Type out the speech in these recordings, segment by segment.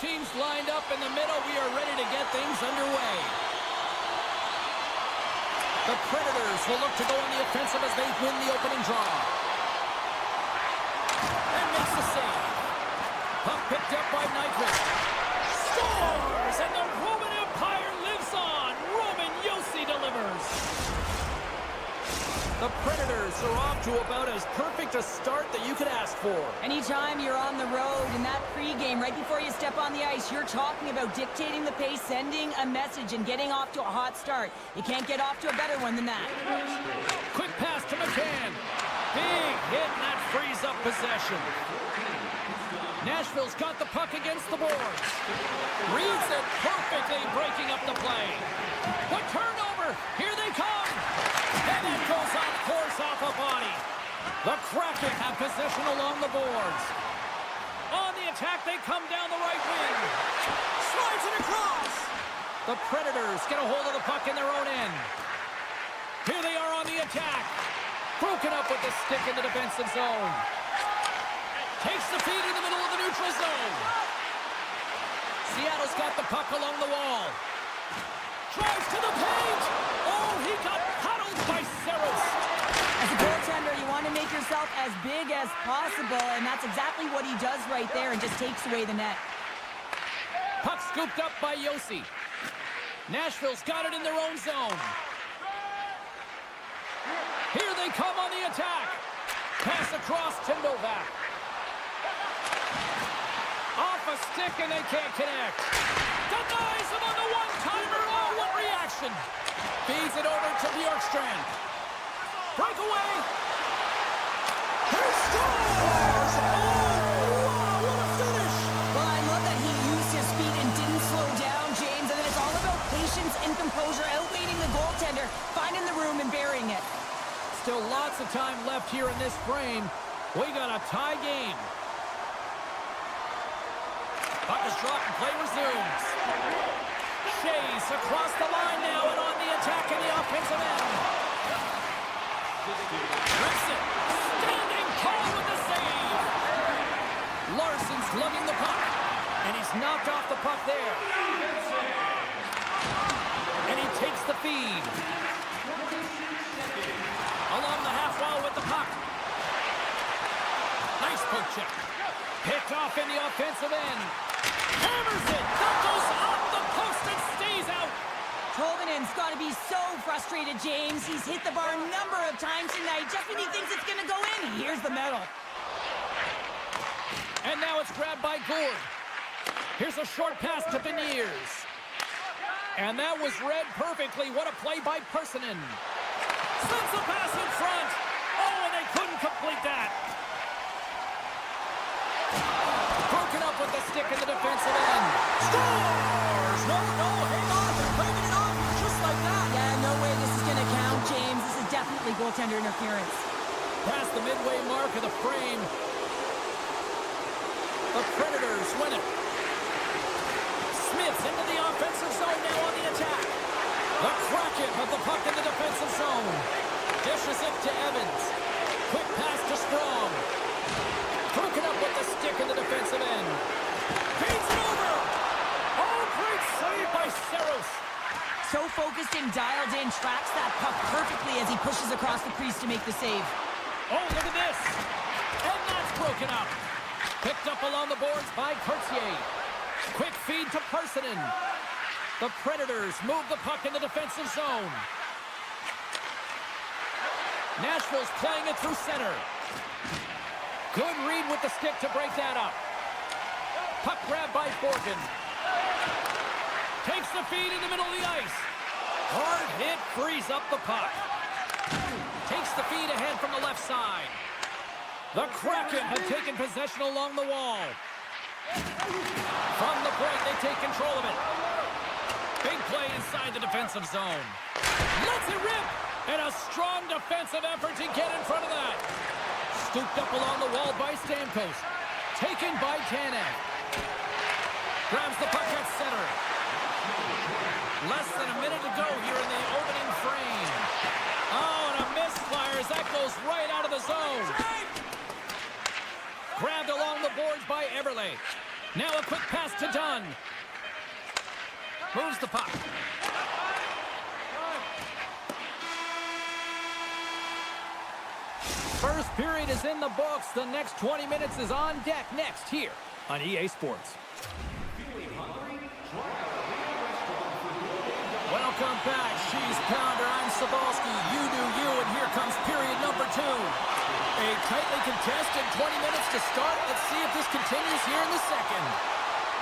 teams lined up in the middle. We are ready to get things underway. The Predators will look to go on the offensive as they win the opening draw. And makes the save. Puck picked up by Nyquist. Scores! And the Roman Empire lives on. Roman Josi delivers. The Predators are off to about as perfect a start that you could ask for. Anytime you're on the road in that pregame, right before you step on the ice, you're talking about dictating the pace, sending a message, and getting off to a hot start. You can't get off to a better one than that. Quick pass to McCann. Big hit, and that frees up possession. Nashville's got the puck against the boards. Reads it perfectly, breaking up the play. What turnover! Here they come! And that goes off course off a body. The Kraken have possession along the boards. On the attack, they come down the right wing. Slides it across. The Predators get a hold of the puck in their own end. Here they are on the attack. Broken up with the stick in the defensive zone. Takes the feed in the middle of the neutral zone. Seattle's got the puck along the wall. Drives to the paint. Oh, he got paddled by Sabres. As a goaltender, you want to make yourself as big as possible, and that's exactly what he does right there and just takes away the net. Puck scooped up by Josi. Nashville's got it in their own zone. Here they come on the attack. Pass across to Novak. Off a stick and they can't connect. Denies him on the one-timer. Oh, what reaction. Feeds it over to Bjorkstrand. Breakaway. He scores! Oh, what a finish. Well, I love that he used his feet and didn't slow down, James. And then it's all about patience and composure, outweighing the goaltender, finding the room and burying it. Still lots of time left here in this frame. We got a tie game. Puck is dropped and play resumes. Shays across the line now and on the attack in the offensive end. Rips it. Standing tall with the save. Larson's lugging the puck. And he's knocked off the puck there. And he takes the feed. Along the half wall with the puck. Nice poke check. Picked off in the offensive end. Hammers it. That goes off the post and stays out. Tolvanen's got to be so frustrated, James. He's hit the bar a number of times tonight. Just when he thinks it's going to go in, he hears the metal. And now it's grabbed by Gourde. Here's a short pass to Beniers. And that was read perfectly. What a play by Personen. Sends the pass in front. Oh, and they couldn't complete that. Broken up with the stick in the defensive end. Scores! No, hang on. They're claiming it off just like that. Yeah, no way this is going to count, James. This is definitely goaltender interference. Past the midway mark of the frame. The Predators win it. Smith's into the offensive zone now on the attack. The Kraken have the puck in the defensive zone. Dishes it to Evans. Quick pass to Strong. Broken up with the stick in the defensive end. Feeds it over. Oh, great save by Saros. So focused and dialed in, tracks that puck perfectly as he pushes across the crease to make the save. Oh, look at this. And that's broken up. Picked up along the boards by Courtier. Quick feed to Personen. The Predators move the puck in the defensive zone. Nashville's playing it through center. Good read with the stick to break that up. Puck grab by Borgen. Takes the feed in the middle of the ice. Hard hit frees up the puck. Takes the feed ahead from the left side. The Kraken have taken possession along the wall. From the point, they take control of it. Big play inside the defensive zone. Lets it rip. And a strong defensive effort to get in front of that. Scooped up along the wall by Stamkos. Taken by Tanev. Grabs the puck at center. Less than a minute to go here in the opening frame. Oh, and a misfire as that goes right out of the zone. Grabbed along the boards by Eberle. Now a quick pass to Dunn. Moves the puck. First period is in the books. The next 20 minutes is on deck next here on EA Sports. Welcome back, She's Pounder. I'm Sabalski. You do you, and here comes period number 2. A tightly contested 20 minutes to start. Let's see if this continues here in the second.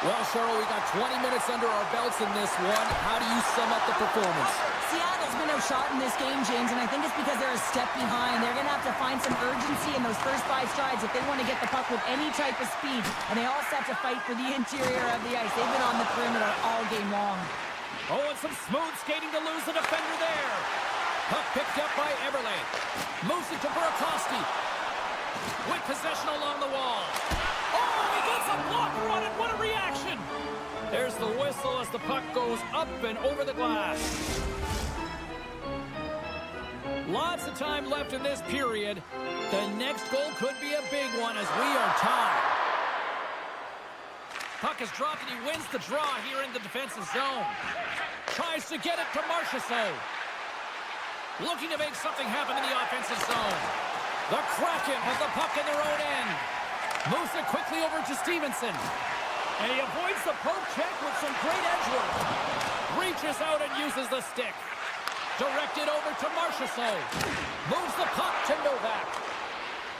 Well, Cheryl, we got 20 minutes under our belts in this one. How do you sum up the performance? Seattle's been outshot in this game, James, and I think it's because they're a step behind. They're going to have to find some urgency in those first 5 strides if they want to get the puck with any type of speed. And they also have to fight for the interior of the ice. They've been on the perimeter all game long. Oh, and some smooth skating to lose the defender there. Puck picked up by Eberle. Moves it to Burakovsky. With possession along the wall. Oh, he gets a blocker on it. What a reaction. There's the whistle as the puck goes up and over the glass. Lots of time left in this period. The next goal could be a big one as we are tied. Puck is dropped and he wins the draw here in the defensive zone. Tries to get it to Marchessault. Looking to make something happen in the offensive zone. The Kraken has the puck in their own end. Moves it quickly over to Stevenson. And he avoids the poke check with some great edge work. Reaches out and uses the stick. Directed over to Marchessault. Moves the puck to Novak.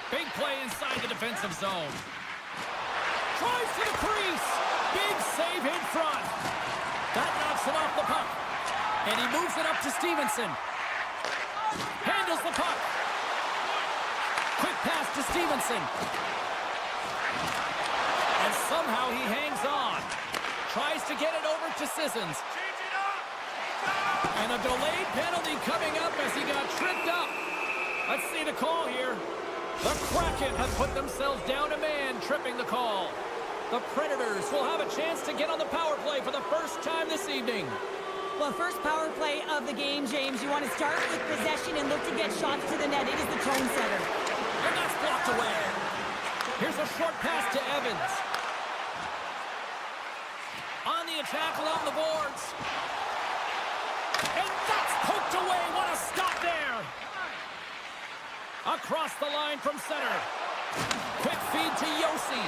Big play inside the defensive zone. Drives to the crease. Big save in front. That knocks him off the puck. And he moves it up to Stevenson. Handles the puck. Quick pass to Stevenson. And somehow he hangs on. Tries to get it over to Sissons. And a delayed penalty coming up as he got tripped up. Let's see the call here. The Kraken have put themselves down a man, tripping the call. The Predators will have a chance to get on the power play for the first time this evening. Well, first power play of the game, James. You want to start with possession and look to get shots to the net. It is the tone setter. And that's blocked away. Here's a short pass to Evans. On the attack along the boards. And that's poked away. What a stop there. Across the line from center. Quick feed to Yossi.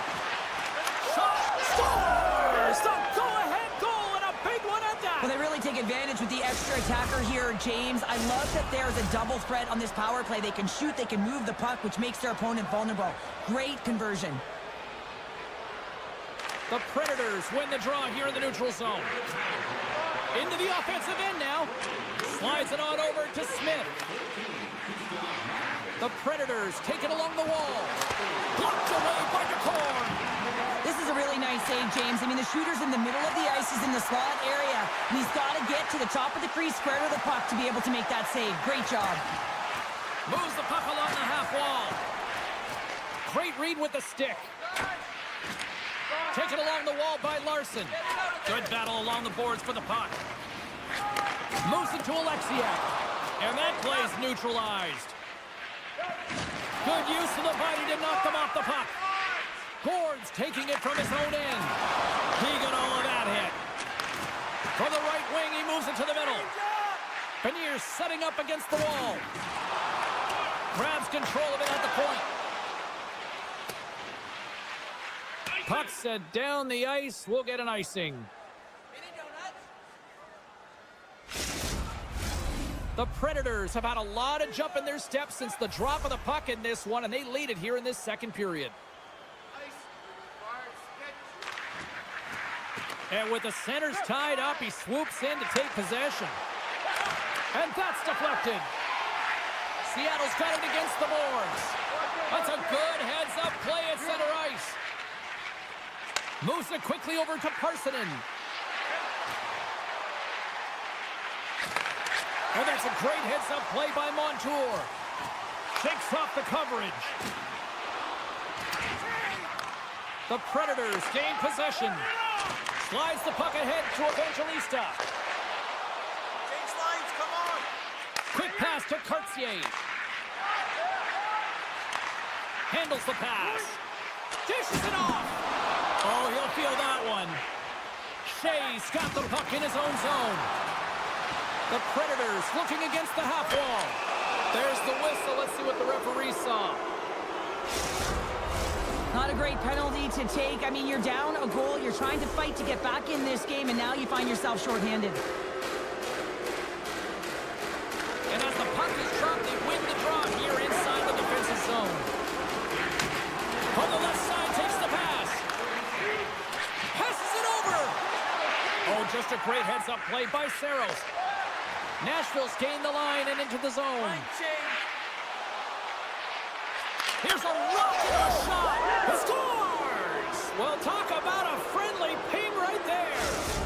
Shot. Scores! The go-ahead goal and a big one at that. Well, they really take advantage with the extra attacker here, James. I love that there's a double threat on this power play. They can shoot, they can move the puck, which makes their opponent vulnerable. Great conversion. The Predators win the draw here in the neutral zone. Into the offensive end now. Slides it on over to Smith. The Predators take it along the wall. Blocked away by DeCorn. This is a really nice save, James. I mean, the shooter's in the middle of the ice. He's in the slot area. And he's got to get to the top of the crease, square to the puck to be able to make that save. Great job. Moves the puck along the half wall. Great read with the stick. Taken along the wall by Larson. Good battle along the boards for the puck. Moves it to Alexiak. And that play's neutralized. Good use of the body to knock them off the puck. Gord's taking it from his own end. He got all of that hit. From the right wing, he moves it to the middle. Beniers setting up against the wall. Grabs control of it at the point. Puck set down the ice. We'll get an icing. The Predators have had a lot of jump in their steps since the drop of the puck in this one, and they lead it here in this second period. And with the centers tied up, he swoops in to take possession. And that's deflected. Seattle's got it against the boards. That's a good heads-up play at center ice. Moves it quickly over to Parsonen. And that's a great heads-up play by Montour. Shakes off the coverage. The Predators gain possession. Slides the puck ahead to Evangelista. Change lines, come on! Quick pass to Cartier. Handles the pass. Dishes it off. Oh, he'll feel that one. Shea's got the puck in his own zone. The Predators looking against the half wall. There's the whistle. Let's see what the referee saw. Not a great penalty to take. I mean, you're down a goal. You're trying to fight to get back in this game, and now you find yourself shorthanded. And as the puck is dropped, they win the draw here inside the defensive zone. On the left side, takes the pass. Passes it over. Oh, just a great heads-up play by Saros. Nashville's gained the line and into the zone. Here's a rocket of a shot. He scores! Well, talk about a friendly ping right there.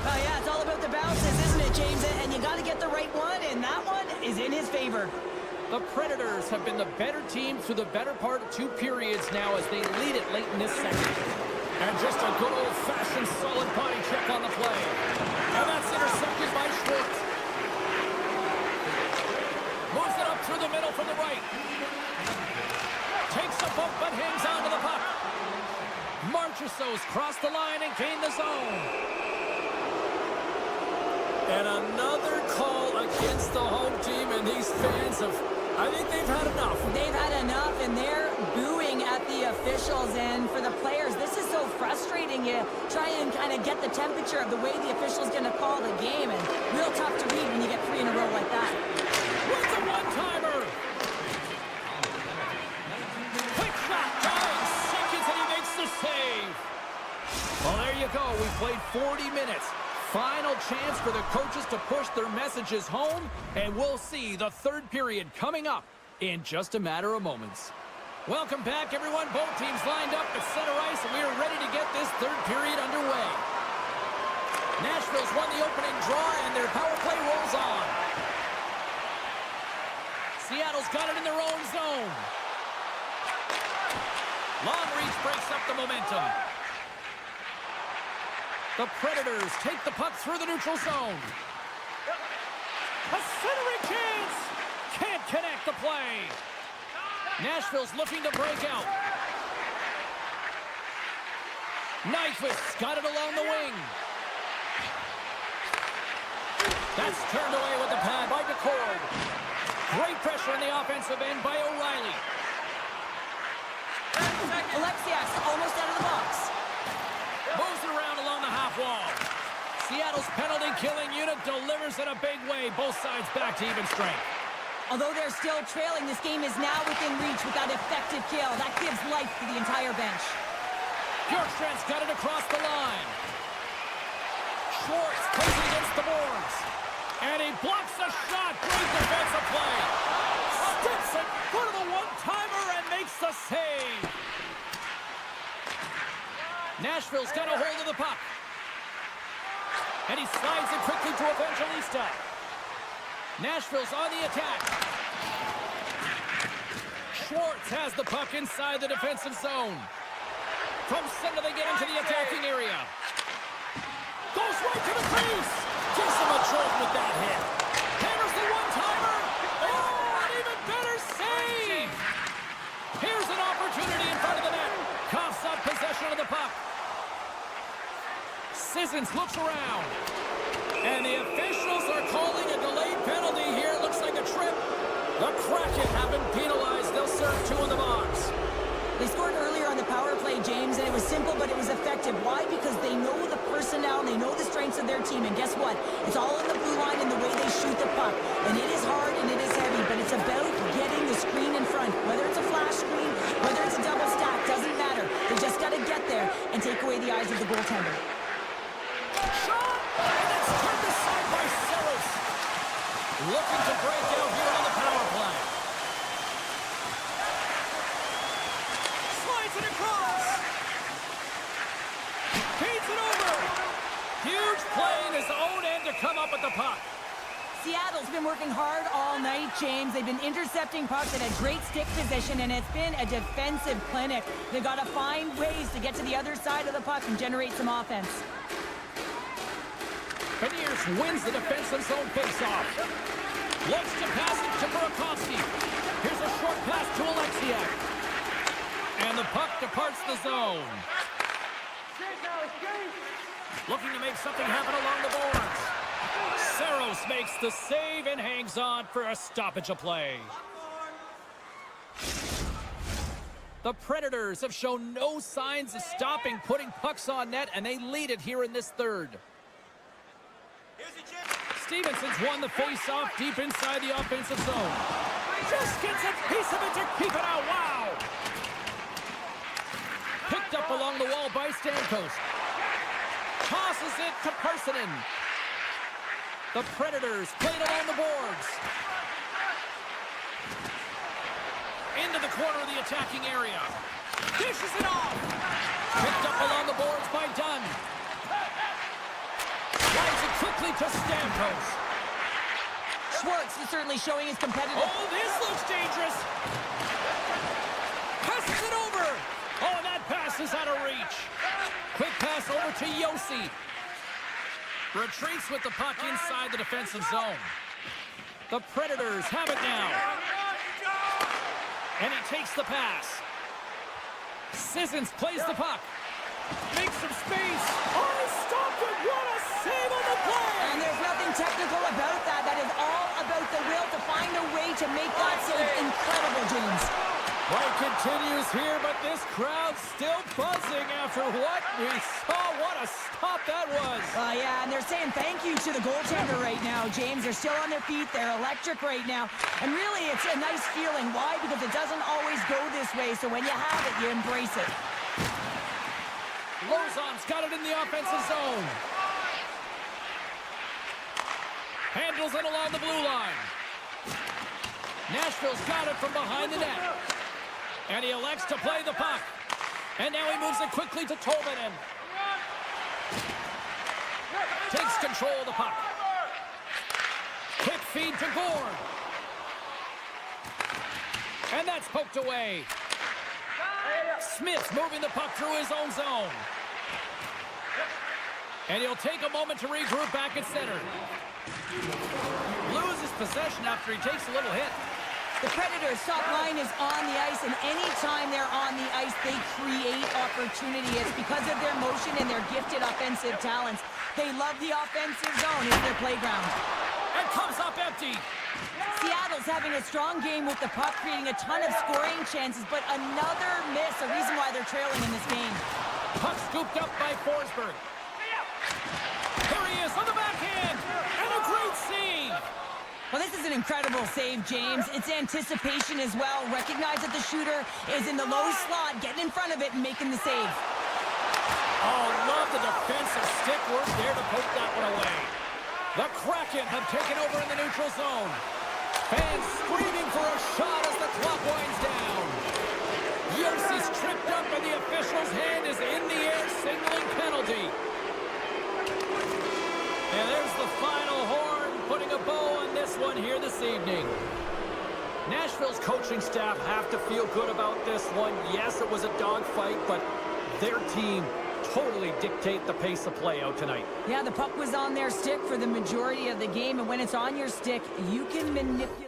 Oh, yeah, it's all about the bounces, isn't it, James? And you got to get the right one, and that one is in his favor. The Predators have been the better team through the better part of 2 periods now as they lead it late in this second. And just a good old-fashioned solid body check on the play. And that's intercepted by Schwartz. Moves it up through the middle from the right. Takes a bump but hangs on to the puck. Marchessault's crossed the line and gained the zone. And another call against the home team, and these fans have, I think they've had enough. They've had enough, and they're booing at the officials. And for the players, this is so frustrating. You try and kind of get the temperature of the way the official's going to call the game, and real tough to read when you get 3 in a row like that. With a one-timer. Quick shot, dives, seconds, and he makes the save. Well, there you go. We played 40 minutes. Final chance for the coaches to push their messages home, and we'll see the 3rd period coming up in just a matter of moments. Welcome back, everyone. Both teams lined up at center ice, and we are ready to get this 3rd period underway. Nashville's won the opening draw, and their power play rolls on. Seattle's got it in their own zone. Long reach breaks up the momentum. The Predators take the puck through the neutral zone. A centering chance! Can't connect the play. Nashville's looking to break out. Nyquist's got it along the wing. That's turned away with the pad by DeCord. Great pressure in the offensive end by O'Reilly. Alexiak's almost out of the box. Moves it around along the half wall. Seattle's penalty-killing unit delivers in a big way. Both sides back to even strength. Although they're still trailing, this game is now within reach with that effective kill. That gives life to the entire bench. Bjorkstrand's got it across the line. Schwartz plays it against the boards. And he blocks a shot. Great defensive play. Steps in front of the one-timer and makes the save. Nashville's got a hold of the puck. And he slides it quickly to Evangelista. Nashville's on the attack. Schwartz has the puck inside the defensive zone. From center they get into the attacking area. Goes right to the crease. Gives him a jolt with that hit. Hammers the one-timer. Oh, an even better save. Here's an opportunity in front of the net. Coughs up possession of the puck. Sissons looks around. And the officials are calling a delayed penalty here. Looks like a trip. The Kraken have been penalized. They'll serve 2 in the box. They scored earlier on the power play, James, and it was simple, but it was effective. Why? Because they know the personnel, they know the strengths of their team, and guess what? It's all in the blue line and the way they shoot the puck. And it is hard and it is heavy, but it's about getting the screen in front. Whether it's a flash screen, whether it's a double stack, doesn't matter. They just got to get there and take away the eyes of the goaltender. Shot! And it's turned aside by Saros. Looking to break out here on the power play. It across. Feeds it over. Huge play in his own end to come up with the puck. Seattle's been working hard all night, James. They've been intercepting pucks at a great stick position, and it's been a defensive clinic. They've got to find ways to get to the other side of the puck and generate some offense. Beniers wins the defensive zone faceoff. Looks to pass it to Burakovsky. Here's a short pass to Alexiak. And the puck departs the zone. Looking to make something happen along the boards. Saros makes the save and hangs on for a stoppage of play. The Predators have shown no signs of stopping putting pucks on net, and they lead it here in this third. Stevenson's won the face-off deep inside the offensive zone. Just gets a piece of it to keep it out. Wow! Picked up along the wall by Stamkos. Tosses it to Parsonen. The Predators played along the boards. Into the corner of the attacking area. Dishes it off. Picked up along the boards by Dunn. Slides it quickly to Stamkos. Schwartz is certainly showing his competitive... Oh, this looks dangerous. Passes it over. Oh, that pass is out of reach. Quick pass over to Yossi. Retreats with the puck inside the defensive zone. The Predators have it now. And he takes the pass. Sissons plays the puck. Makes some space. Oh, he stopped it. What a save on the play. And there's nothing technical about that. That is all about the will to find a way to make that save incredible, James. Play continues here, but this crowd's still buzzing after what we saw. What a stop that was. Yeah, and they're saying thank you to the goaltender right now, James. They're still on their feet. They're electric right now. And really, it's a nice feeling. Why? Because it doesn't always go this way. So when you have it, you embrace it. Lozon's got it in the offensive zone. Handles it along the blue line. Nashville's got it from behind the net. And he elects to play the puck. And now he moves it quickly to Tolvanen. Takes control of the puck. Quick feed to Gorn. And that's poked away. Smith's moving the puck through his own zone. And he'll take a moment to regroup back at center. Loses possession after he takes a little hit. The Predators' top line is on the ice, and anytime they're on the ice, they create opportunity. It's because of their motion and their gifted offensive talents. They love the offensive zone. It's their playground. And comes up empty. Seattle's having a strong game with the puck, creating a ton of scoring chances, but another miss, a reason why they're trailing in this game. Puck scooped up by Forsberg. Here he is on the backhand. And a great save. Well, this is an incredible save, James. It's anticipation as well. Recognize that the shooter is in the low slot, getting in front of it and making the save. Oh, love the defensive stick work there to poke that one away. The Kraken have taken over in the neutral zone. Fans screaming for a shot as the clock winds down. Yossi's tripped up and the official's hand is in the air, signaling penalty. And there's the final horn, putting a bow on this one here this evening. Nashville's coaching staff have to feel good about this one. Yes, it was a dogfight, but their team totally dictate the pace of play out tonight. Yeah, the puck was on their stick for the majority of the game, and when it's on your stick, you can manipulate.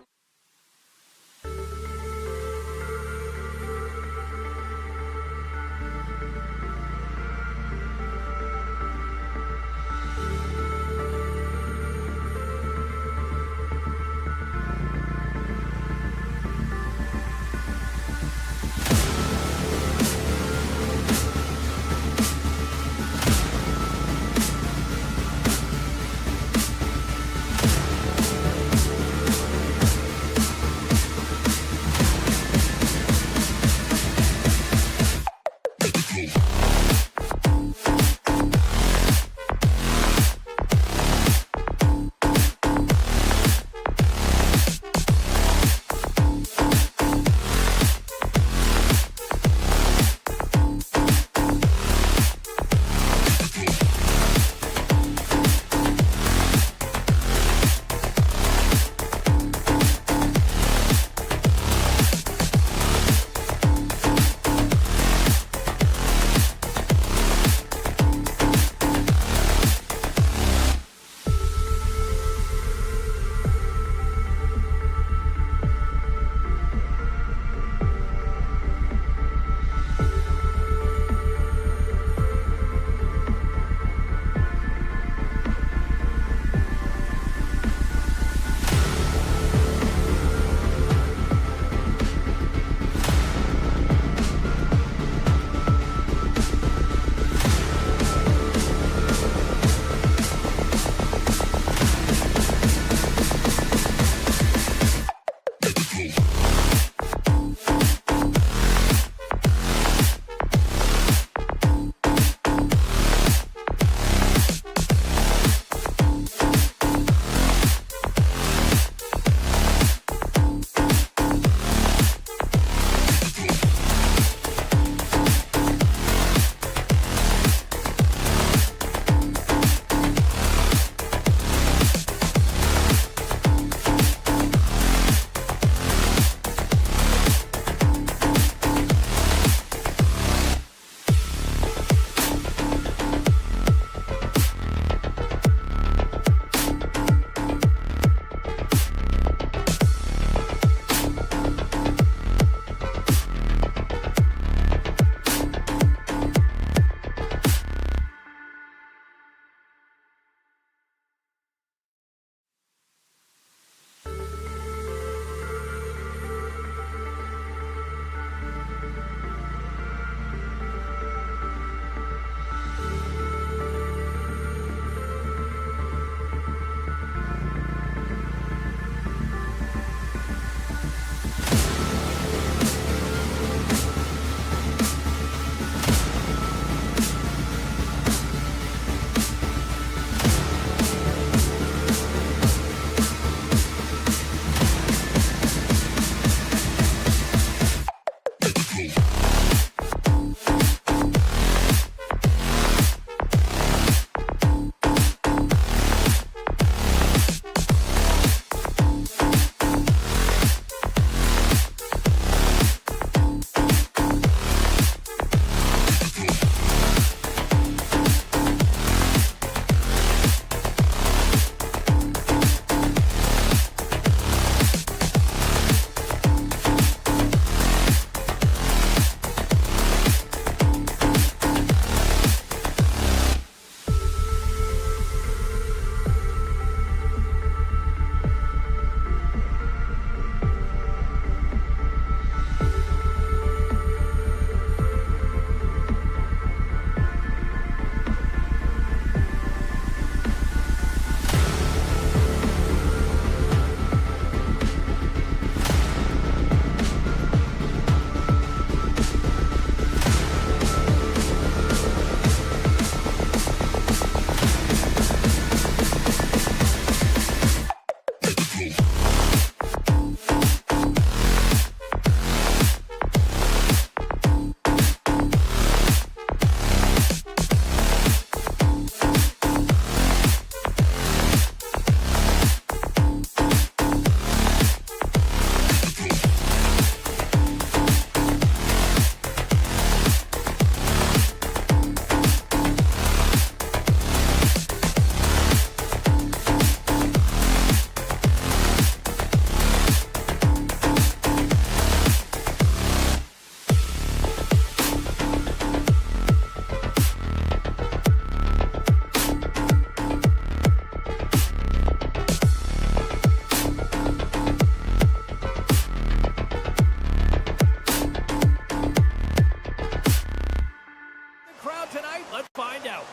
crowd tonight? Let's find out.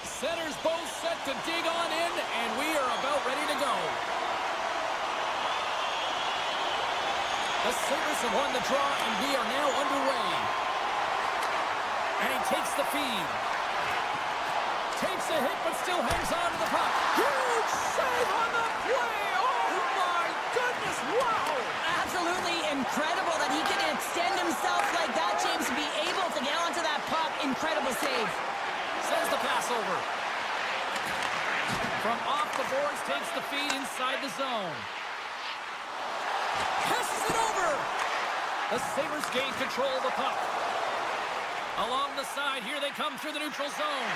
Centers both set to dig on in, and we are about ready to go. The Sabres have won the draw, and we are now underway. And he takes the feed. Takes a hit, but still hangs on to the puck. Huge save on the play! Oh, my goodness, wow! Absolutely incredible that he can extend himself like that, James, to be able to get onto that puck. Incredible save. Sends the pass over. From off the boards, takes the feed inside the zone. Passes it over! The Sabres gain control of the puck. Along the side, here they come through the neutral zone.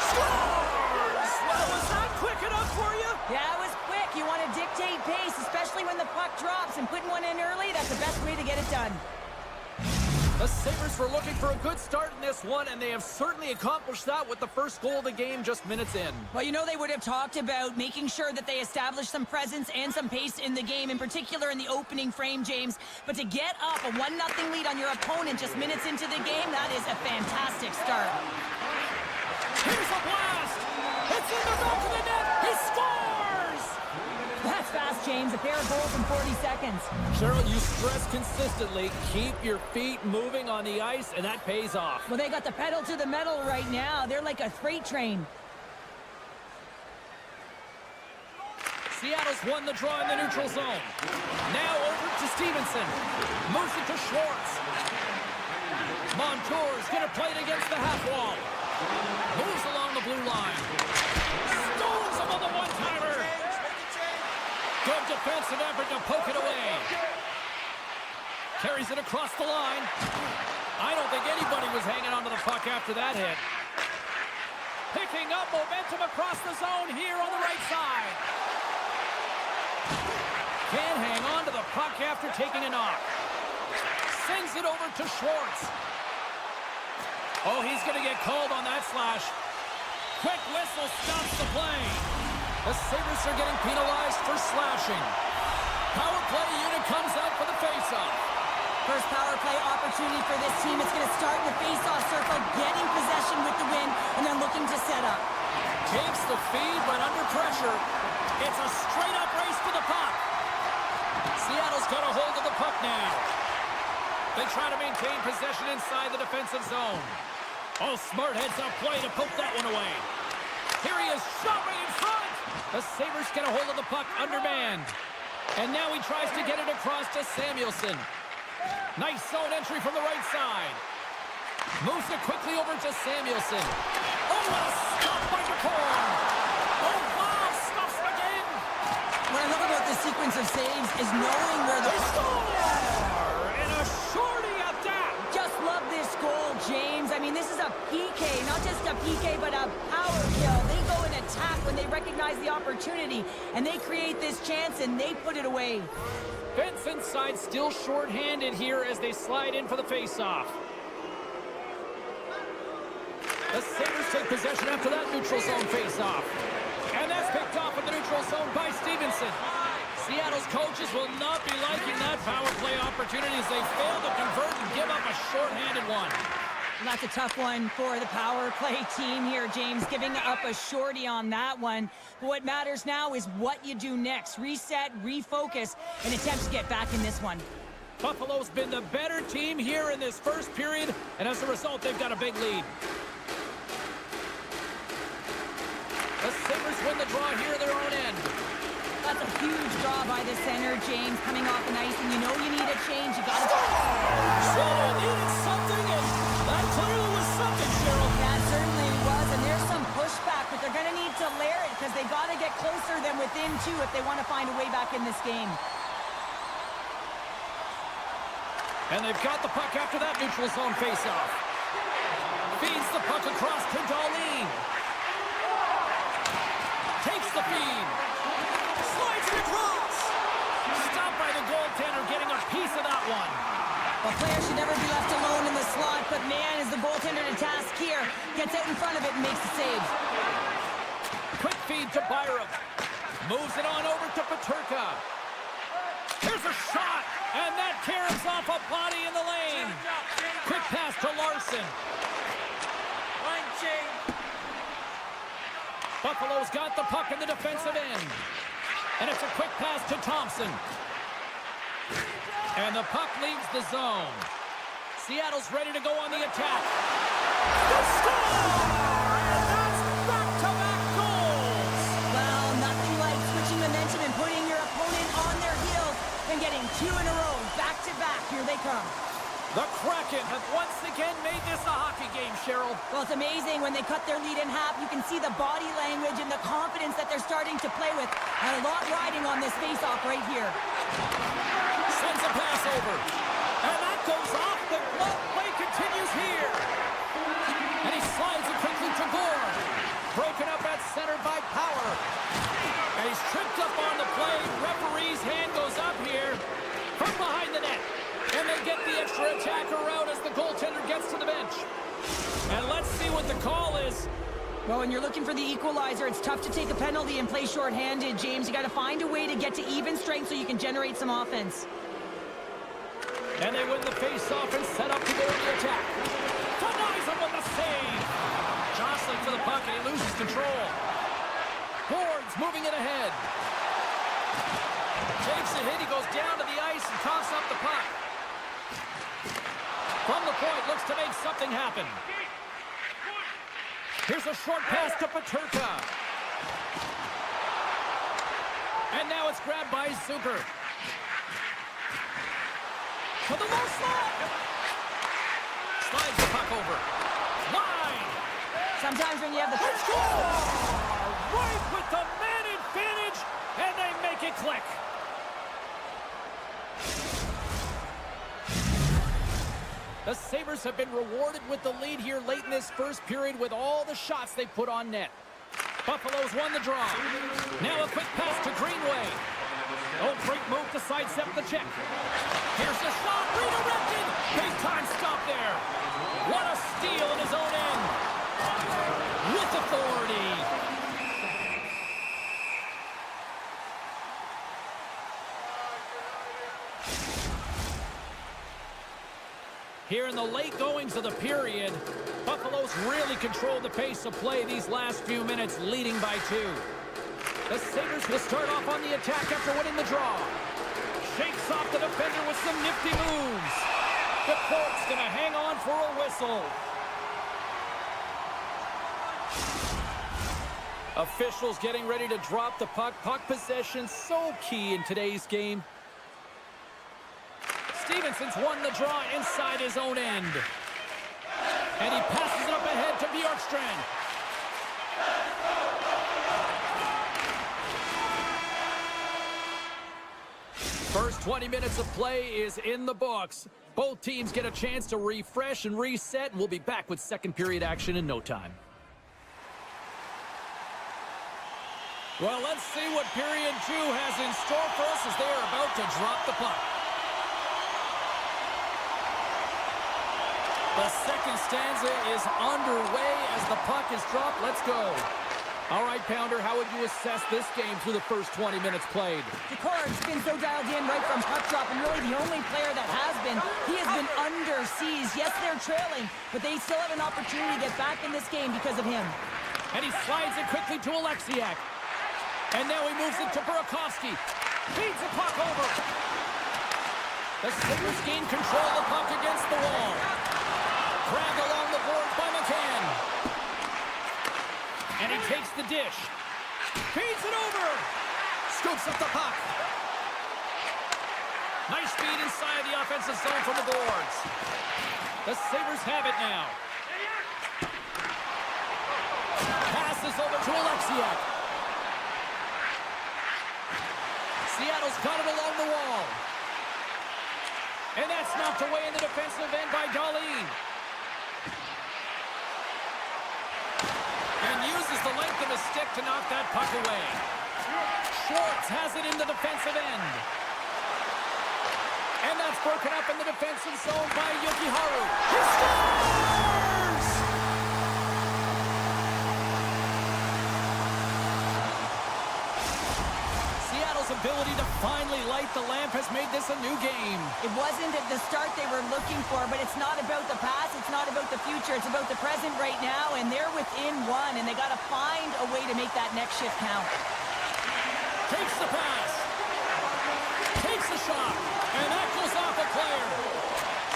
Scores! Well, was that quick enough for you? Yeah, it was quick. You want to dictate pace, especially when the puck drops, and putting one in early, that's the best way to get it done. The Sabres were looking for a good start in this one, and they have certainly accomplished that with the first goal of the game just minutes in. Well, you know they would have talked about making sure that they establish some presence and some pace in the game, in particular in the opening frame, James. But to get up a 1-0 lead on your opponent just minutes into the game, that is a fantastic start. Here's a blast! It's in the back of the net! He scores! That's fast, James. A pair of goals in 40 seconds. Cheryl, you stress consistently, keep your feet moving on the ice, and that pays off. Well, they got the pedal to the metal right now. They're like a freight train. Seattle's won the draw in the neutral zone. Now over to Stevenson. Moves it to Schwartz. Montour's going to play it against the half wall. Moves along the blue line. Stones him on the one-timer. Good defensive effort to poke it away. Carries it across the line. I don't think anybody was hanging onto the puck after that hit. Picking up momentum across the zone here on the right side. Can't hang on to the puck after taking a knock. Sends it over to Schwartz. Oh, he's going to get called on that slash. Quick whistle stops the play. The Sabres are getting penalized for slashing. Power play unit comes out for the faceoff. First power play opportunity for this team. It's going to start in the face-off circle, getting possession with the win, and then looking to set up. Takes the feed, but under pressure. It's a straight-up race to the puck. Seattle's got a hold of the puck now. They try to maintain possession inside the defensive zone. Oh, smart heads-up play to poke that one away. Here he is, shot right in front. The Sabres get a hold of the puck, undermanned. And now he tries to get it across to Samuelson. Nice zone entry from the right side. Moves it quickly over to Samuelson. Oh, what a stop by McCorn. Oh, wow, stops again. What I love about this sequence of saves is knowing where the... They score! And a shorty at that. Just love this goal, James. I mean, this is a PK, not just a PK, but a power kill. They go and attack when they recognize the opportunity, and they create this chance, and they put it away. Benson's side still short-handed here as they slide in for the face-off. The Sabres take possession after that neutral zone face-off. And that's picked off in the neutral zone by Stevenson. Seattle's coaches will not be liking that power play opportunity as they fail to convert and give up a short-handed one. That's a tough one for the power play team here, James, giving up a shorty on that one. But what matters now is what you do next. Reset, refocus, and attempt to get back in this one. Buffalo's been the better team here in this first period, and as a result, they've got a big lead. The Sabres win the draw here at their own end. That's a huge draw by the center, James, coming off an ice, and you know you need a change. You got to... So they needed something, and that clearly was something, Cheryl. That certainly was, and there's some pushback, but they're going to need to layer it because they got to get closer than within two if they want to find a way back in this game. And they've got the puck after that neutral zone faceoff. Feeds the puck across to Darlene. Takes the feed. Slides it across. Stopped by the goaltender, getting a piece of that one. A player should never be left alone in the slot, but man, is the goaltender to task here. Gets out in front of it and makes the save. Quick feed to Byram. Moves it on over to Peterka. Here's a shot, and that carries off a body in the lane. Quick pass to Larson. Thompson. Line change. Buffalo's got the puck in the defensive end. And it's a quick pass to Thompson. And the puck leaves the zone. Seattle's ready to go on the attack. The score! And that's back-to-back goals! Well, nothing like switching momentum and putting your opponent on their heels and getting two in a row, back-to-back. Here they come. The Kraken have once again made this a hockey game, Cheryl. Well, it's amazing when they cut their lead in half. You can see the body language and the confidence that they're starting to play with. And a lot riding on this face-off right here. Sends a pass over. And that goes off. The glove play continues here. And he slides it quickly to Gore. Broken up at center by Power. And he's tripped up on the play. Referee's hand goes up here from behind the net. And they get the extra attacker out as the goaltender gets to the bench. And let's see what the call is. Well, when you're looking for the equalizer, it's tough to take a penalty and play shorthanded, James. You got to find a way to get to even strength so you can generate some offense. And they win the face-off and set up to go to the attack. Denies him with a save. Jostling for the puck, and he loses control. Boards moving it ahead. Takes a hit, he goes down to the ice and coughs up the puck. From the point, looks to make something happen. Here's a short pass to Peterka. And now it's grabbed by Zucker. To the low slot. Slides the puck over. Line. Sometimes when you have the... Score! Right with the man advantage, and they make it click. The Sabres have been rewarded with the lead here late in this first period with all the shots they put on net. Buffalo's won the draw. Now a quick pass to Greenway. Oh, great move to sidestep the check. Here's the shot, redirected. Big time stop there. What a steal in his own end. With authority. Here in the late goings of the period, Buffalo's really controlled the pace of play these last few minutes, leading by 2. The Sabres will start off on the attack after winning the draw. Shakes off the defender with some nifty moves. The Cork's gonna hang on for a whistle. Officials getting ready to drop the puck. Puck possession so key in today's game. Stevenson's won the draw inside his own end. And he passes it up ahead to Bjorkstrand. First 20 minutes of play is in the books. Both teams get a chance to refresh and reset, and we'll be back with second period action in no time. Well, let's see what period 2 has in store for us as they are about to drop the puck. The second stanza is underway as the puck is dropped. Let's go. All right, Pounder, how would you assess this game through the first 20 minutes played? Decor's been so dialed in right from puck drop, and really the only player that has been. He has been under siege. Yes, they're trailing, but they still have an opportunity to get back in this game because of him. And he slides it quickly to Alexiak. And now he moves it to Burakovsky. Feeds the puck over. The Sabres gain control of the puck against the wall. Grabbed along the boards by McCann. And he takes the dish. Feeds it over. Scoops up the puck. Nice speed inside the offensive zone from the boards. The Sabres have it now. Passes over to Alexiak. Seattle's got it along the wall. And that's knocked away in the defensive end by Dahlin. And uses the length of his stick to knock that puck away. Schwartz has it in the defensive end. And that's broken up in the defensive zone by Yokiharu. He scores! Seattle Nashville's ability to finally light the lamp has made this a new game. It wasn't at the start they were looking for, but it's not about the past, it's not about the future, it's about the present right now, and they're within one, and they got to find a way to make that next shift count. Takes the pass. Takes the shot. And that goes off a player.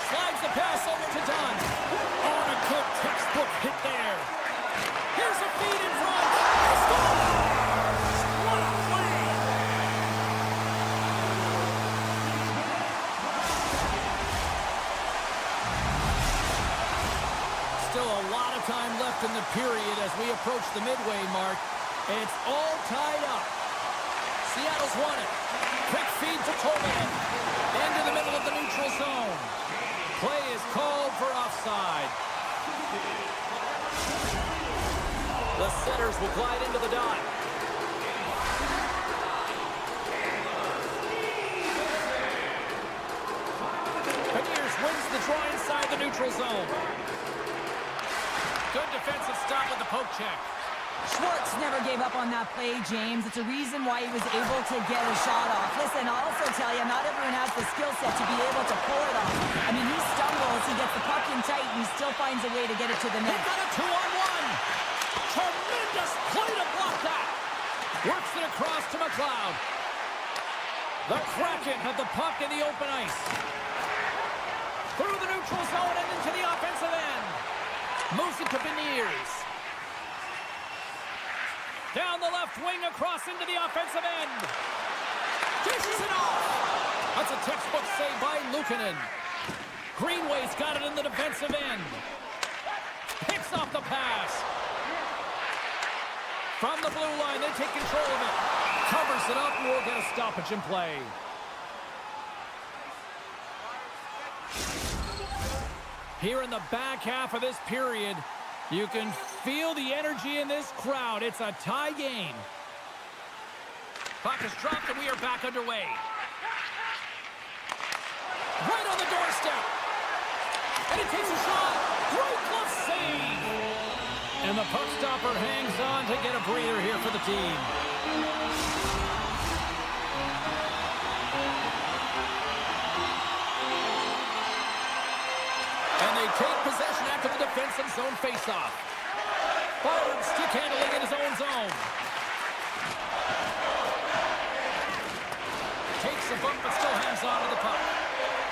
Slides the pass over to Dunn. On a good textbook hit there. Here's a feed in front. Scores! What a play! Still a lot of time left in the period as we approach the midway mark. It's all tied up. Seattle's won it. Quick feed to Tolman. Into the middle of the neutral zone. Play is called for offside. The setters will glide into the dot. Beniers wins the draw inside the neutral zone. Good defensive stop with the poke check. Schwartz never gave up on that play, James. It's a reason why he was able to get a shot off. Listen, I'll also tell you, not everyone has the skill set to be able to pull it off. I mean, he stumbles, he gets the puck in tight, and he still finds a way to get it to the net. They've got a 2-on-1. Tremendous play to block that. Works it across to McLeod. The Kraken have the puck in the open ice. Through the neutral zone and into the offensive end. Moves it to Beniers. Down the left wing, across into the offensive end. Dishes it off. That's a textbook save by Luukkonen. Greenway's got it in the defensive end. Picks off the pass. From the blue line, they take control of it. Covers it up, and we'll get a stoppage in play. Here in the back half of this period, you can feel the energy in this crowd. It's a tie game. Puck is dropped, and we are back underway. Right on the doorstep. And he takes a shot. Great glove save. And the puck stopper hangs on to get a breather here for the team. And they take possession after the defensive zone faceoff. Byron stick handling in his own zone. Takes a bump but still hangs on to the puck.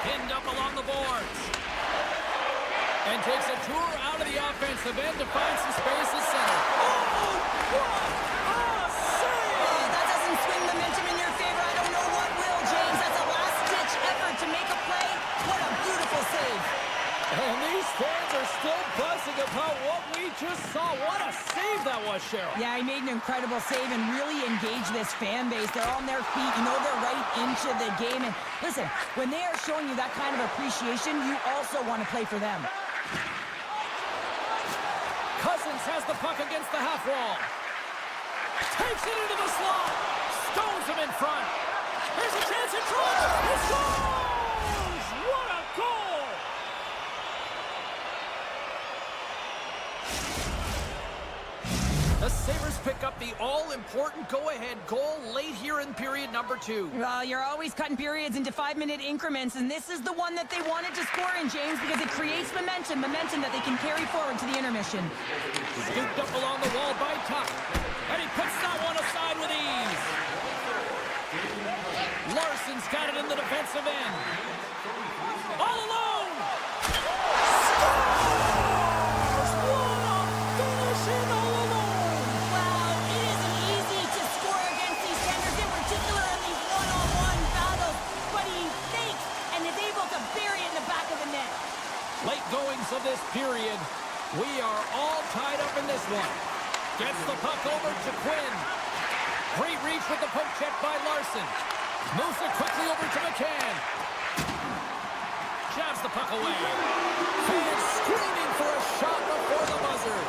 Pinned up along the boards. And takes a tour out of the offensive end to find some space at center. Oh, what a save! Oh, that doesn't swing momentum in your favor. I don't know what will, James. That's a last-ditch effort to make a play. What a beautiful save. And these fans are still buzzing about what we just saw. What a save that was, Cheryl. Yeah, he made an incredible save and really engaged this fan base. They're on their feet. You know they're right into the game. And listen, when they are showing you that kind of appreciation, you also want to play for them. Cousins has the puck against the half wall. Takes it into the slot. Stones him in front. Here's a chance in front. He scores! What a goal! The Sabres pick up the all-important go-ahead goal late here in period number 2. Well, you're always cutting periods into 5-minute increments, and this is the one that they wanted to score in, James, because it creates momentum that they can carry forward to the intermission. Scooped up along the wall by Tuck, and he puts that one aside with ease. Larson's got it in the defensive end. All alone! Scores! What a finish in all alone! Late goings of this period. We are all tied up in this one. Gets the puck over to Quinn. Great reach with the poke check by Larson. Moves it quickly over to McCann. Jabs the puck away. Fans screaming for a shot before the buzzer.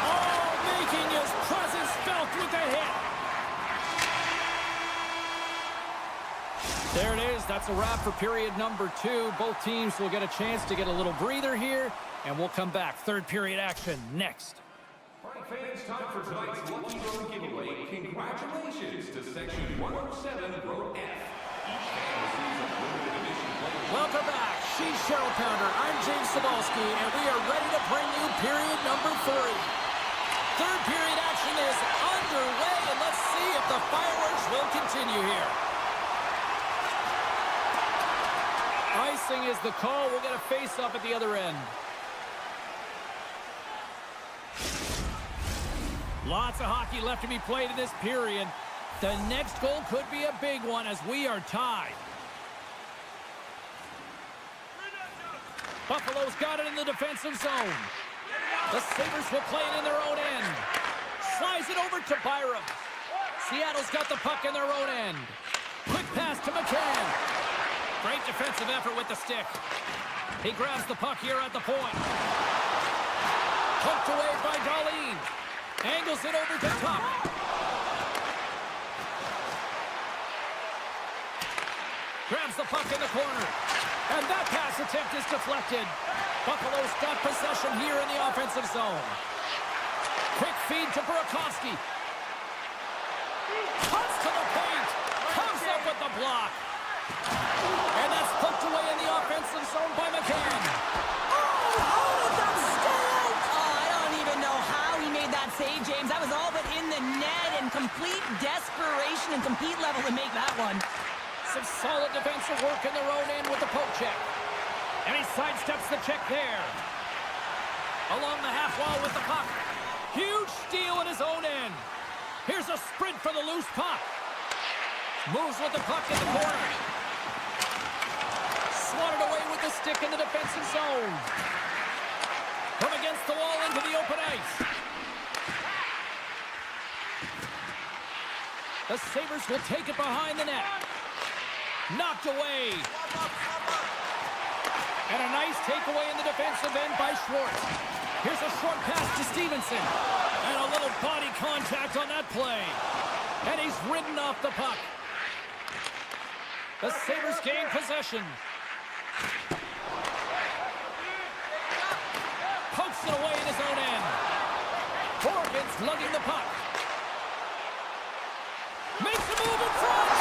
All making his presence felt with the hit. There it is. That's a wrap for period number 2. Both teams will get a chance to get a little breather here, and we'll come back. Third period action next. All right, fans, time for tonight's Lucky Road giveaway. Congratulations to Section 107, Row F. Each fan receives a limited edition play. Welcome back. She's Cheryl Pounder. I'm James Cebulski, and we are ready to bring you period number 3. Third period action is underway, and let's see if the fireworks will continue here. Icing is the call. We'll get a face-up at the other end. Lots of hockey left to be played in this period. The next goal could be a big one as we are tied. Buffalo's got it in the defensive zone. The Sabres will play it in their own end. Slides it over to Byram. Seattle's got the puck in their own end. Quick pass to McCann. Great defensive effort with the stick. He grabs the puck here at the point. Poked away by Darlene. Angles it over to Tuck. Grabs the puck in the corner. And that pass attempt is deflected. Buffalo's got possession here in the offensive zone. Quick feed to Burakovsky. Cuts to the paint. Comes up with the block. And that's poked away in the offensive zone by McCann. How did that stay out? Oh, I don't even know how he made that save, James. That was all but in the net and complete desperation and compete level to make that one. Some solid defensive work in their own end with the poke check. And he sidesteps the check there. Along the half wall with the puck. Huge steal in his own end. Here's a sprint for the loose puck. Moves with the puck in the corner. Swatted away with the stick in the defensive zone. From against the wall into the open ice. The Sabres will take it behind the net. Knocked away. And a nice takeaway in the defensive end by Schwartz. Here's a short pass to Stevenson. And a little body contact on that play. And he's ridden off the puck. The Sabres gain possession. Pokes it away in his own end. Horgan's lugging the puck. Makes a move in front.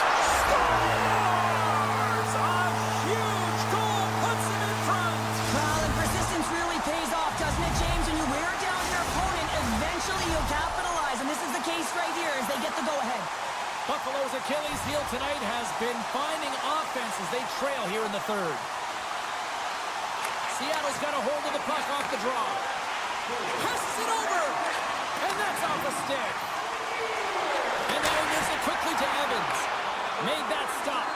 Scores! A huge goal puts him in front. Well, and persistence really pays off, doesn't it, James? When you wear down your opponent, eventually you'll capitalize. And this is the case right here as they get the go-ahead. Buffalo's Achilles heel tonight has been finding offense as they trail here in the third. Seattle's got a hold of the puck off the draw. Passes it over. And that's off the stick. And now he moves it quickly to Evans. Made that stop.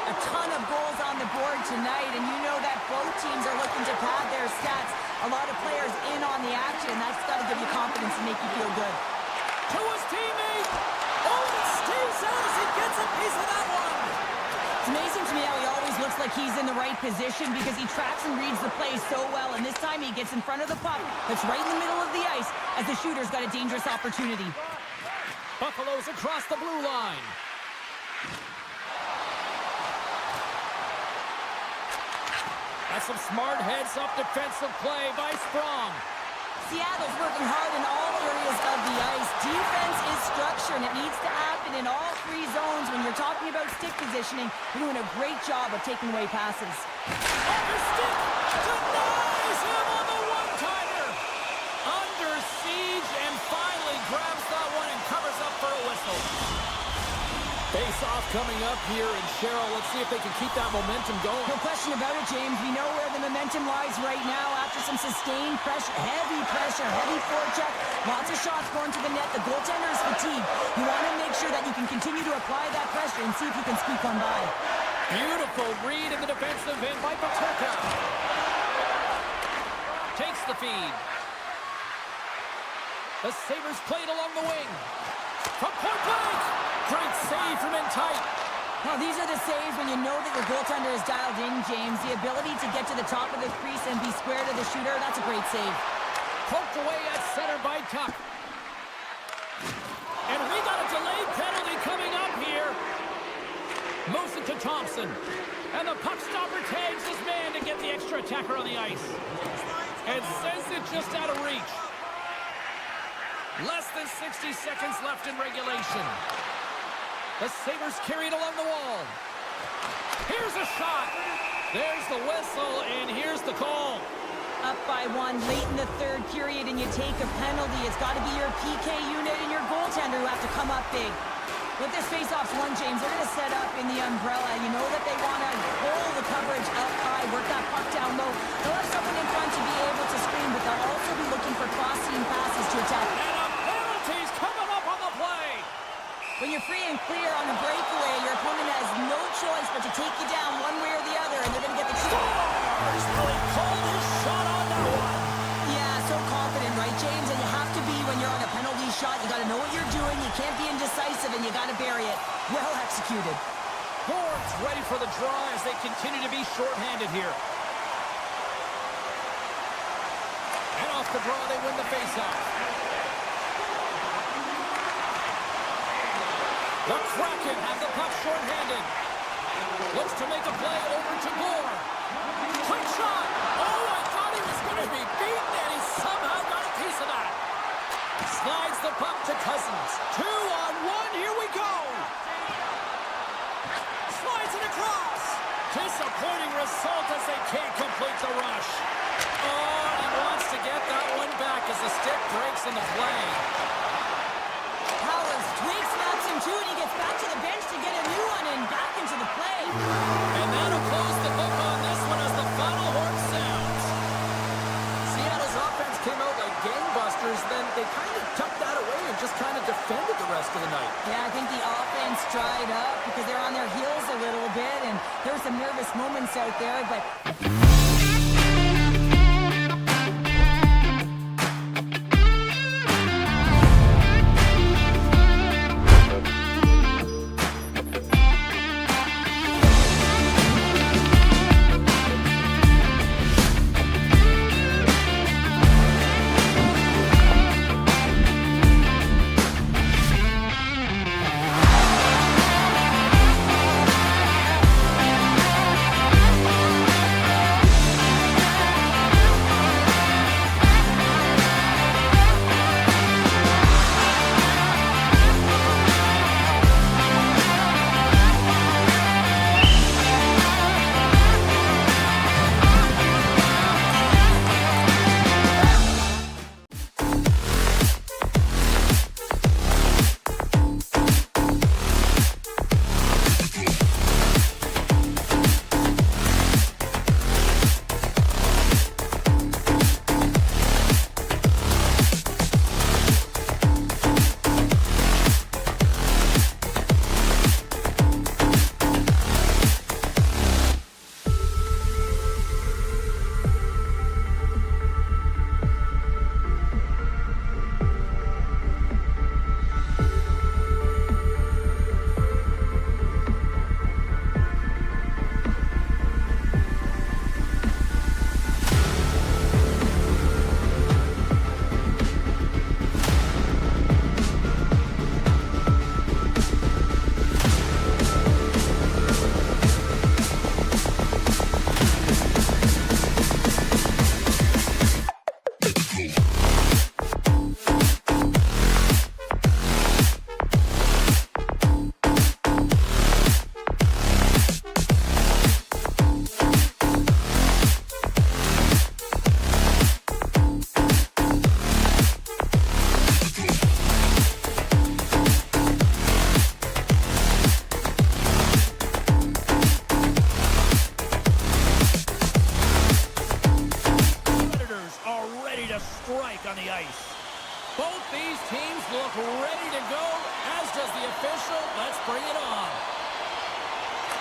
A ton of goals on the board tonight, and you know that both teams are looking to pad their stats. A lot of players in on the action. That's got to give you confidence and make you feel good. To his teammate. Oh, it stays out as he gets a piece of that one. It's amazing to me how he always looks like he's in the right position because he tracks and reads the play so well, and this time he gets in front of the puck that's right in the middle of the ice as the shooter's got a dangerous opportunity. Buffalo's across the blue line. That's some smart heads-up defensive play by Sprong. Seattle's working hard in all areas of the ice. Defense is structure, and it needs to happen in all three zones. When you're talking about stick positioning, you're doing a great job of taking away passes. Off his stick, denies him on the one-timer. Under siege and finally grabs that one and covers up for a whistle. Face-off coming up here, and Cheryl, let's see if they can keep that momentum going. No question about it, James. We know where the momentum lies right now after some sustained pressure, heavy forecheck, lots of shots going to the net. The goaltender is fatigued. You want to make sure that you can continue to apply that pressure and see if you can squeak one by. Beautiful read in the defensive end by Paterka. Takes the feed. The Sabres played along the wing. From point blank. Great save from in tight. Now, these are the saves when you know that your goaltender is dialed in, James. The ability to get to the top of the crease and be square to the shooter, that's a great save. Poked away at center by Tuck. And we got a delayed penalty coming up here. Moves it to Thompson. And the puck stopper tags his man to get the extra attacker on the ice. and sends it just out of reach. Less than 60 seconds left in regulation. The Sabres carried along the wall. Here's a shot. There's the whistle, and here's the call. Up by one late in the third period, and you take a penalty. It's got to be your PK unit and your goaltender who have to come up big. With this face-off's won, James, they're going to set up in the umbrella. You know that they want to hold the coverage up high, work that puck down low. They'll have someone in front to be able to screen, but they'll also be looking for cross-seam passes to attack. And a penalty's coming up on the play. When you're free and clear on the breakaway, your opponent has no choice but to take you down one way or the other, and they're going to get the Scores! Really called his shot on that one. Yeah, so confident, right, James? And you have to be when you're on a penalty shot. You got to know what you're doing. You can't be indecisive, and you got to bury it. Well executed. Horns ready for the draw as they continue to be shorthanded here. And off the draw, they win the faceoff. The Kraken have the puck shorthanded. Looks to make a play over to Gore. Quick shot. Oh, I thought he was going to be beaten, and he somehow got a piece of that. Slides the puck to Cousins. 2-on-1. Here we go. Slides it across. Disappointing result as they can't complete the rush. Oh, he wants to get that one back as the stick breaks in the play. Powers twig snaps him too, and he gets back to the bench to get a new one and back into the play. And that'll close the book on this one as the final horn sounds. Seattle's offense came out like gangbusters, then they kind of tucked that away and just kind of defended the rest of the night. Yeah, I think the offense dried up because they're on their heels a little bit, and there were some nervous moments out there, but...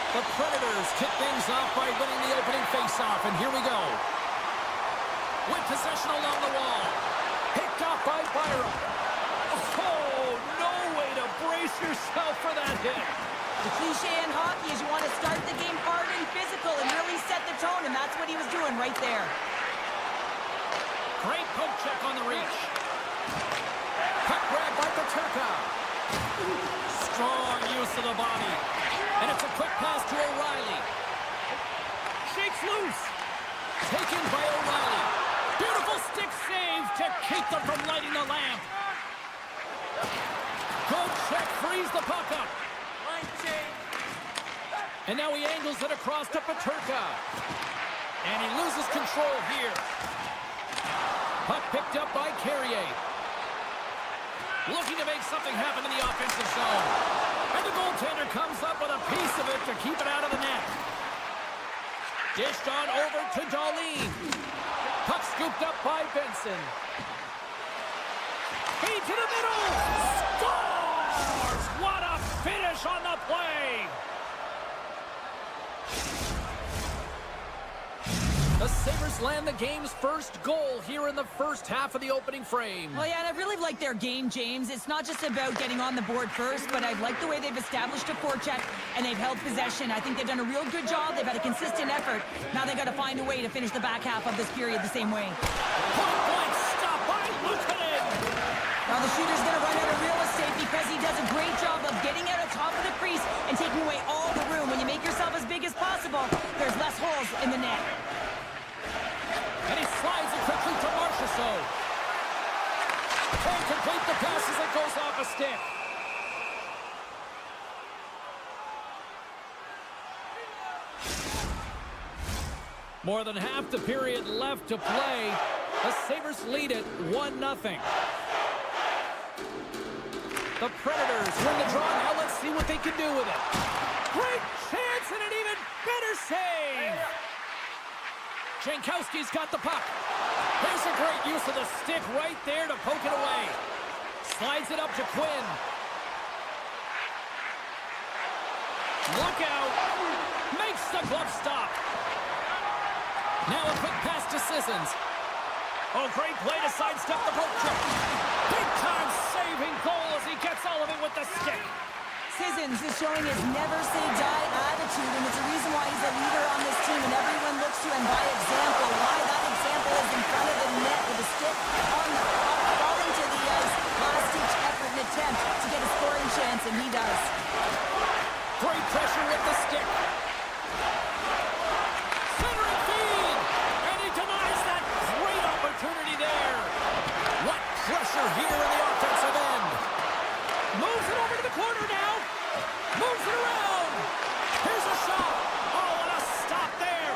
The Predators kick things off by winning the opening faceoff, and here we go. With possession along the wall. Picked off by Byram. Oh, no way to brace yourself for that hit. The cliche in hockey is you want to start the game hard and physical and really set the tone, and that's what he was doing right there. Great poke check on the reach. Puck grab by Paterka. Strong use of the body. And it's a quick pass to O'Reilly. Shakes loose. Taken by O'Reilly. Beautiful to keep them from lighting the lamp. Good check, frees the puck up. Line change. And now he angles it across to Peterka. And he loses control here. Puck picked up by Carrier. Looking to make something happen in the offensive zone. And the goaltender comes up with a piece of it to keep it out of the net. Dished on over to Darlene. Puck scooped up by Benson. Feed to the middle. Scores! What a finish on the play! The Sabres land the game's first goal here in the first half of the opening frame. Well, yeah, and I really like their game, James. It's not just about getting on the board first, but I like the way they've established a forecheck and they've held possession. I think they've done a real good job. They've had a consistent effort. Now they've got to find a way to finish the back half of this period the same way. Point-blank stop by Luukkonen. Now the shooter's going to run out of real estate because he does a great job of getting out of top of the crease and taking away all the room. When you make yourself as big as possible, there's less holes in the net. And he slides it quickly to Marchessault. Can't complete the pass as it goes off a stick. More than half the period left to play. The Sabres lead it 1-0. The Predators win the draw. Now let's see what they can do with it. Great chance and an even better save. Jankowski's got the puck. There's a great use of the stick right there to poke it away. Slides it up to Quinn. Look out. Makes the glove stop. Now a quick pass to Sissons. Oh, great play to sidestep the poke check. Big-time saving goal as he gets all of it with the stick. Sissons is showing his never-say-die attitude, and it's a reason why he's a leader on this team, and everyone looks to him by example. Why that example is in front of the net with a stick on the puck, falling to the ice, last-ditch effort and attempt to get a scoring chance, and he does. Great pressure with the stick. Centering feed, and he denies that great opportunity there. What pressure here in the offensive end. Moves it over to the corner now. Moves it around. Here's a shot. Oh, and a stop there.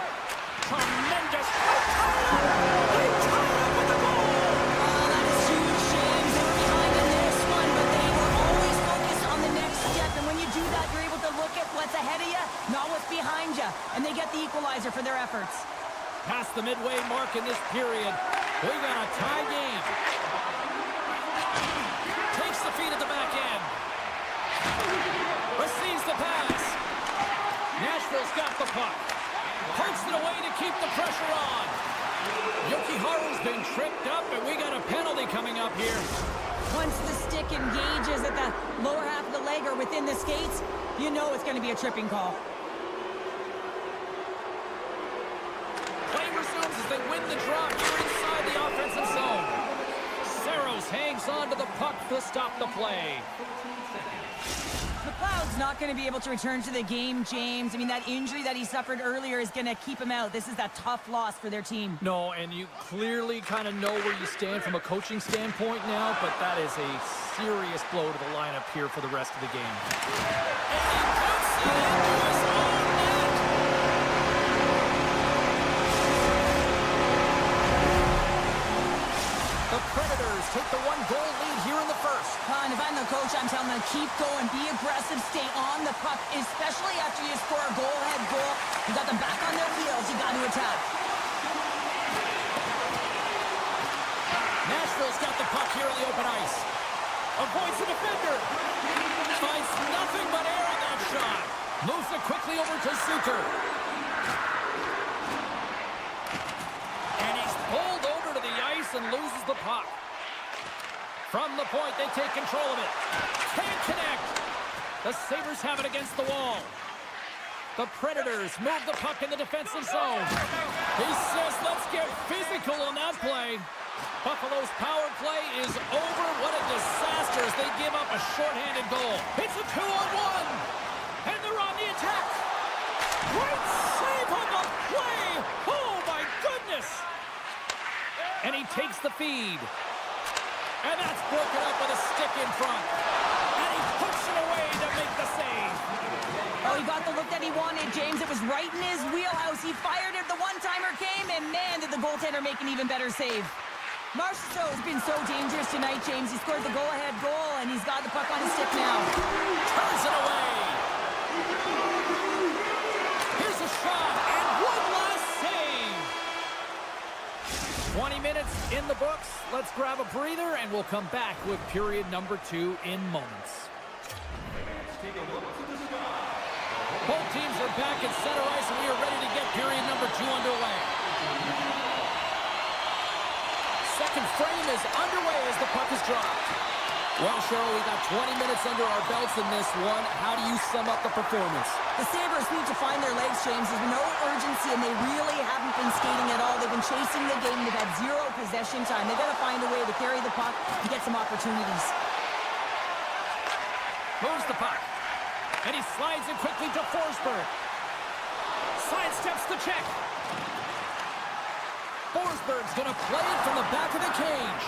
Tremendous. They tie it up with the goal. Oh, that is huge, James. They were behind in this one, but they were always focused on the next step. And when you do that, you're able to look at what's ahead of you, not what's behind you. And they get the equalizer for their efforts. Past the midway mark in this period. We got a tie game. Takes the feed at the back end. Receives the pass. Nashville's got the puck. Pokes it away to keep the pressure on. Jokiharju's been tripped up, and we got a penalty coming up here. Once the stick engages at the lower half of the leg or within the skates, you know it's going to be a tripping call. Play resumes as they win the draw here inside the offensive zone. Saros hangs on to the puck to stop the play. McLeod's not going to be able to return to the game, James. I mean, that injury that he suffered earlier is going to keep him out. This is a tough loss for their team. No, and you clearly kind of know where you stand from a coaching standpoint now, but that is a serious blow to the lineup here for the rest of the game. And he puts it into his own net. The Predators take the one-goal lead here in the first. And if I'm the coach, I'm telling them, keep going, be aggressive, stay on the puck, especially after you score a goal-ahead goal. You got them back on their heels, you got to attack. Nashville's got the puck here on the open ice. Avoids the defender. Finds nothing but air on that shot. Moves it quickly over to Suter. And he's pulled over to the ice and loses the puck. From the point, they take control of it. Can't connect. The Sabres have it against the wall. The Predators move the puck in the defensive zone. He says, let's get physical on that play. Buffalo's power play is over. What a disaster as they give up a shorthanded goal. It's a 2-on-1. And they're on the attack. Great save on the play. Oh, my goodness. And he takes the feed. And that's broken up with a stick in front. And he puts it away to make the save. Oh, he got the look that he wanted, James. It was right in his wheelhouse. He fired it, the one-timer came, and man, did the goaltender make an even better save. Marchessault has been so dangerous tonight, James. He scored the go-ahead goal, and he's got the puck on his stick now. Turns it away. Here's a shot, and one last save. 20 minutes in the books. Let's grab a breather, and we'll come back with period number 2 in moments. Both teams are back at center ice, and we are ready to get period number 2 underway. Second frame is underway as the puck is dropped. Well, Cheryl, we got 20 minutes under our belts in this one. How do you sum up the performance? The Sabres need to find their legs, James. There's been no urgency, and they really haven't been skating at all. They've been chasing the game. They've had zero possession time. They've got to find a way to carry the puck and get some opportunities. Moves the puck. And he slides it quickly to Forsberg. Sidesteps the check. Forsberg's going to play it from the back of the cage.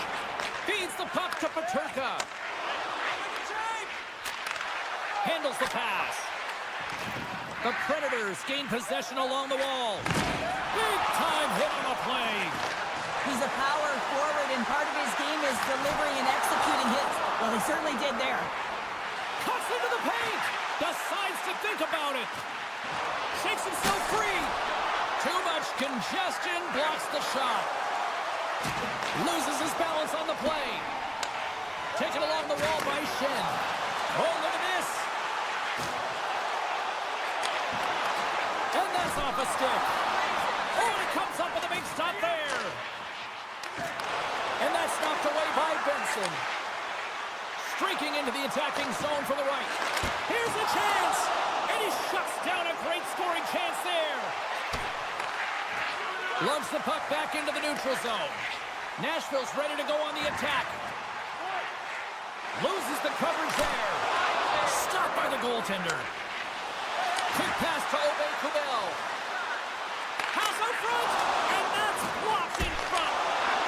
Feeds the puck to Peterka. Handles the pass. The Predators gain possession along the wall. Big time hit on the play. He's a power forward, and part of his game is delivering and executing hits. Well, he certainly did there. Cuts into the paint. Decides to think about it. Shakes himself free. Too much congestion, blocks the shot. Loses his balance on the play. Taken along the wall by Shen. Oh, look at this. And that's off a stick. Oh, and he comes up with a big stop there. And that's knocked away by Benson. Streaking into the attacking zone for the right. Here's a chance. And he shuts down a great scoring chance there. Loves the puck back into the neutral zone. Nashville's ready to go on the attack. Loses the coverage there. Stopped by the goaltender. Quick pass to Kubel. Pass out front. And that's blocked in front.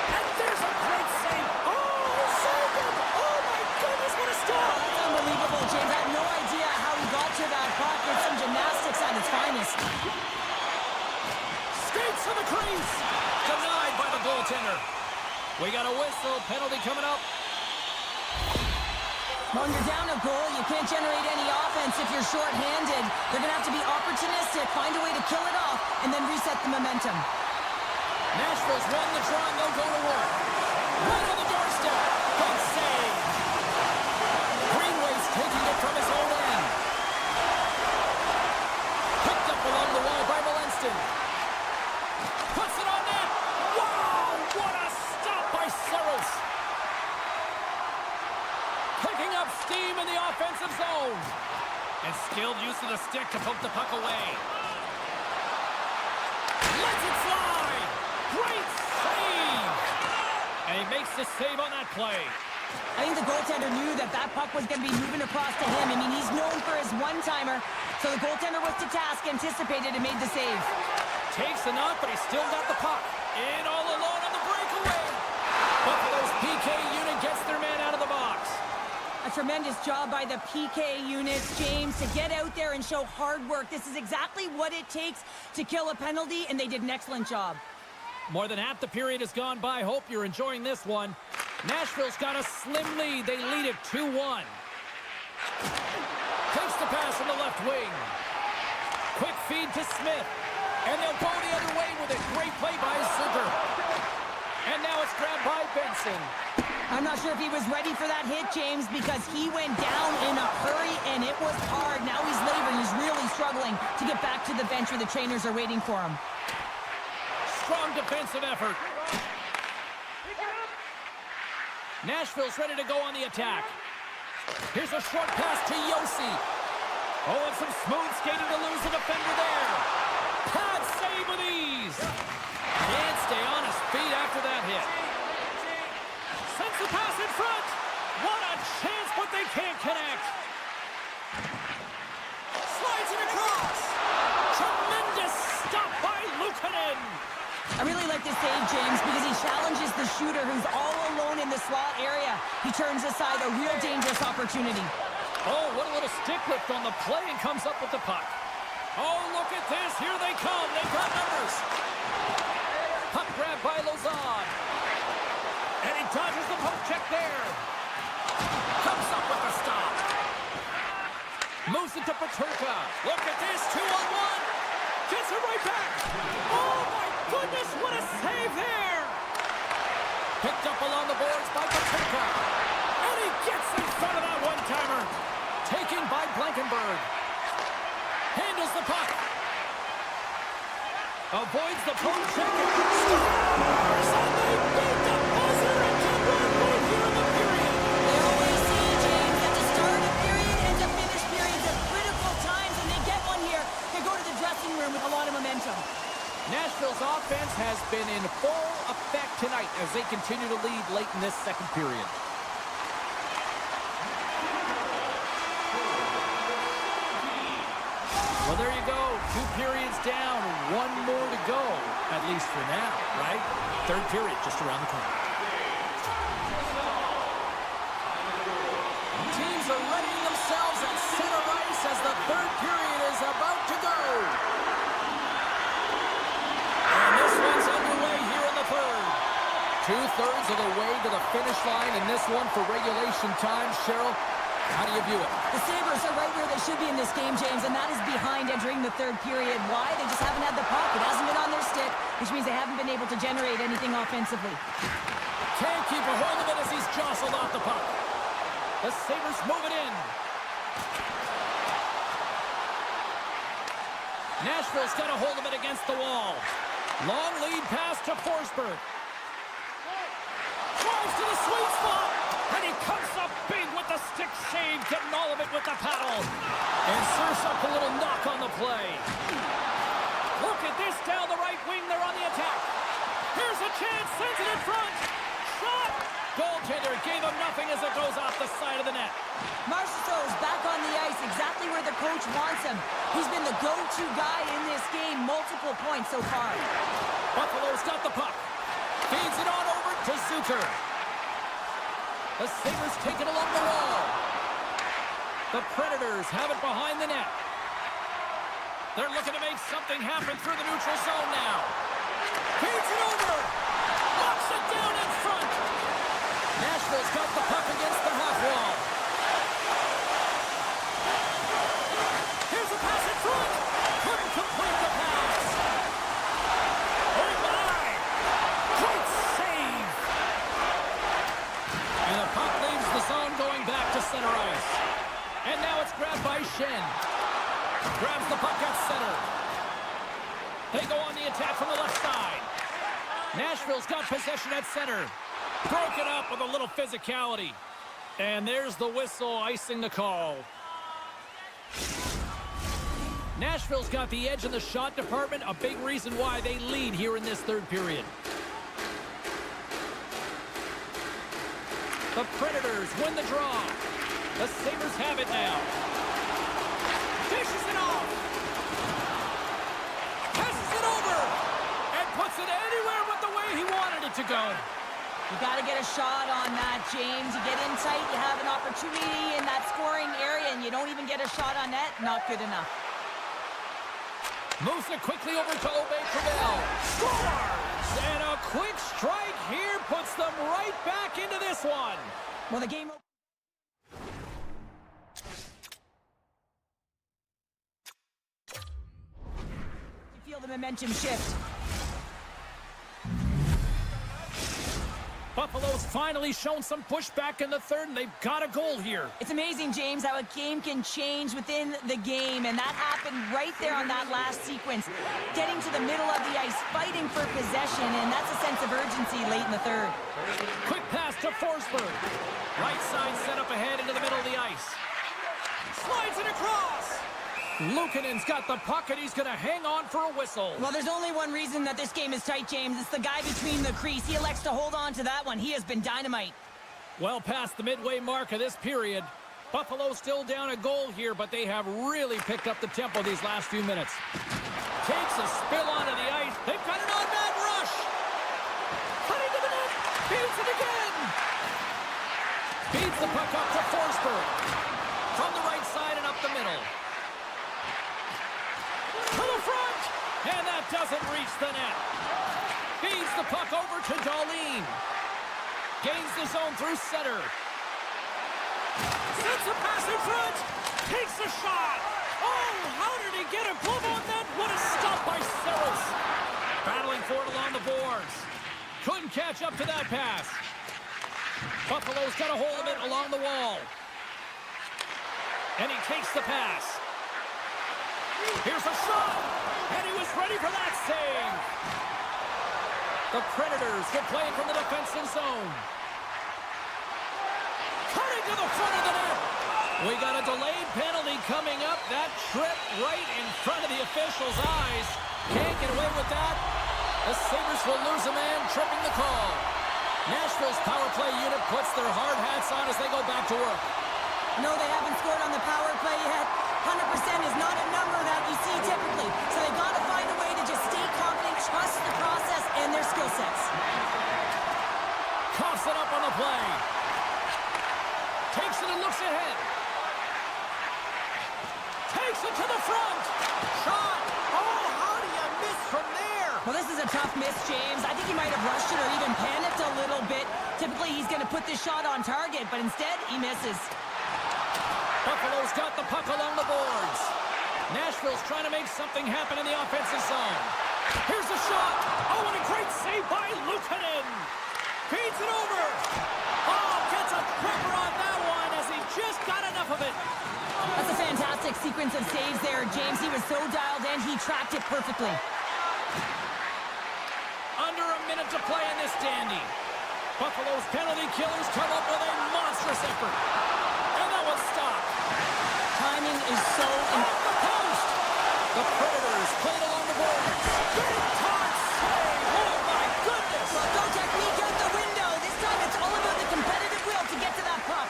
And there's a great save. Oh, he saved him. Oh, my goodness, what a stop. That's unbelievable, James. I have no idea how he got to that puck. It's some gymnastics at its finest. Skates to the crease. Denied by the goaltender. We got a whistle. Penalty coming up. When you're down a goal, you can't generate any offense if you're short-handed. They're going to have to be opportunistic, find a way to kill it off, and then reset the momentum. Nashville's won the draw, and they'll go to work. Right on the doorstep. Good save. Greenway's taking it from his own end. Picked up along the wall by Walenston. Puts it on net. Wow, what a stop by Saros. Picking up steam in the offensive zone. And skilled use of the stick to poke the puck away. Lets it fly. Great save. And he makes the save on that play. I think the goaltender knew that that puck was going to be moving across to him. I mean, he's known for his one-timer. So the goaltender was to task, anticipated, and made the save. Takes the knock, but he's still got the puck. In all alone on the breakaway. Buffalo's PK unit gets their man out of the box. A tremendous job by the PK units, James, to get out there and show hard work. This is exactly what it takes to kill a penalty, and they did an excellent job. More than half the period has gone by. Hope you're enjoying this one. Nashville's got a slim lead. They lead it 2-1. Takes the pass from the left wing. Quick feed to Smith. And they'll go the other way with a great play by Zucker. And now it's grabbed by Benson. I'm not sure if he was ready for that hit, James, because he went down in a hurry, and it was hard. Now he's laboring. He's really struggling to get back to the bench where the trainers are waiting for him. Strong defensive effort. Nashville's ready to go on the attack. Here's a short pass to Yossi. Oh, and some smooth skating to lose the defender there. Pad save with ease. Can't stay on his feet after that hit. Sends the pass in front. What a chance, but they can't connect. Slides it across. Tremendous stop by Luukkonen. I really like this save, James, because he challenges the shooter who's all alone in the slot area. He turns aside a real dangerous opportunity. Oh, what a little stick lift on the play and comes up with the puck. Oh, look at this. Here they come. They've got numbers. Puck grab by Lozon. And he dodges the poke check there. Comes up with a stop. Moves it to Peterka. Look at this. 2-on-1. Gets it right back. Oh, my goodness. What a save there. Picked up along the boards by Peterka. And he gets in front of that one-timer. Taken by Blankenberg. Handles the puck. Avoids the poke check. Scores! And they beat the buzzer and can run right here in the period. They always see, James, that to start a period and to finish periods at critical times, and they get one here. They go to the dressing room with a lot of momentum. Nashville's offense has been in full effect tonight as they continue to lead late in this second period. Well, there you go. 2 periods down, 1 more to go, at least for now, right? Third period just around the corner. Teams are readying themselves at center ice as the third period is about to go. And this one's underway here in the third. 2/3 of the way to the finish line in this one for regulation time. Cheryl, how do you view it? The Sabres are right where they should be in this game, James, and that is behind entering the third period. Why? They just haven't had the puck. It hasn't been on their stick, which means they haven't been able to generate anything offensively. Can't keep a hold of it as he's jostled off the puck. The Sabres move it in. Nashville's got a hold of it against the wall. Long lead pass to Forsberg. Drives to the sweet spot. And he comes up big with the stick save, getting all of it with the paddle. And serves up a little knock on the play. Look at this down the right wing. They're on the attack. Here's a chance. Sends it in front. Shot. Goaltender gave him nothing as it goes off the side of the net. Marchessault's back on the ice, exactly where the coach wants him. He's been the go-to guy in this game, multiple points so far. Buffalo's got the puck. Feeds it on over to Zucker. The Sabres take it along the wall. The Predators have it behind the net. They're looking to make something happen through the neutral zone now. Feeds it over. Knocks it down in front. Nashville's got the puck against the half wall. Here's a pass in front. Couldn't complete the pass. Oh my! Great save. And the puck leaves the zone going back to center ice. And now it's grabbed by Shen. Grabs the puck at center. They go on the attack from the left side. Nashville's got possession at center. Broken up with a little physicality. And there's the whistle icing the call. Nashville's got the edge in the shot department, a big reason why they lead here in this third period. The Predators win the draw. The Sabres have it now. Dishes it off. Passes it over. And puts it anywhere but the way he wanted it to go. You got to get a shot on that, James. You get in tight, you have an opportunity in that scoring area, and you don't even get a shot on net. Not good enough. Moves it quickly over to Aubé-Kubel. Scores! And a quick strike here puts them right back into this one. Well, the game... You feel the momentum shift. Buffalo's finally shown some pushback in the third, and they've got a goal here. It's amazing, James, how a game can change within the game, and that happened right there on that last sequence. Getting to the middle of the ice, fighting for possession, and that's a sense of urgency late in the third. Quick pass to Forsberg. Right side set up ahead into the middle of the ice. Slides it across. Luukkonen's got the puck, and he's going to hang on for a whistle. Well, there's only one reason that this game is tight, James. It's the guy between the crease. He elects to hold on to that one. He has been dynamite. Well past the midway mark of this period. Buffalo still down a goal here, but they have really picked up the tempo these last few minutes. Takes a spill onto the ice. They've got an on-man rush. Feeds it again. Feeds the puck up to Forsberg. From the right side and up the middle. To the front. And that doesn't reach the net. Feeds the puck over to Dahlin. Gains the zone through center. Sends a pass in front. Takes a shot. Oh, how did he get a glove on that? What a stop by Sabres. Battling for it along the boards. Couldn't catch up to that pass. Buffalo's got a hold of it along the wall. And he takes the pass. Here's a shot. And he was ready for that save. The Predators get playing from the defensive zone. Cutting to the front of the net. We got a delayed penalty coming up. That trip right in front of the official's eyes. Can't get away with that. The Sabres will lose a man, tripping the call. Nashville's power play unit puts their hard hats on as they go back to work. No, they haven't scored on the power play yet. 100% is not a number that you see typically. So they got to find a way to just stay confident, trust the process and their skill sets. Coughs it up on the play. Takes it and looks ahead. Takes it to the front. Shot. Oh, how do you miss from there? Well, this is a tough miss, James. I think he might have rushed it or even panicked a little bit. Typically, he's going to put this shot on target, but instead, he misses. Buffalo's got the puck along the boards. Nashville's trying to make something happen in the offensive zone. Here's the shot. Oh, and a great save by Luukkonen. Feeds it over. Oh, gets a cracker on that one as he just got enough of it. That's a fantastic sequence of saves there, James. He was so dialed in, he tracked it perfectly. Under a minute to play in this dandy. Buffalo's penalty killers come up with a monstrous effort. And that one's stopped. Timing is so Off the post. The Predators played along the boards. Big time save. Oh, my goodness. Well, no technique out the window. This time it's all about the competitive will to get to that puck.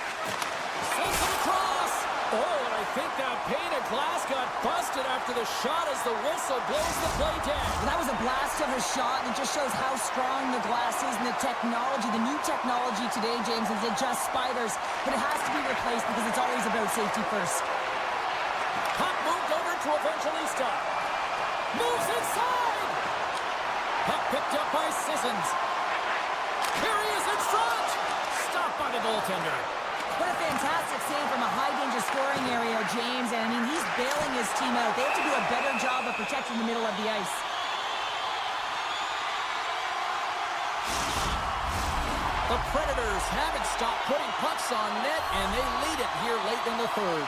Sends it across. Oh, and I think that pane of glass got busted after the shot as the whistle blows the play down. Well, that was a blast of a shot, and it just shows how strong the glass is and the technology. The new technology today, James, is it just spiders, but it has to be replaced because it's always about safety first. Puck moved over to eventually stop. Moves inside. Puck picked up by Sissons. Here he is in front. Stopped by the goaltender. What a fantastic save from a high-danger scoring area, James. And, I mean, he's bailing his team out. They have to do a better job of protecting the middle of the ice. The Predators haven't stopped putting pucks on net, and they lead it here late in the third.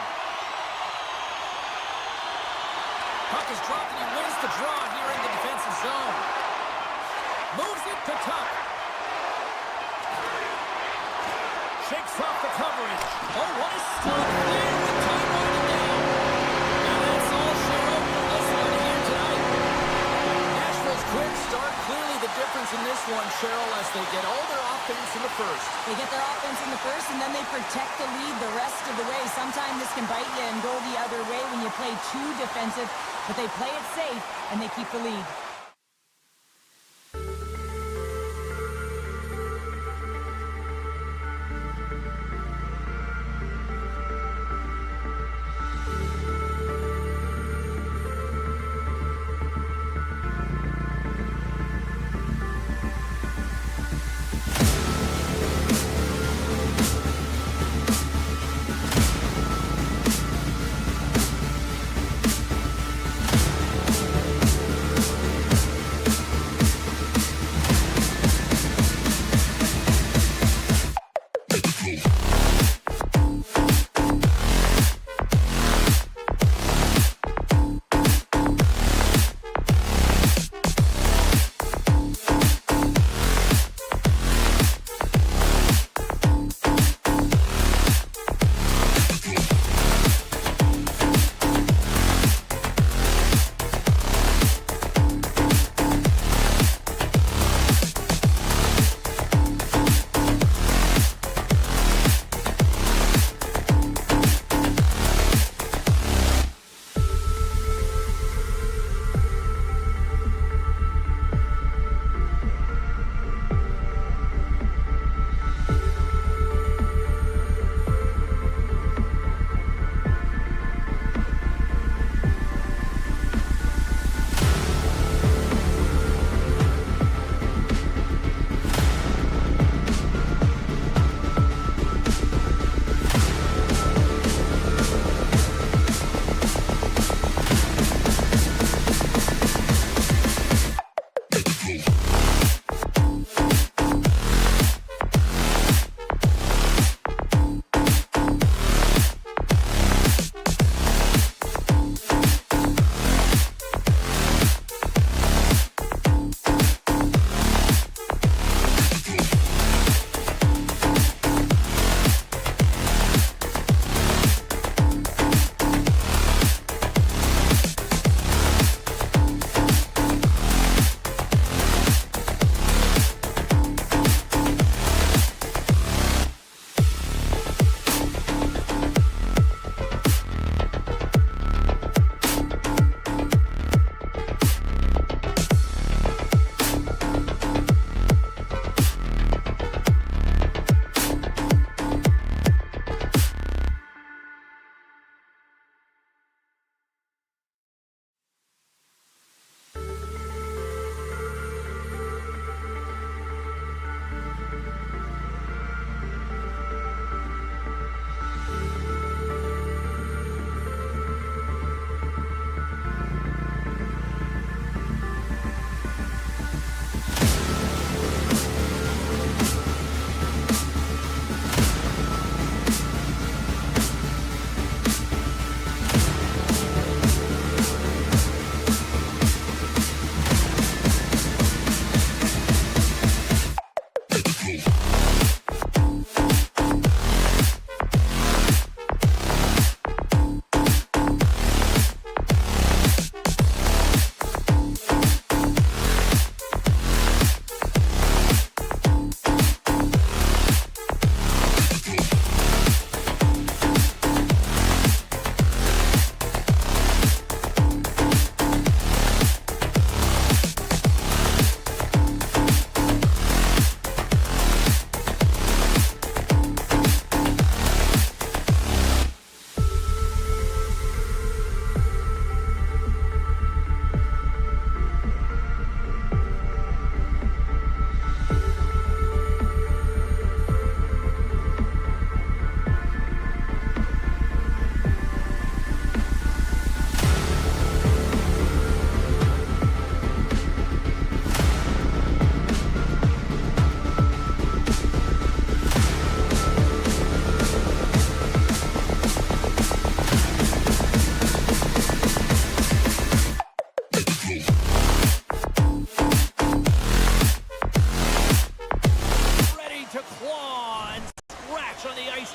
Puck is dropped, and he wins the draw here in the defensive zone. Moves it to Tuck. Shakes off the coverage. Oh, what a stop there with time winding down. And that's all, Cheryl, for this one here tonight. Nashville's quick start, clearly the difference in this one, Cheryl, as they get all their offense in the first. They get their offense in the first, and then they protect the lead the rest of the way. Sometimes this can bite you and go the other way when you play too defensive, but they play it safe, and they keep the lead.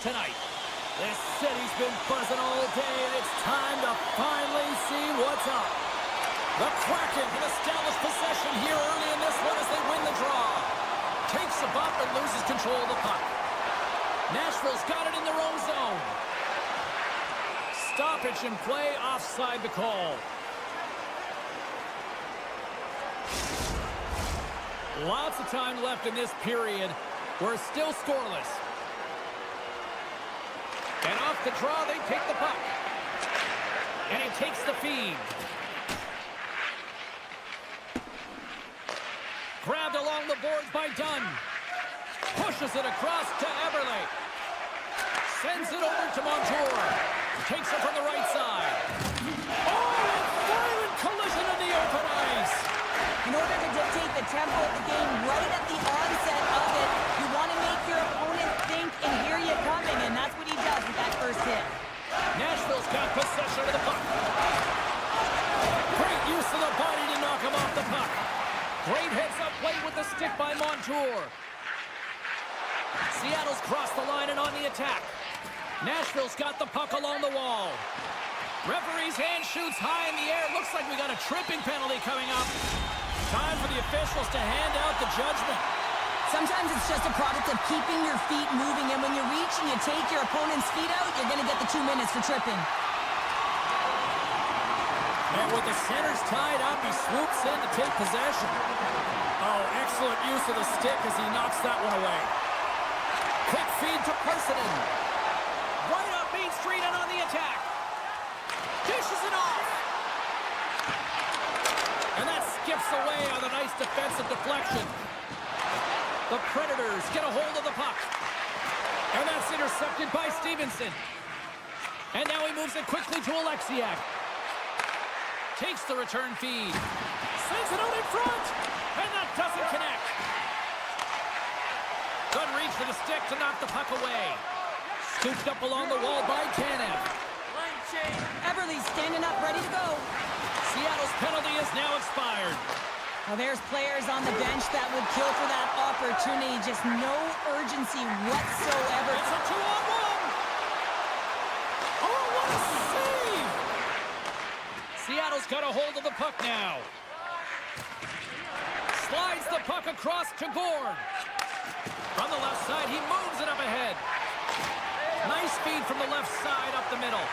tonight. This city's been buzzing all day, and it's time to finally see what's up. The Kraken can establish possession here early in this one as they win the draw. Takes a bump and loses control of the puck. Nashville's got it in their own zone. Stoppage in play, offside the call. Lots of time left in this period. We're still scoreless. And off the draw, they take the puck. And he takes the feed. Grabbed along the boards by Dunn. Pushes it across to Eberle. Sends it over to Montour. Takes it from the right side. Oh, a violent collision in the open ice. In order to dictate the tempo of the game right at the onset of it, you want to make your opponent think and hear you coming, and that's what he does with that first hit. Nashville's got possession of the puck. Great use of the body to knock him off the puck. Great heads-up play with the stick by Montour. Seattle's crossed the line and on the attack. Nashville's got the puck along the wall. Referee's hand shoots high in the air. Looks like we got a tripping penalty coming up. Time for the officials to hand out the judgment. Sometimes it's just a product of keeping your feet moving, and when you reach and you take your opponent's feet out, you're going to get the 2 minutes for tripping. And with the centers tied up, he swoops in to take possession. Oh, excellent use of the stick as he knocks that one away. Quick feed to Parsonen. Right up Main Street and on the attack. Dishes it off. And that skips away on a nice defensive deflection. The Predators get a hold of the puck. And that's intercepted by Stevenson. And now he moves it quickly to Alexiak. Takes the return feed. Sends it out in front. And that doesn't connect. Good reach for the stick to knock the puck away. Scooped up along the wall by Tanev. Line change. Eberle's standing up, ready to go. Seattle's penalty is now expired. Well, there's players on the bench that would kill for that opportunity. Just no urgency whatsoever. It's a 2-on-1. Oh, what a save! Seattle's got a hold of the puck now. Slides the puck across to Gord. From the left side, he moves it up ahead. Nice feed from the left side up the middle.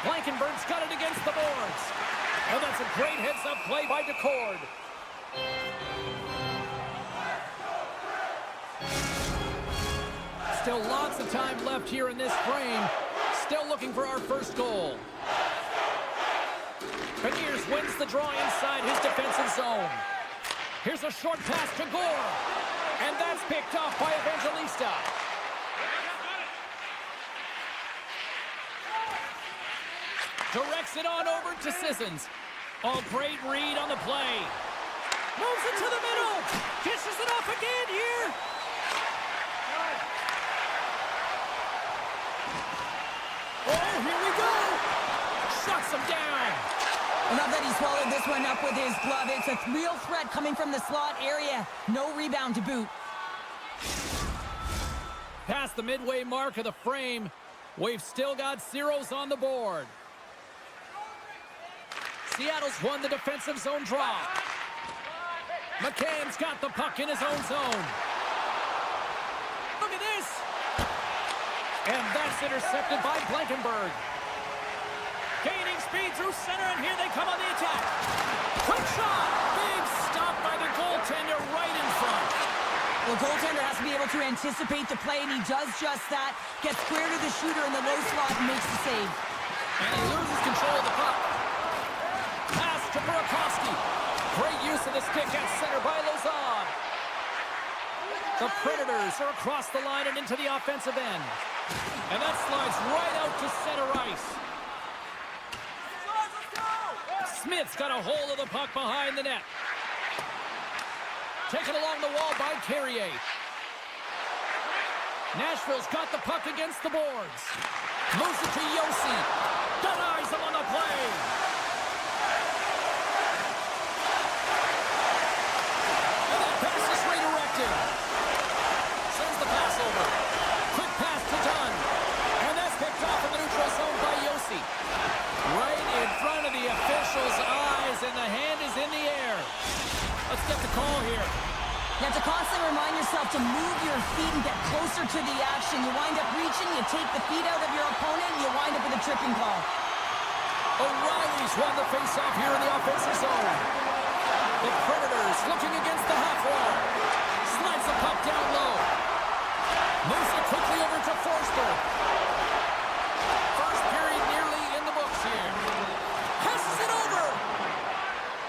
Blankenberg's got it against the boards. And that's a great heads-up play by DeCord. Still lots of time left here in this frame. Still looking for our first goal. Beniers wins the draw inside his defensive zone. Here's a short pass to Gore. And that's picked off by Evangelista. Directs it on over to Sissons. Oh, great read on the play. Moves it to the middle. Kisses it off again here. Oh, here we go. Shuts him down. I love that he swallowed this one up with his glove. It's a real threat coming from the slot area. No rebound to boot. Past the midway mark of the frame, we've still got zeros on the board. Seattle's won the defensive zone draw. McCann's got the puck in his own zone. Look at this. And that's intercepted by Blankenberg. Gaining speed through center, and here they come on the attack. Quick shot. Big stop by the goaltender right in front. The goaltender has to be able to anticipate the play, and he does just that. Gets square to the shooter in the low slot and makes the save. And he loses control of the puck. Pass to Burakovsky. Great use of the stick at center by Lauzon. The Predators are across the line and into the offensive end. And that slides right out to center ice. Smith's got a hold of the puck behind the net. Taken along the wall by Carrier. Nashville's got the puck against the boards. Moves it to Yossi. Denies him on the play. And that pass is redirected. Sends the pass over. Quick pass to Dunn. to constantly remind yourself to move your feet and get closer to the action. You wind up reaching, you take the feet out of your opponent, and you wind up with a tripping call. O'Reilly's won the faceoff here in the offensive zone. The Predators looking against the half wall. Slides the puck down low. Moves it quickly over to Forsberg. First period nearly in the books here. Passes it over.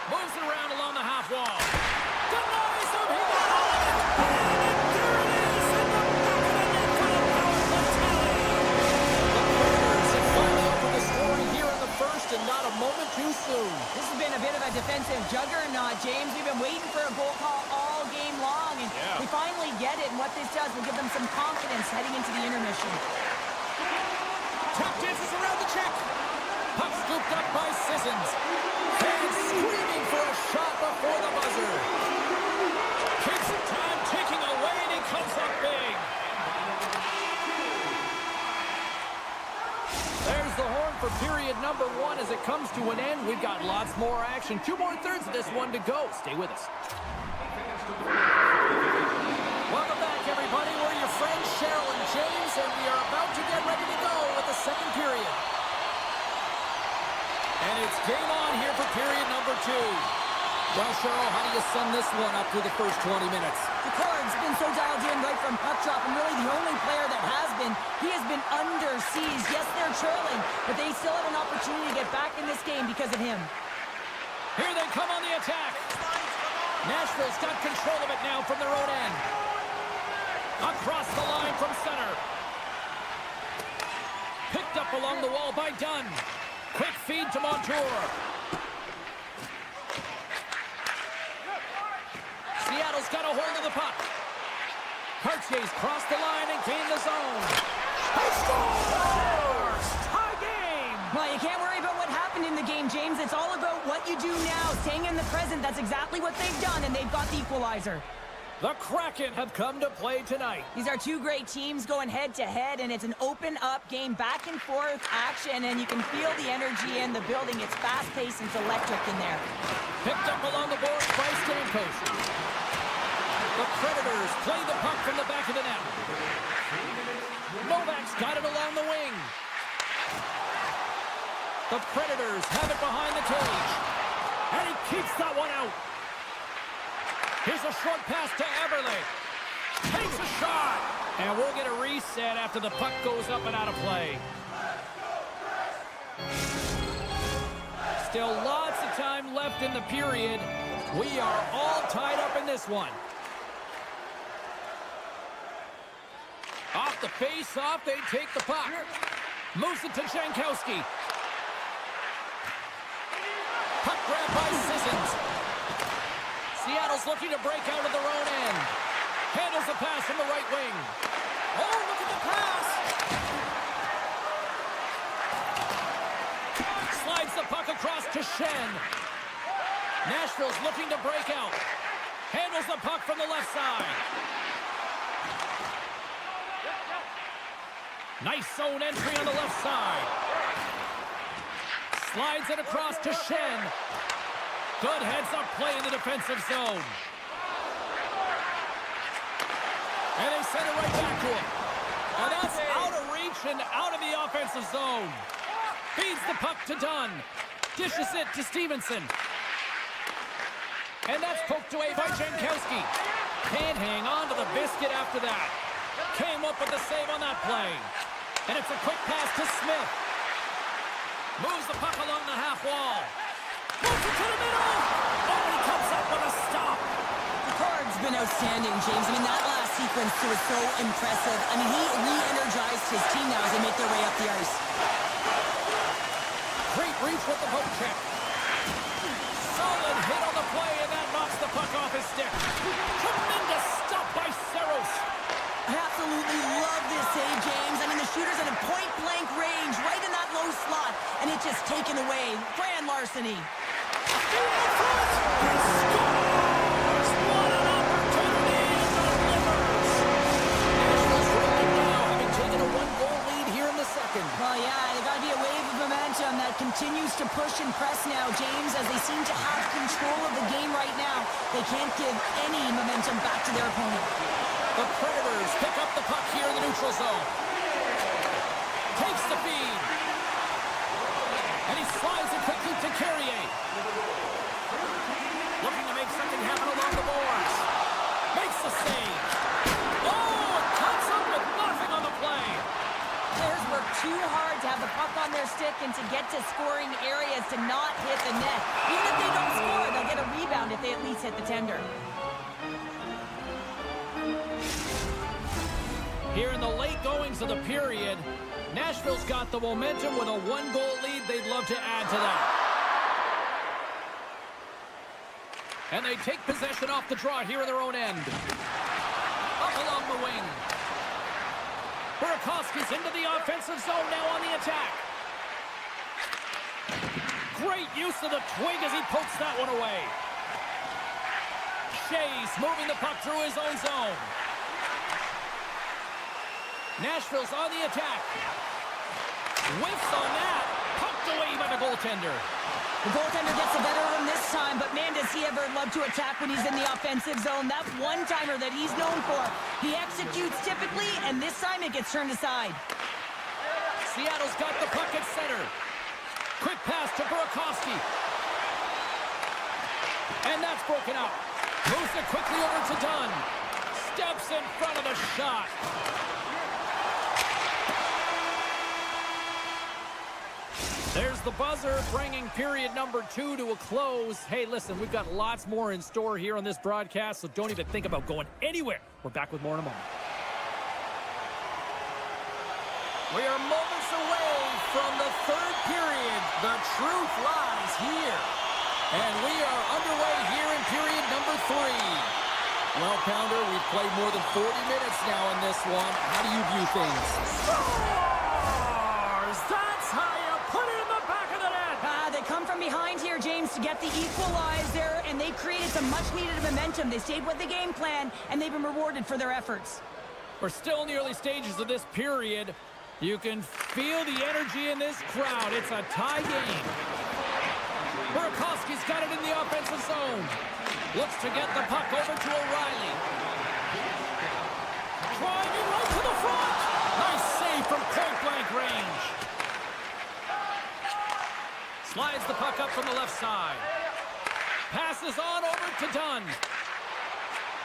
Moves it around along the half wall. Denies him. He got all of it. And there it is in the back of the net for the power play tally. The Predators have finally opened the scoring here in the first, and not a moment too soon. This has been a bit of a defensive juggernaut, James. We've been waiting for a goal call all game long, and we finally get it, and what this does will give them some confidence heading into the intermission. Tap dances around the check. Puck scooped up by Sissons. Fans screaming for a shot before the buzzer. Takes some time, taking away, and he comes up big. There's the horn for period number 1 as it comes to an end. We've got lots more action. 2 more thirds of this one to go. Stay with us. Welcome back, everybody. We're your friends, Cheryl and James, and we are about to get ready to go with the second period. And it's game on here for period number 2. Well, Cheryl, how do you sum this one up through the first 20 minutes? The Cards been so dialed in right from puck drop, and really the only player that has been, he has been under siege. Yes, they're trailing, but they still have an opportunity to get back in this game because of him. Here they come on the attack. Nashville's got control of it now from their own end. Across the line from center. Picked up along the wall by Dunn. Quick feed to Montour. Seattle's got a hold of the puck. Cartier's crossed the line and gained the zone. He scores! Tie game! Well, you can't worry about what happened in the game, James. It's all about what you do now, staying in the present. That's exactly what they've done, and they've got the equalizer. The Kraken have come to play tonight. These are two great teams going head-to-head, and it's an open-up game, back-and-forth action, and you can feel the energy in the building. It's fast-paced and it's electric in there. Picked up along the boards by Stamkos. The Predators play the puck from the back of the net. Novak's got it along the wing. The Predators have it behind the cage. And he keeps that one out. Here's a short pass to Eberle. Takes a shot. And we'll get a reset after the puck goes up and out of play. Still lots of time left in the period. We are all tied up in this one. Off the face-off, they take the puck. Moves it to Jankowski. Puck grab by Sissons. Seattle's looking to break out of their own end. Handles the pass from the right wing. Oh, look at the pass! Slides the puck across to Shen. Nashville's looking to break out. Handles the puck from the left side. Nice zone entry on the left side. Slides it across to Shen. Good heads-up play in the defensive zone. And they send it right back to him. And that's out of reach and out of the offensive zone. Feeds the puck to Dunn. Dishes it to Stevenson. And that's poked away by Jankowski. Can't hang on to the biscuit after that. Came up with the save on that play. And it's a quick pass to Smith. Moves the puck along the half wall. Moves it to the middle. Oh, and he comes up with a stop. The Cards been outstanding, James. I mean, that last sequence too was so impressive. I mean, he re-energized his team now as they make their way up the ice. Great reach with the poke check. Solid hit on the play, and that knocks the puck off his stick. Tremendous stop by Saros. I absolutely love this save, James. I mean, the shooter's at a point-blank range, right in that low slot, and it's just taken away. Grand larceny. He scores! What an opportunity and delivers! Nashville's rolling now, having taken a 1-goal lead here in the second. Well, yeah, there got to be a wave of momentum that continues to push and press now, James, as they seem to have control control of the game right now. They can't give any momentum back to their opponent. The Predators pick up the puck here in the neutral zone. Takes the feed. And he slides it quickly to Carrier. Looking to make something happen along the boards. Makes the save. Oh, it comes up with nothing on the play. Players work too hard to have the puck on their stick and to get to scoring areas to not hit the net. Even if they don't score, they'll get a rebound if they at least hit the tender. Here in the late goings of the period, Nashville's got the momentum with a one-goal lead. They'd love to add to that. And they take possession off the draw here in their own end. Up along the wing. Burakovsky's into the offensive zone now on the attack. Great use of the twig as he pokes that one away. Shea's moving the puck through his own zone. Nashville's on the attack. Whiffs on that. Pucked away by the goaltender. The goaltender gets the better of him this time, but man, does he ever love to attack when he's in the offensive zone. That one-timer that he's known for, he executes typically, and this time it gets turned aside. Seattle's got the puck at center. Quick pass to Burakovsky. And that's broken up. Moves it quickly over to Dunn. Steps in front of the shot. There's the buzzer, bringing period number 2 to a close. Hey, listen, we've got lots more in store here on this broadcast, so don't even think about going anywhere. We're back with more in a moment. We are moments away from the third period. The truth lies here. And we are underway here in period number 3. Well, Pounder, we've played more than 40 minutes now in this one. How do you view things? Scores! That's how you put it in the back of the net! They come from behind here, James, to get the equalizer, and they've created some much-needed momentum. They stayed with the game plan, and they've been rewarded for their efforts. We're still in the early stages of this period. You can feel the energy in this crowd. It's a tie game. Burakovsky's got it in the offensive zone. Looks to get the puck over to O'Reilly. Driving right to the front. Nice save from point-blank range. Slides the puck up from the left side. Passes on over to Dunn.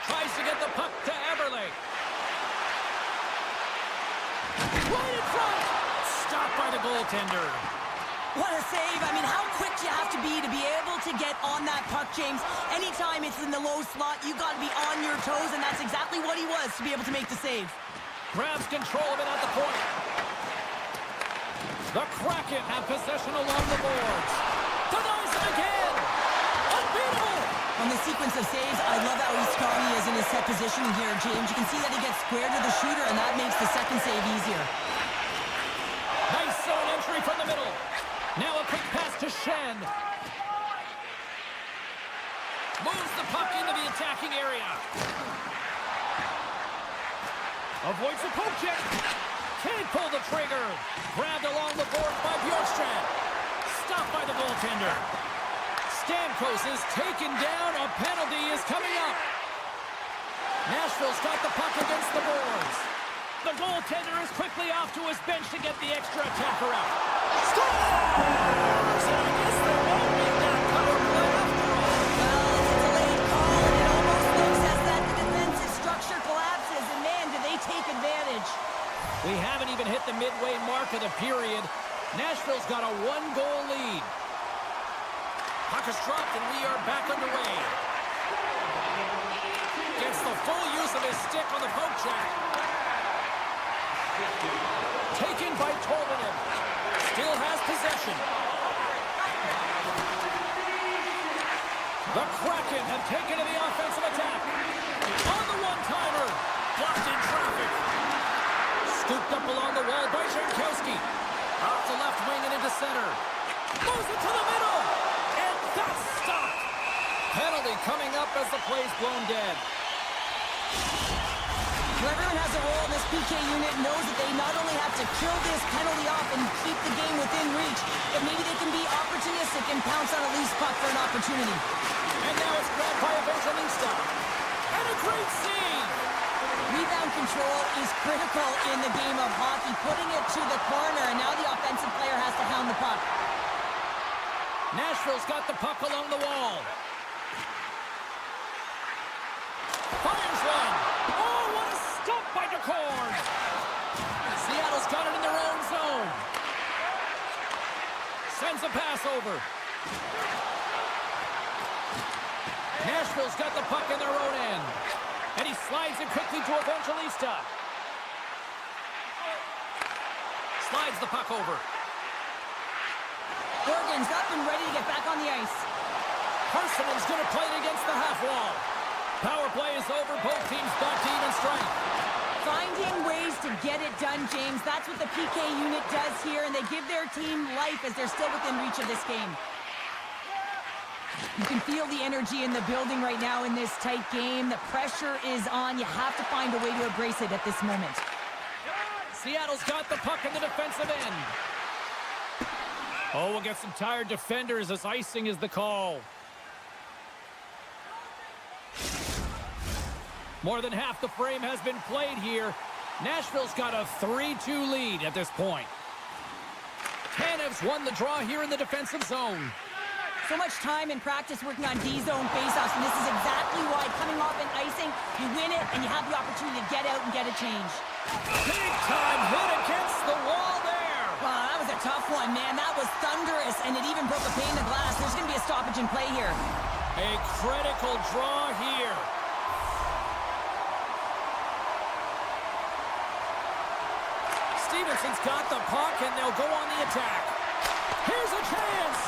Tries to get the puck to Eberle. Right in front. Stopped by the goaltender. What a save. I mean, how quick you have to be able to get on that puck, James. Anytime it's in the low slot, you got to be on your toes, and that's exactly what he was to be able to make the save. Grabs control of it at the point. The Kraken have possession along the boards. Denies it again. Unbeatable. On the sequence of saves, I love how strong he is in his set positioning here, James. You can see that he gets square to the shooter, and that makes the second save easier. Nice zone entry from the middle. Now a quick pass to Shen. Moves the puck into the attacking area. Avoids the poke check. Can't pull the trigger. Grabbed along the board by Bjorkstrand. Stopped by the goaltender. Stamkos is taken down. A penalty is coming up. Nashville's got the puck against the boards. The goaltender is quickly off to his bench to get the extra attacker out. Scores! And I guess they won't make that power play after all. Well, it's a delayed call, and it almost looks as that the defensive structure collapses, and man, do they take advantage. We haven't even hit the midway mark of the period. Nashville's got a one-goal lead. Puck is dropped, and we are back underway. Gets the full use of his stick on the poke check. Taken by Tolvanen. Still has possession. The Kraken have taken to the offensive attack. On the one-timer. Blocked in traffic. Scooped up along the wall by Jankowski. Off the left wing and into center. Moves it to the middle. And that's stopped. Penalty coming up as the play's blown dead. Well, everyone has a role in this PK unit, knows that they not only have to kill this penalty off and keep the game within reach, but maybe they can be opportunistic and pounce on a loose puck for an opportunity. And now it's grabbed by Evangelista. And a great save. Rebound control is critical in the game of hockey, putting it to the corner, and now the offensive player has to hound the puck. Nashville's got the puck along the wall. Fires one. Oh, what a stop by DeCorn. Seattle's got it in their own zone. Sends a pass over. Nashville's got the puck in their own end. And he slides it quickly to Evangelista. Slides the puck over. Bergen's up and ready to get back on the ice. Parson's going to play it against the half wall. Power play is over. Both teams back to even strength. Finding ways to get it done, James. That's what the PK unit does here, and they give their team life as they're still within reach of this game. You can feel the energy in the building right now in this tight game. The pressure is on. You have to find a way to embrace it at this moment. Seattle's got the puck in the defensive end. Oh, we'll get some tired defenders as icing is the call. More than half the frame has been played here. Nashville's got a 3-2 lead at this point. Tanev's won the draw here in the defensive zone. So much time in practice working on D-zone faceoffs, and this is exactly why coming off an icing, you win it, and you have the opportunity to get out and get a change. Big time hit against the wall there. Wow, that was a tough one, man. That was thunderous, and it even broke a pane of glass. There's going to be a stoppage in play here. A critical draw here. Stevenson's got the puck, and they'll go on the attack. Here's a chance,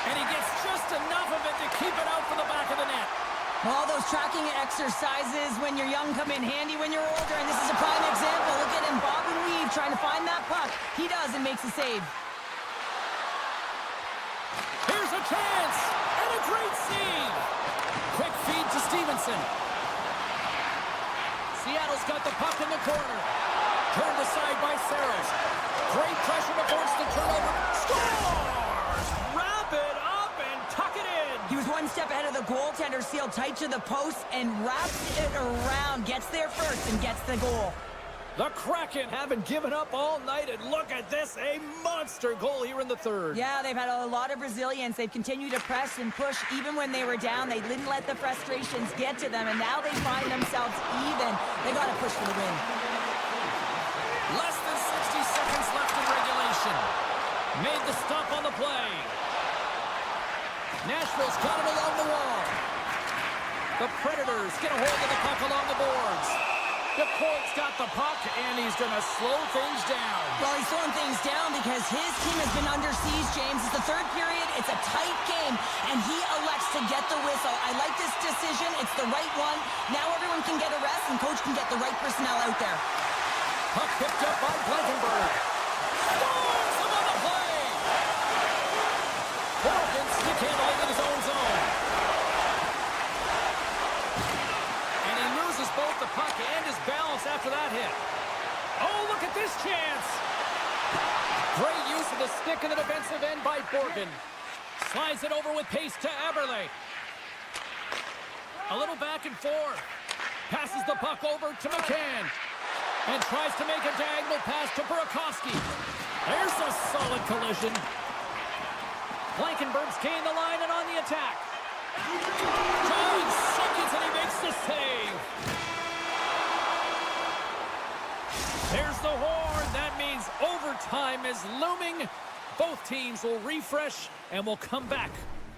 and he gets just enough of it to keep it out for the back of the net. All those tracking exercises when you're young come in handy when you're older, and this is a prime example. Look at him bob and weave trying to find that puck. He does and makes a save. Here's a chance, and a great save. Quick feed to Stevenson. Seattle's got the puck in the corner. Turned aside by Saros. Great pressure to force the turnover. Scores! Wrap it up and tuck it in. He was one step ahead of the goaltender, sealed tight to the post, and wraps it around. Gets there first and gets the goal. The Kraken haven't given up all night, and look at this, a monster goal here in the third. Yeah, they've had a lot of resilience. They've continued to press and push even when they were down. They didn't let the frustrations get to them, and now they find themselves even. They got to push for the win. Less than 60 seconds left in regulation. Made the stop on the play. Nashville's got it along the wall. The Predators get a hold of the puck along the boards. DeCort's got the puck, and he's going to slow things down. Well, he's slowing things down because his team has been under siege, James. It's the third period. It's a tight game, and he elects to get the whistle. I like this decision. It's the right one. Now everyone can get a rest, and coach can get the right personnel out there. Puck picked up by Blankenberg. Scores him on the play! Morgan stick handling in his own zone. And he loses both the puck and his balance after that hit. Oh, look at this chance! Great use of the stick in the defensive end by Borgen. Slides it over with pace to Eberle. A little back and forth. Passes the puck over to McCann. And tries to make a diagonal pass to Burakovsky. There's a solid collision. Blankenberg's gained the line and on the attack. 9 seconds and he makes the save. There's the horn. That means overtime is looming. Both teams will refresh and will come back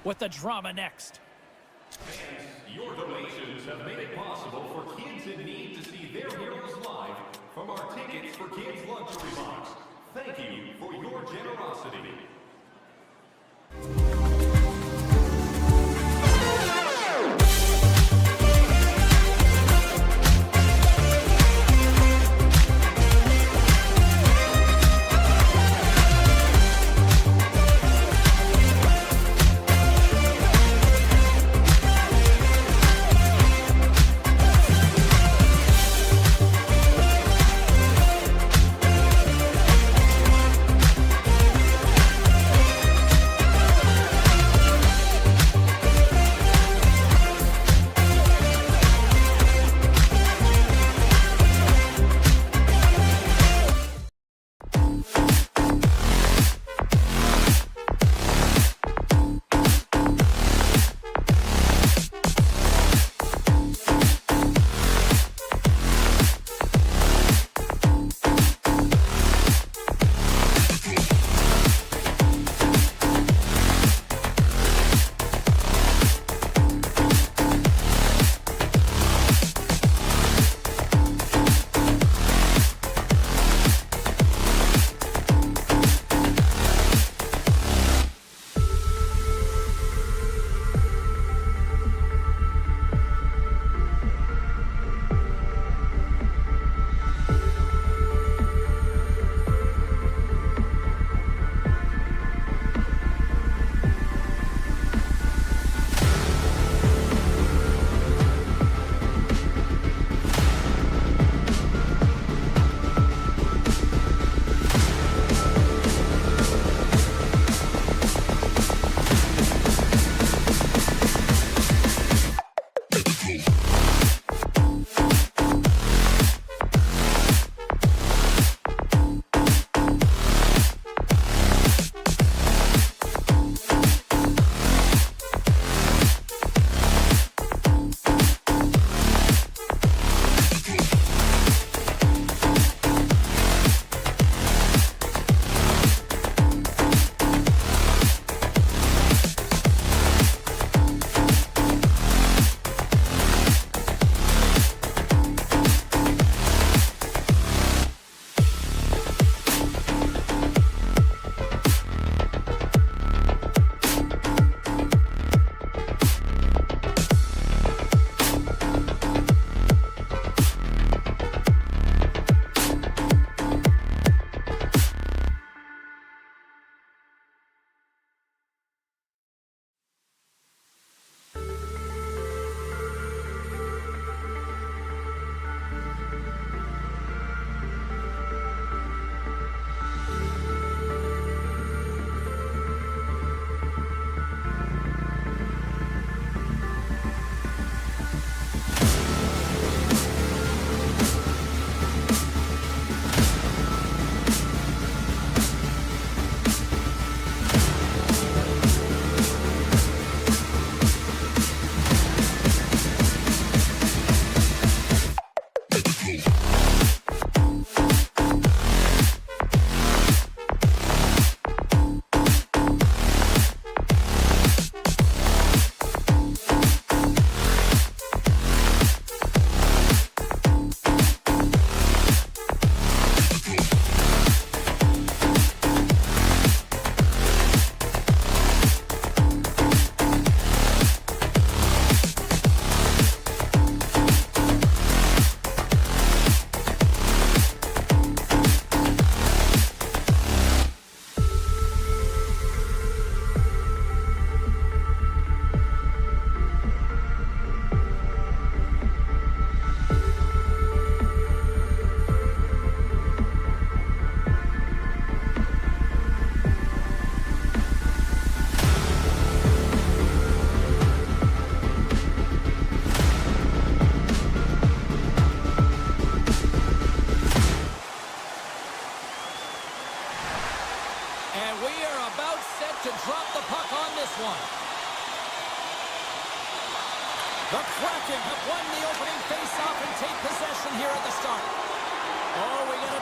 with the drama next. Your donations have made it possible for kids in need to see their heroes live from our Tickets for Kids luxury box. Thank you for your generosity.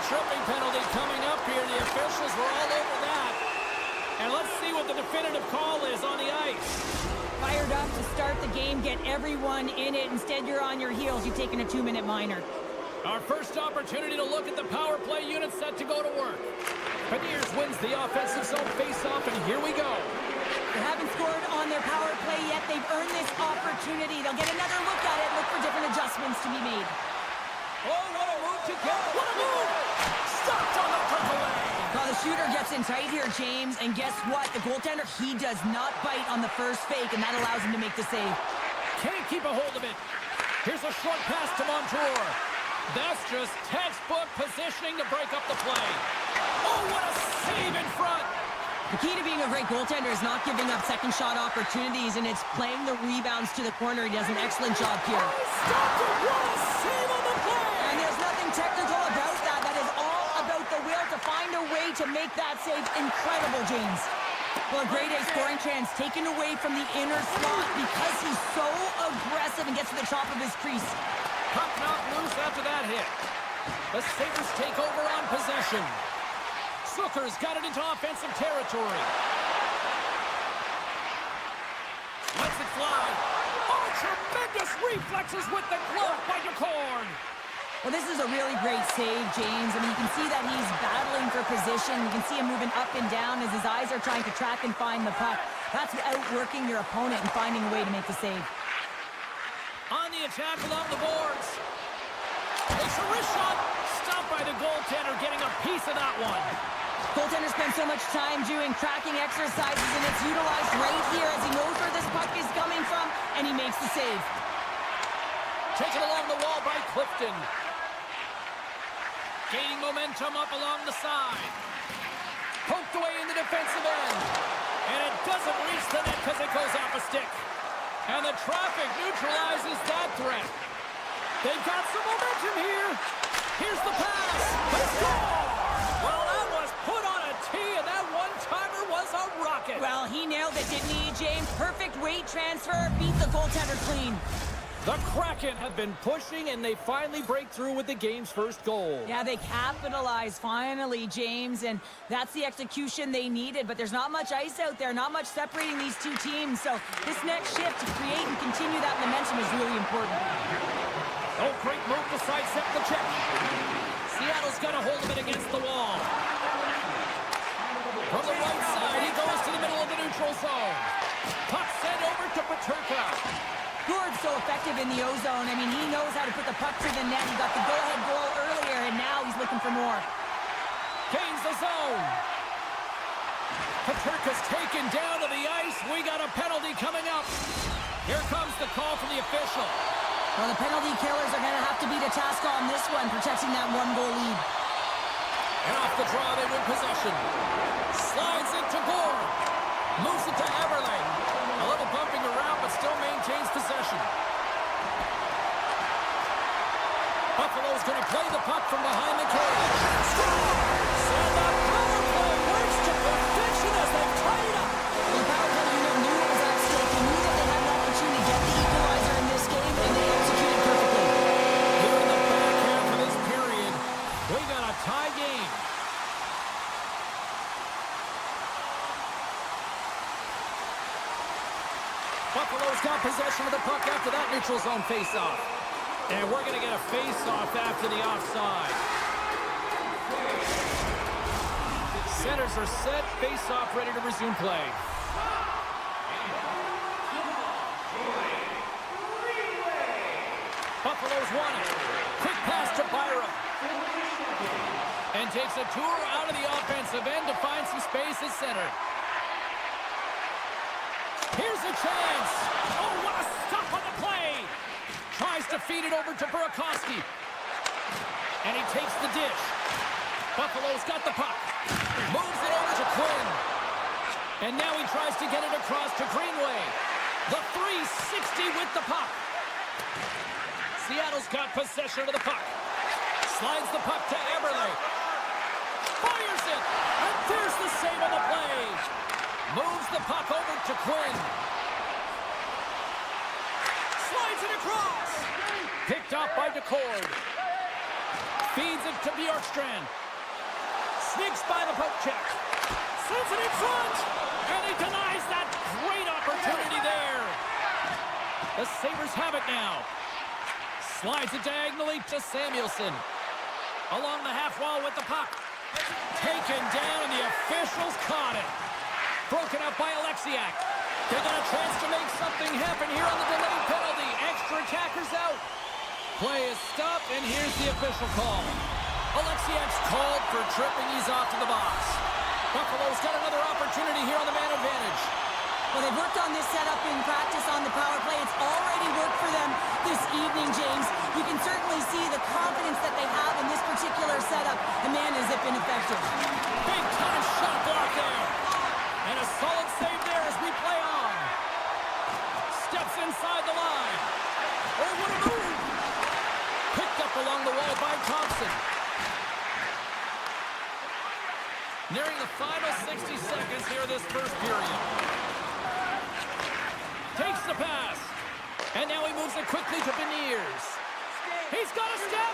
tripping penalty coming up here. The officials were all over that. And let's see what the definitive call is on the ice. Fired up to start the game, get everyone in it. Instead, you're on your heels. You've taken a 2-minute minor. Our first opportunity to look at the power play unit set to go to work. Beniers wins the offensive zone faceoff, and here we go. They haven't scored on their power play yet. They've earned this opportunity. They'll get another look at it, look for different adjustments to be made. Oh, what a move to get. What a move! Stopped on the breakaway. Well, the shooter gets in tight here, James, and guess what? The goaltender, he does not bite on the first fake, and that allows him to make the save. Can't keep a hold of it. Here's a short pass to Montour. That's just textbook positioning to break up the play. Oh, what a save in front. The key to being a great goaltender is not giving up second shot opportunities, and it's playing the rebounds to the corner. He does an excellent job here. Stopped it. What a save on the play. And there's nothing technical about that. That is all about the will to find a way to make that save. Incredible, James. Well, a great A scoring chance taken away from the inner slot because he's so aggressive and gets to the top of his crease. Puck knocked loose after that hit. The Sabres take over on possession. Zucker's got it into offensive territory. Lets it fly. Oh, tremendous reflexes with the glove by DeCorn. Well, this is a really great save, James. I mean, you can see that he's battling for position. You can see him moving up and down as his eyes are trying to track and find the puck. That's outworking your opponent and finding a way to make the save. On the attack along the boards. Takes a wrist shot. Stopped by the goaltender, getting a piece of that one. Goaltender spends so much time doing tracking exercises, and it's utilized right here as he knows where this puck is coming from, and he makes the save. Taken along the wall by Clifton. Gaining momentum up along the side. Poked away in the defensive end. And it doesn't reach the net because it goes off a stick. And the traffic neutralizes that threat. They've got some momentum here. Here's the pass. They score! Well, that was put on a tee, and that one-timer was a rocket. Well, he nailed it, didn't he, James? Perfect weight transfer, beat the goaltender clean. The Kraken have been pushing, and they finally break through with the game's first goal. Yeah, they capitalize finally, James, and that's the execution they needed. But there's not much ice out there, not much separating these two teams. So this next shift to create and continue that momentum is really important. Oh, great move to sidestep the check. Seattle's got a hold of it against the wall. From the right side, he goes to the middle of the neutral zone. Puck sent over to Peterka. Gord's so effective in the O-zone. I mean, he knows how to put the puck to the net. He got the go-ahead goal earlier, and now he's looking for more. Gains the zone. Peterka's taken down to the ice. We got a penalty coming up. Here comes the call from the official. Well, the penalty killers are going to have to beat a task on this one, protecting that one-goal lead. And off the draw, they win possession. Slides it to Gord. Moves it to Eberle. A little bumping around, but still maintains possession. Buffalo's going to play the puck from behind the cage. Score! So the power play works to perfection as they tie it up. The power play unit knew it was at stake. They knew that they had an opportunity to get the equalizer in this game, and they executed perfectly. Here in the back half of this period, we got a tie game. Buffalo's got possession of the puck after that neutral zone face-off. And we're going to get a face-off after the offside. Centers are set, face-off ready to resume play. Buffalo's won it. Quick pass to Byram. And takes a tour out of the offensive end to find some space at center. Here's a chance. Oh, what a stop on the play. Tries to feed it over to Burakovsky. And he takes the dish. Buffalo's got the puck. Moves it over to Quinn. And now he tries to get it across to Greenway. The 360 with the puck. Seattle's got possession of the puck. Slides the puck to Eberle. Fires it. And there's the save on the play. Moves the puck over to Quinn. Slides it across. Picked off by DeCord. Feeds it to Bjorkstrand. Sneaks by the poke check. Sends it in front. And he denies that great opportunity there. The Sabres have it now. Slides it diagonally to Samuelsson. Along the half wall with the puck. Taken down, and the officials caught it. Broken up by Alexiak. They're going to chance to make something happen here on the delayed penalty. Extra attackers out. Play is stopped, and here's the official call. Alexiak's called for tripping. He's off to the box. Buffalo's got another opportunity here on the man advantage. Well, they've worked on this setup in practice on the power play. It's already worked for them this evening, James. You can certainly see the confidence that they have in this particular setup. And man, has it been effective. Big time shot block there. And a solid save there as we play on. Steps inside the line. Oh, what a move. Picked up along the wall by Thompson. Nearing the final 60 seconds here this first period. Takes the pass. And now he moves it quickly to Beniers. He's got a step.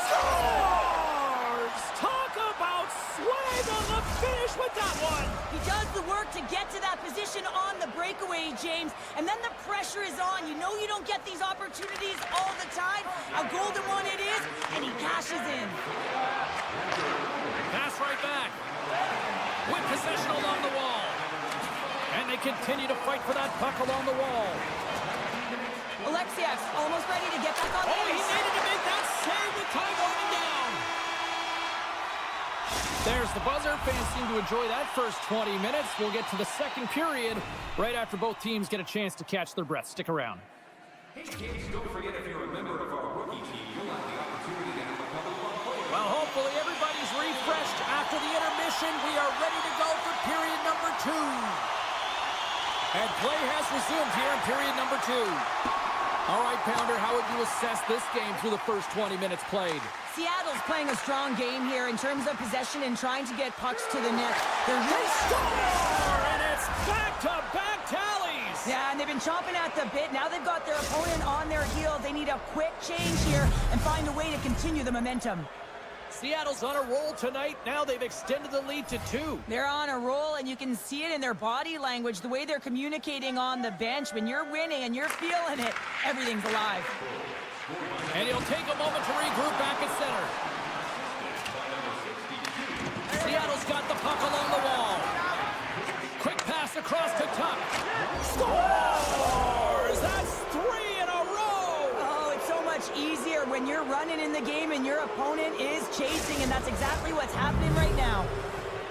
Scores! Talk about swag on the finish with that one. He does the work to get to that position on the breakaway, James. And then the pressure is on. You know you don't get these opportunities all the time. A golden one it is, and he cashes in. Pass right back. With possession along the wall. And they continue to fight for that puck along the wall. Alexiak's almost ready to get back on the Oh, he ice. needed to make that save with time running down. There's the buzzer. Fans seem to enjoy that first 20 minutes. We'll get to the second period right after both teams get a chance to catch their breath. Stick around. Hey kids, don't forget if you're a member of our rookie team, you'll have the opportunity to have a couple of players. Well, hopefully everybody's refreshed after the intermission. We are ready to go for period number 2. And play has resumed here in period number 2. All right, Pounder, how would you assess this game through the first 20 minutes played? Seattle's playing a strong game here in terms of possession and trying to get pucks to the net. They're really Score! And it's back-to-back tallies! Yeah, and they've been chomping at the bit. Now they've got their opponent on their heels. They need a quick change here and find a way to continue the momentum. Seattle's on a roll tonight. Now they've extended the lead to 2. They're on a roll, and you can see it in their body language, the way they're communicating on the bench. When you're winning and you're feeling it, everything's alive. And he'll take a moment to regroup back at center. Seattle's got the puck along the wall. Quick pass across to Tuck. Scores! That's 3 in a row! Oh, it's so much easier when you're running in the game and your opponent is chasing, and that's exactly what's happening right now.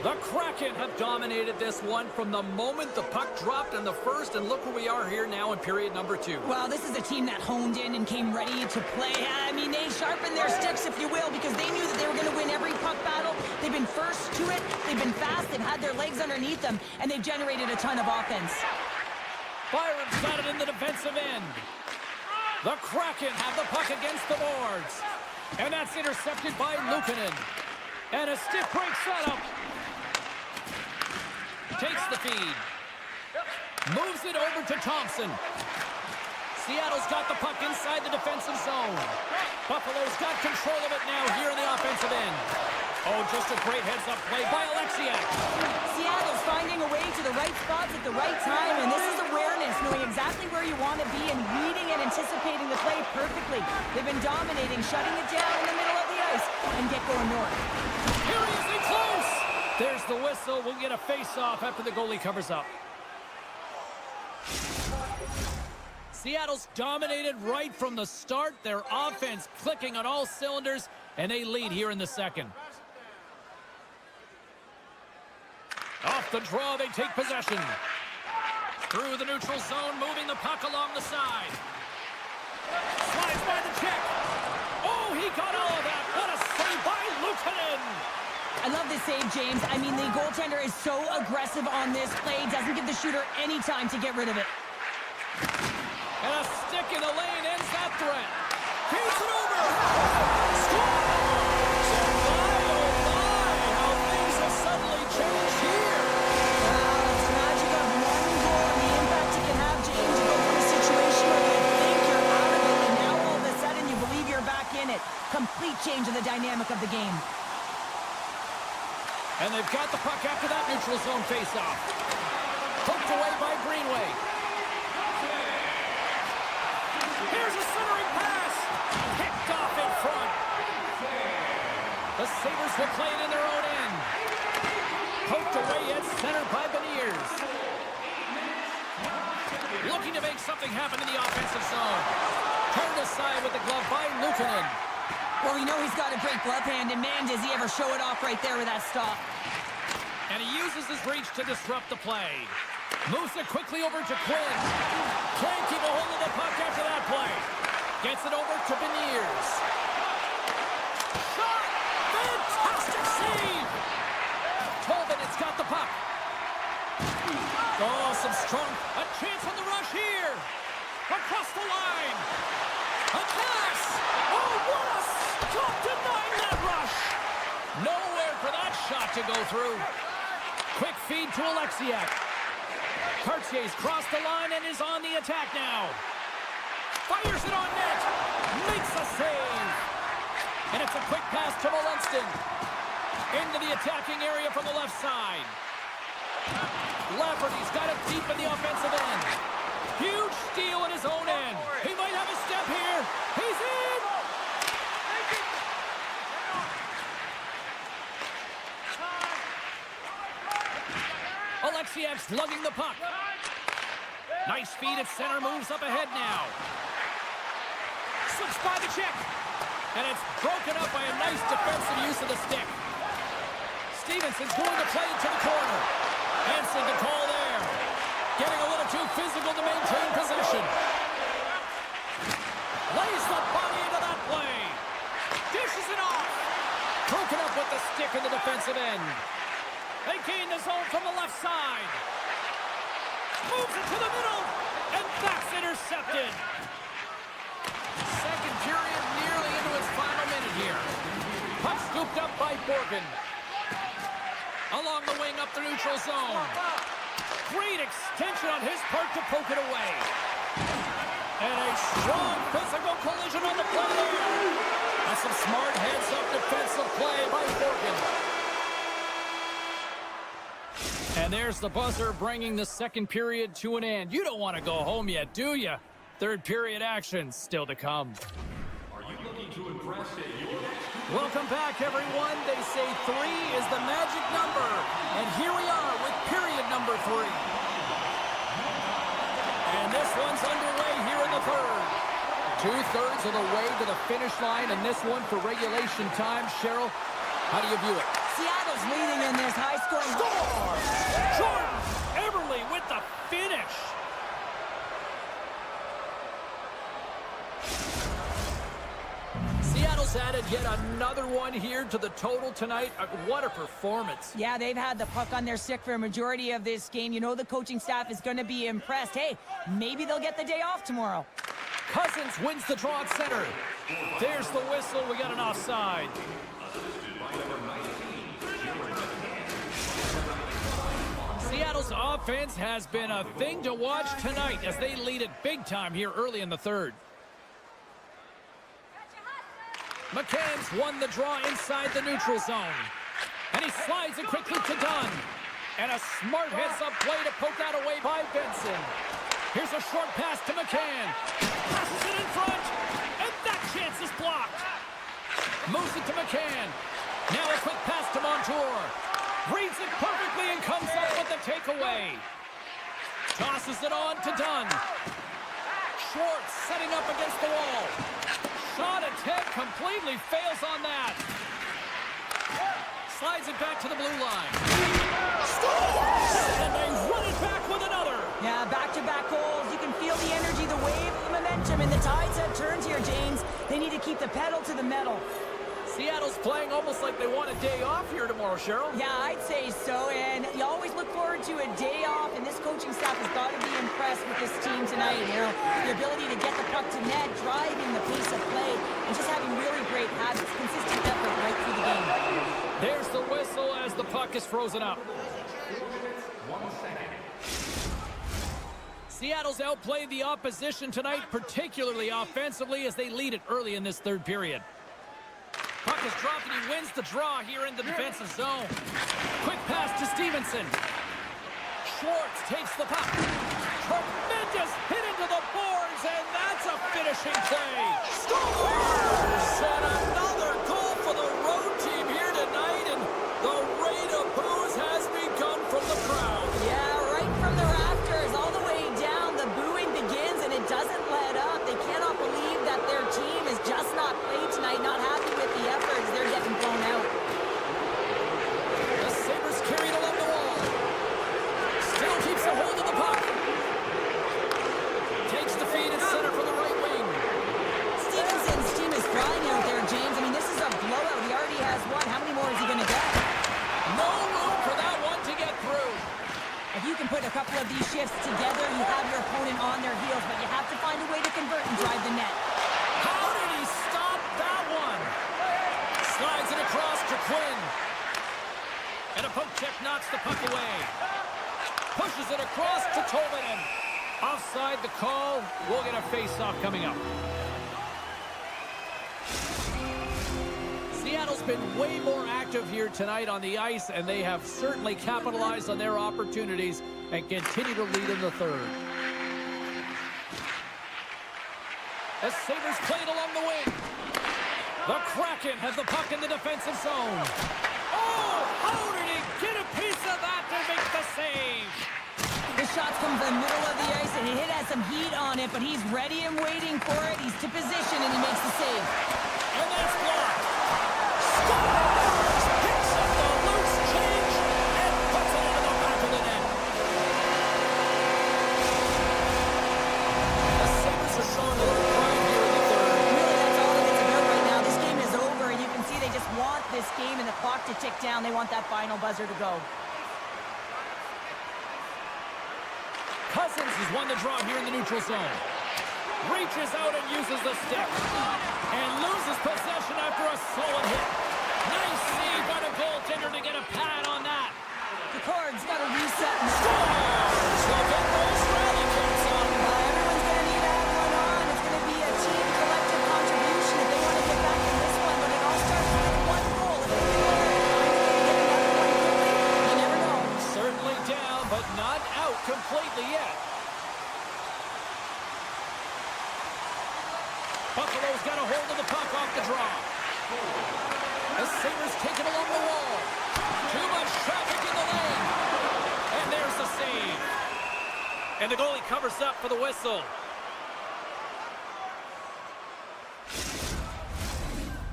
The Kraken have dominated this one from the moment the puck dropped in the first, and look where we are here now in period number 2. Well, this is a team that honed in and came ready to play. I mean, they sharpened their sticks, if you will, because they knew that they were going to win every puck battle. They've been first to it, they've been fast, they've had their legs underneath them, and they've generated a ton of offense. Byron's got it in the defensive end. The Kraken have the puck against the boards. And that's intercepted by Luukkonen. And a stiff break setup. Takes the feed. Moves it over to Thompson. Seattle's got the puck inside the defensive zone. Buffalo's got control of it now here in the offensive end. Oh, just a great heads-up play by Alexiak. Seattle's finding a way to the right spots at the right time, and this is awareness, knowing exactly where you want to be and reading and anticipating the play perfectly. They've been dominating, shutting it down in the middle of the ice, and get going north. Here he is in close. There's the whistle. We'll get a face-off after the goalie covers up. Seattle's dominated right from the start. Their offense clicking on all cylinders, and they lead here in the second. Off the draw, they take possession. Through the neutral zone, moving the puck along the side. Slides by the check. Oh, he got all of that. What a save by Luukkonen. I love this save, James. I mean, the goaltender is so aggressive on this play. Doesn't give the shooter any time to get rid of it. And a stick in the lane ends that threat. Feeds it over. Scores! And my, how things have suddenly changed here. It's the magic of one goal and the impact it can have, James. You go from a situation where you think you're out of it, and now all of a sudden you believe you're back in it. Complete complete change in the dynamic of the game. And they've got the puck after that neutral zone faceoff. Poked away by Greenway. Here's a centering pass. Picked off in front. The Sabres will play it in their own end. Poked away at center by Beniers. Looking to make something happen in the offensive zone. Turned aside with the glove by Luukkonen. Well, we know he's got a great glove hand, and man, does he ever show it off right there with that stop. And he uses his reach to disrupt the play. Moves it quickly over to Quinn. Can't keep a hold of the puck after that play. Gets it over to Beniers. Shot! Fantastic save! Tolvanen got the puck. Oh, some strong... A chance on the rush here. Across the line. A pass! Oh, what a stop denying that rush! Nowhere for that shot to go through. Quick feed to Alexiak. Cartier's crossed the line and is on the attack now. Fires it on net. Makes a save. And it's a quick pass to Molenston. Into the attacking area from the left side. Lafferty's got it deep in the offensive end. Huge steal at his own end. He might have a step here. He's in! Alexiak's lugging the puck. Nice feed at center, moves up ahead now. Slips by the check. And it's broken up by a nice defensive use of the stick. Stevenson's going to play it to the corner. Hansen the call there. Getting a little too physical to maintain position. Lays the body into that play. Dishes it off. Broken up with the stick in the defensive end. They gain the zone from the left side. Moves it to the middle. And that's intercepted. Second period nearly into its final minute here. Puck scooped up by Borgen. Along the wing up the neutral zone. Great extension on his part to poke it away. And a strong physical collision on the play there. That's some smart heads-up defensive play by Borgen. And there's the buzzer bringing the second period to an end. You don't want to go home yet, do you? Third period action still to come. Are you looking to impress at your next? Welcome back, everyone. They say 3 is the magic number. And here we are with period number 3. And this one's underway here in the third. 2/3 of the way to the finish line, and this one for regulation time. Cheryl, how do you view it? Seattle's leading in this high-scoring... Score! Jordan Eberle with the finish. Seattle's added yet another one here to the total tonight. What a performance. Yeah, they've had the puck on their stick for a majority of this game. You know the coaching staff is going to be impressed. Hey, maybe they'll get the day off tomorrow. Cousins wins the draw at center. There's the whistle. We got an offside. Seattle's offense has been a thing to watch tonight as they lead it big time here early in the third. McCann's won the draw inside the neutral zone. And he slides it quickly to Dunn. And a smart heads-up play to poke that away by Benson. Here's a short pass to McCann. Passes it in front. And that chance is blocked. Moves it to McCann. Now a quick pass to Montour. Reads it perfectly and comes up with the takeaway. Tosses it on to Dunn. Schwartz setting up against the wall. Shot attempt completely fails on that. Slides it back to the blue line. And they run it back with another. Yeah, back-to-back goals. You can feel the energy, the wave, the momentum, and the tides have turned here, James. They need to keep the pedal to the metal. Seattle's playing almost like they want a day off here tomorrow, Cheryl. Yeah, I'd say so, and you always look forward to a day off, and this coaching staff has got to be impressed with this team tonight. You know, the ability to get the puck to net, driving the pace of play, and just having really great habits, consistent effort right through the game. There's the whistle as the puck is frozen up. Seattle's outplayed the opposition tonight, particularly offensively, as they lead it early in this third period. is dropped, and he wins the draw here in the defensive zone. Quick pass to Stevenson. Schwartz takes the puck. Tremendous hit into the boards, and that's a finishing play. Scores! And another goal for the road team here tonight, and the rain of boos has begun from the crowd. Yeah, right from the rafters all the way down, the booing begins, and it doesn't let up. They cannot believe that their team is just not played tonight, not happy with the efforts. They're getting blown out. The Sabres carried along the wall. Still keeps a hold of the puck. Takes the feed and center for the right wing. Stevenson's team is flying out there, James. I mean, this is a blowout. He already has one. How many more is he going to get? No room for that one to get through. If you can put a couple of these shifts together, you have your opponent on their heels, but you have to find a way to convert and drive the net. How did he stop that one? Slides it across to Quinn. And a poke check knocks the puck away. Pushes it across to Tolvanen. Offside the call. We'll get a face-off coming up. Seattle's been way more active here tonight on the ice, and they have certainly capitalized on their opportunities and continue to lead in the third. As Sabres played along the wing. The Kraken have the puck in the defensive zone. Oh, how did he get a piece of that to make the save? The shots come from the middle of the ice, and it has some heat on it, but he's ready and waiting for it. He's to position, and he makes the save. And that's blocked. Scores! Picks up the loose change and puts it into the back of the net. The Sabres are showing a little pride here in the third. Really, that's all it is about right now. This game is over, and you can see they just want this game and the clock to tick down. They want that final buzzer to go. Cousins has won the draw here in the neutral zone. Reaches out and uses the stick. And loses possession after a solid hit. Nice save by the goaltender to get a pad on that. The card's got to reset now. Scores! They'll get those rally kicks on. Everyone's going to need to have one on. It's going to be a team collective contribution if they want to get back in this one. But it all starts with one goal. If they can get another one quickly, you never know. Certainly down, but not out completely yet. Buffalo's got a hold of the puck off the draw. The Sabres take it along the wall. Too much traffic in the lane. And there's the save. And the goalie covers up for the whistle.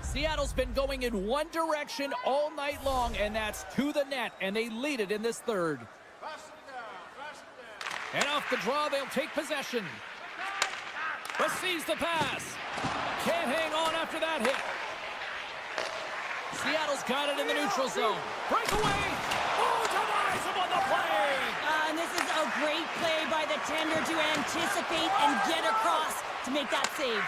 Seattle's been going in one direction all night long, and that's to the net, and they lead it in this third. And off the draw, they'll take possession. Receives the pass. Can't hang on after that hit. Seattle's got it in the neutral zone. Breakaway. Oh, denies him on the play. And this is a great play by the tender to anticipate and get across to make that save.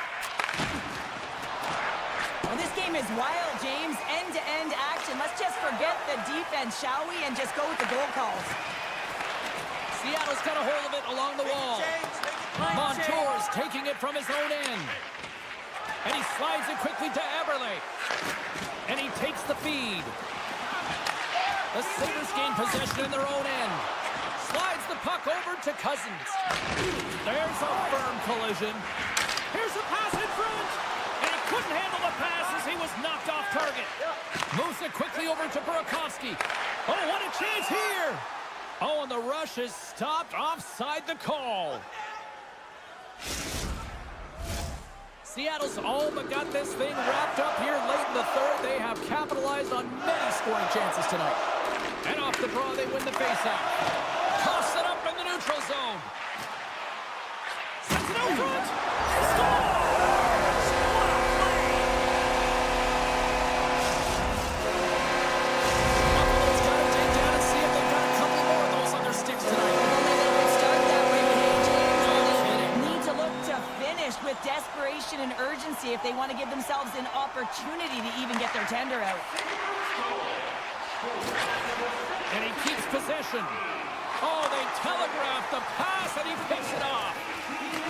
Well, this game is wild, James. End-to-end action. Let's just forget the defense, shall we? And just go with the goal calls. Seattle's got a hold of it along the wall. Montour's taking it from his own end. And he slides it quickly to Eberle. And he takes the feed. The Sabres gain possession in their own end. Slides the puck over to Cousins. There's a firm collision. Here's a pass in front. And he couldn't handle the pass as he was knocked off target. Moves it quickly over to Burakovsky. Oh, what a chance here. Oh, and the rush is stopped offside the call. Seattle's all but got this thing wrapped up here late in the third. They have capitalized on many scoring chances tonight. And off the draw, they win the faceoff. Toss it up in the neutral zone. Sends it out front. Scores! Buffalo's got to dig down and see if they've got a couple more of those on their sticks tonight. With desperation and urgency if they want to give themselves an opportunity to even get their tender out. And he keeps possession. Oh, they telegraph the pass and he picks it off.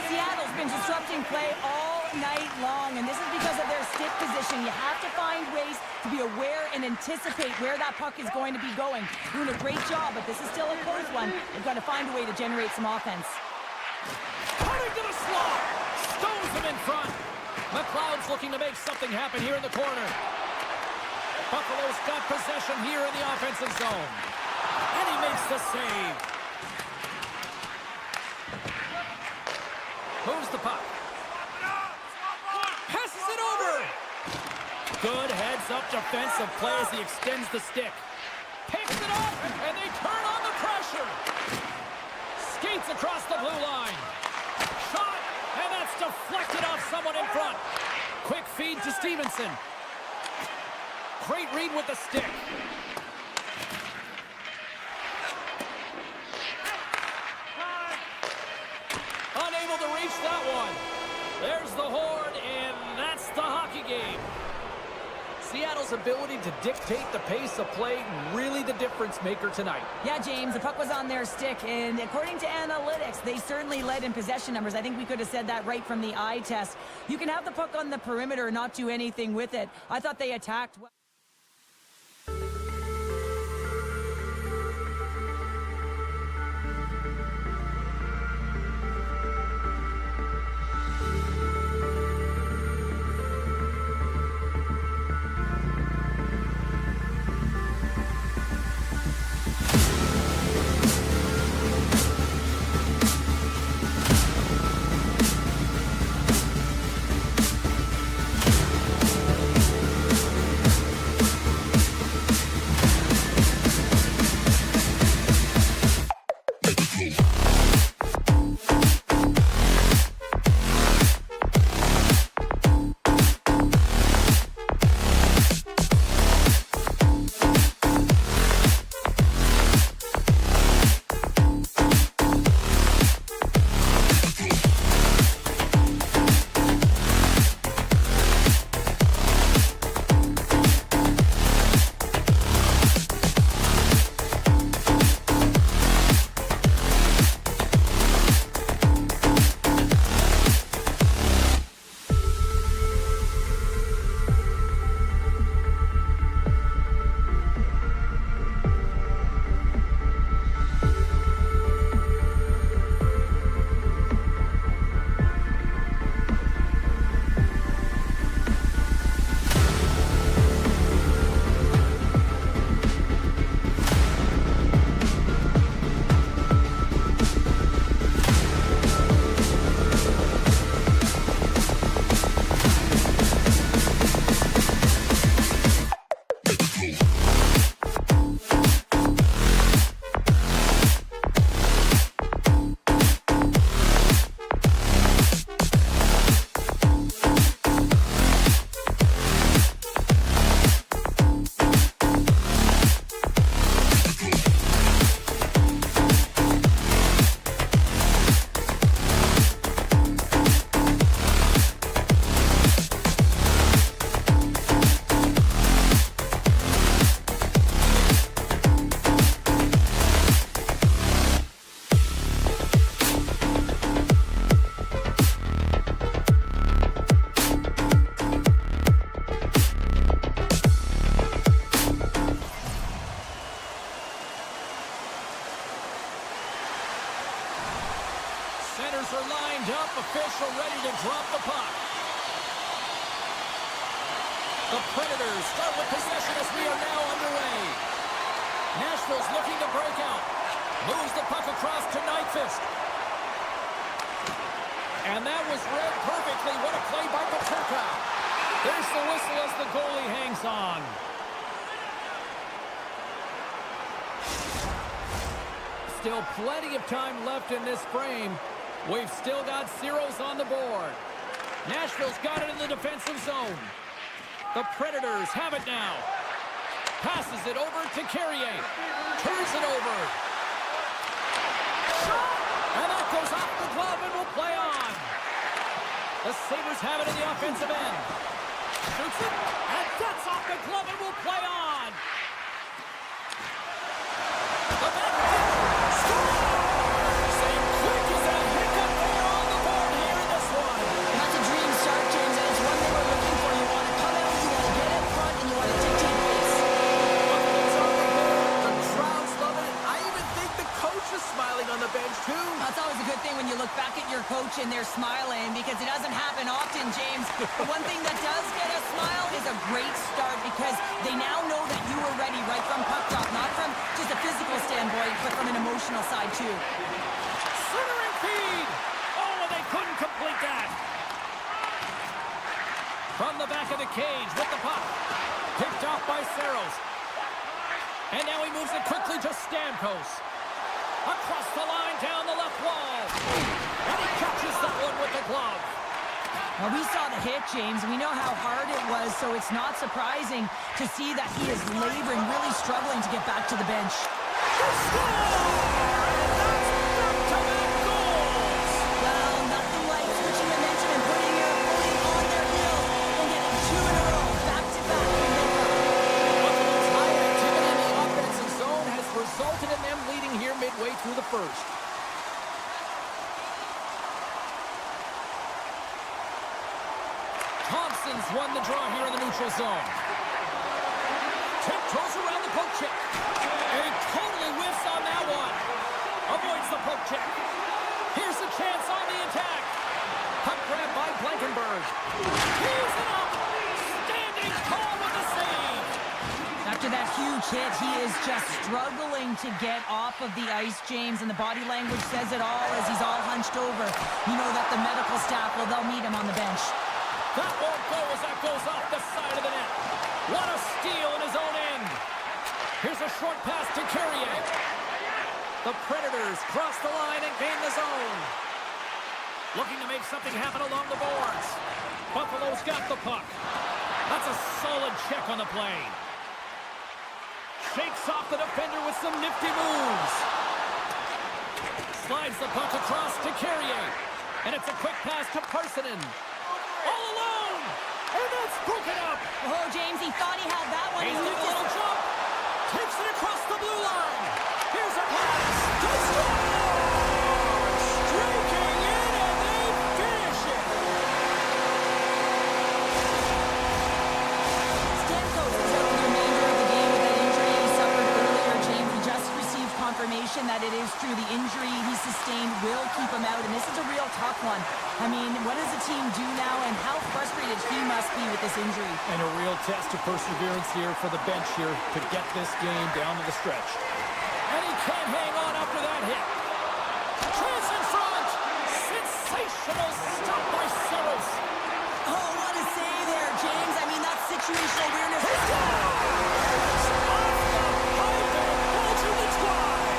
Seattle's been disrupting play all night long, and this is because of their stick position. You have to find ways aware and anticipate where that puck is going to be going. Doing a great job, but this is still a close one. They've got to find a way to generate some offense. Cutting to the slot. Stones him in front. McLeod's looking to make something happen here in the corner. Buffalo's got possession here in the offensive zone. And he makes the save. Moves the puck. Passes it over. Good heads-up defensive play as he extends the stick. Picks it up, and they turn on the pressure. Skates across the blue line. Shot, and that's deflected off someone in front. Quick feed to Stevenson. Great read with the stick. Unable to reach that one. There's the horn, and that's the hockey game. Seattle's ability to dictate the pace of play, really the difference maker tonight. Yeah, James, the puck was on their stick, and according to analytics, they certainly led in possession numbers. I think we could have said that right from the eye test. You can have the puck on the perimeter and not do anything with it. I thought they attacked well. Centers are lined up, official ready to drop the puck. The Predators start with possession as we are now underway. Nashville's looking to break out. Moves the puck across to Nyquist. And that was read perfectly. What a play by Paterka. There's the whistle as the goalie hangs on. Still plenty of time left in this frame. We've still got zeros on the board. Nashville's got it in the defensive zone. The Predators have it now. Passes it over to Carrier. Turns it over. Shot! And that goes off the glove and will play on. The Sabres have it in the offensive end. Shoots it, and that's off the glove and will play on. The back scores! Same quick as a hiccup there on the board here in this one. That's a dream start, James, and it's one they were looking for. You want to come out, you want to get in front, and you want to dictate they're smiling because it doesn't happen often, James. The one thing that does get a smile is a great start because they now know that you were ready right from puck drop, not from just a physical standpoint, but from an emotional side, too. Centering feed! Oh, and they couldn't complete that. From the back of the cage with the puck. Picked off by Saros. And now he moves it quickly to Stamkos. Across the line, down the left wall. And he catches that one with the glove. Well, we saw the hit, James. We know how hard it was, so it's not surprising to see that he is laboring, really struggling to get back to the bench. Well, nothing like switching momentum and putting your opponent on their heels and getting 2 in a row, back-to-back from mid-row. Buffalo's high activity in the offensive zone has resulted in them leading here midway through the first. Thompson's won the draw here in the neutral zone. Tiptoes around the poke check. And he totally whiffs on that one. Avoids the poke check. Here's a chance on the attack. Puck grab by Blankenberg. He's it up. Standing tall with the save. After that huge hit, he is just struggling to get off of the ice, James, and the body language says it all as he's all hunched over. You know that the medical staff, well, they'll meet him on the bench. That won't go as that goes off the side of the net. What a steal in his own end. Here's a short pass to Carrier. The Predators cross the line and gain the zone. Looking to make something happen along the boards. Buffalo's got the puck. That's a solid check on the play. Shakes off the defender with some nifty moves. Slides the puck across to Carrier. And it's a quick pass to Parsonen. All alone! And that's broken up! Oh, James, he thought he had that one. He's got a little jump. Takes it across the blue line. Here's a pass. To score! Streaking in and they finish it! Stamkos is out the remainder of the game with that injury he suffered earlier, James. We just received confirmation that it is true. The injury he sustained will keep him out, and this is a real tough one. I mean, what does the team do now, and how frustrated he must be with this injury? And a real test of perseverance here for the bench here to get this game down to the stretch. And he can't hang on after that hit. Chance in front! Sensational stop by Saros. Oh, what a save there, James. I mean, that's situational awareness. He scores! Off the pipe and bulging the twine!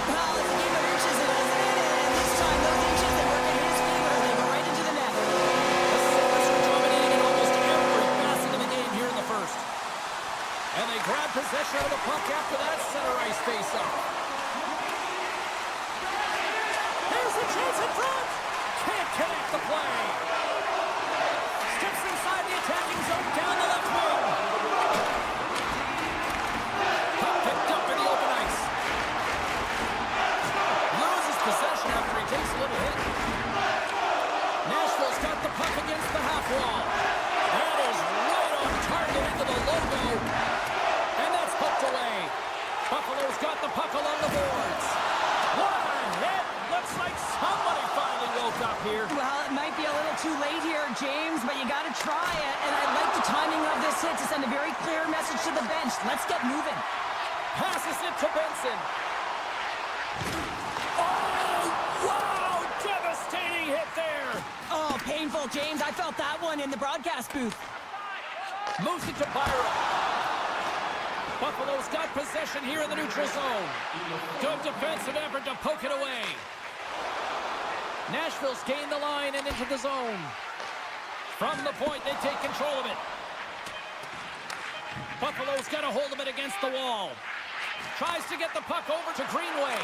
Well, it's a game of inches, isn't it? And this time, those inches that work in his favor, they go right into the net. The Sabres are dominating in almost every facet of the game here in the first. And they grab possession of the puck after that center ice face-up. Here's a chance in front! Can't connect the play. Steps inside the attacking zone down the left wing. Puck picked up in the open ice. Loses possession after he takes a little hit. Nashville's got the puck against the half wall. That is right on target into the logo. And that's poked away. Buffalo's got the puck along the boards. What a hit! Looks like somebody finally woke up here. Well, it might be a little too late here, James, but you got to try it. And I like the timing of this hit to send a very clear message to the bench. Let's get moving. Passes it to Benson. Oh, wow! Devastating hit there. Oh, painful, James. I felt that one in the broadcast booth. Moves it to Byron. Buffalo's got possession here in the neutral zone. Good defensive effort to poke it away. Nashville's gained the line and into the zone. From the point, they take control of it. Buffalo's got a hold of it against the wall. Tries to get the puck over to Greenway.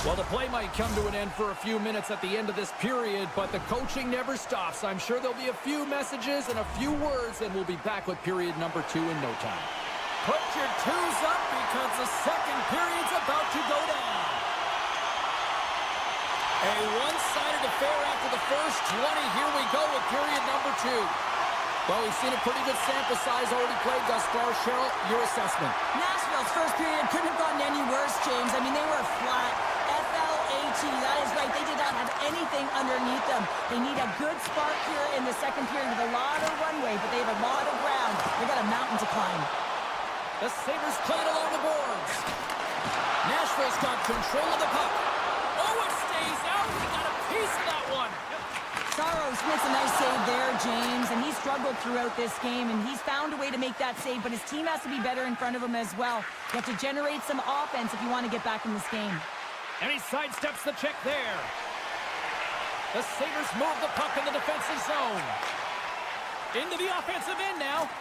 Well, the play might come to an end for a few minutes at the end of this period, but the coaching never stops. I'm sure there'll be a few messages and a few words, and we'll be back with period number 2 in no time. Put your twos up because the second period's about to go down. A one-sided affair after the first 20. Here we go with period number 2. Well, we've seen a pretty good sample size already played thus far. Cheryl, your assessment. Nashville's first period couldn't have gotten any worse, James. I mean, they were flat. F-L-A-T, that is right. They did not have anything underneath them. They need a good spark here in the second period with a lot of runway, but they have a lot of ground. They got a mountain to climb. The Sabres play it along the boards. Nashville's got control of the puck. Oh, it stays out. He got a piece of that one. Saros makes a nice save there, James, and he struggled throughout this game, and he's found a way to make that save, but his team has to be better in front of him as well. You have to generate some offense if you want to get back in this game. And he sidesteps the check there. The Sabres move the puck in the defensive zone. Into the offensive end now.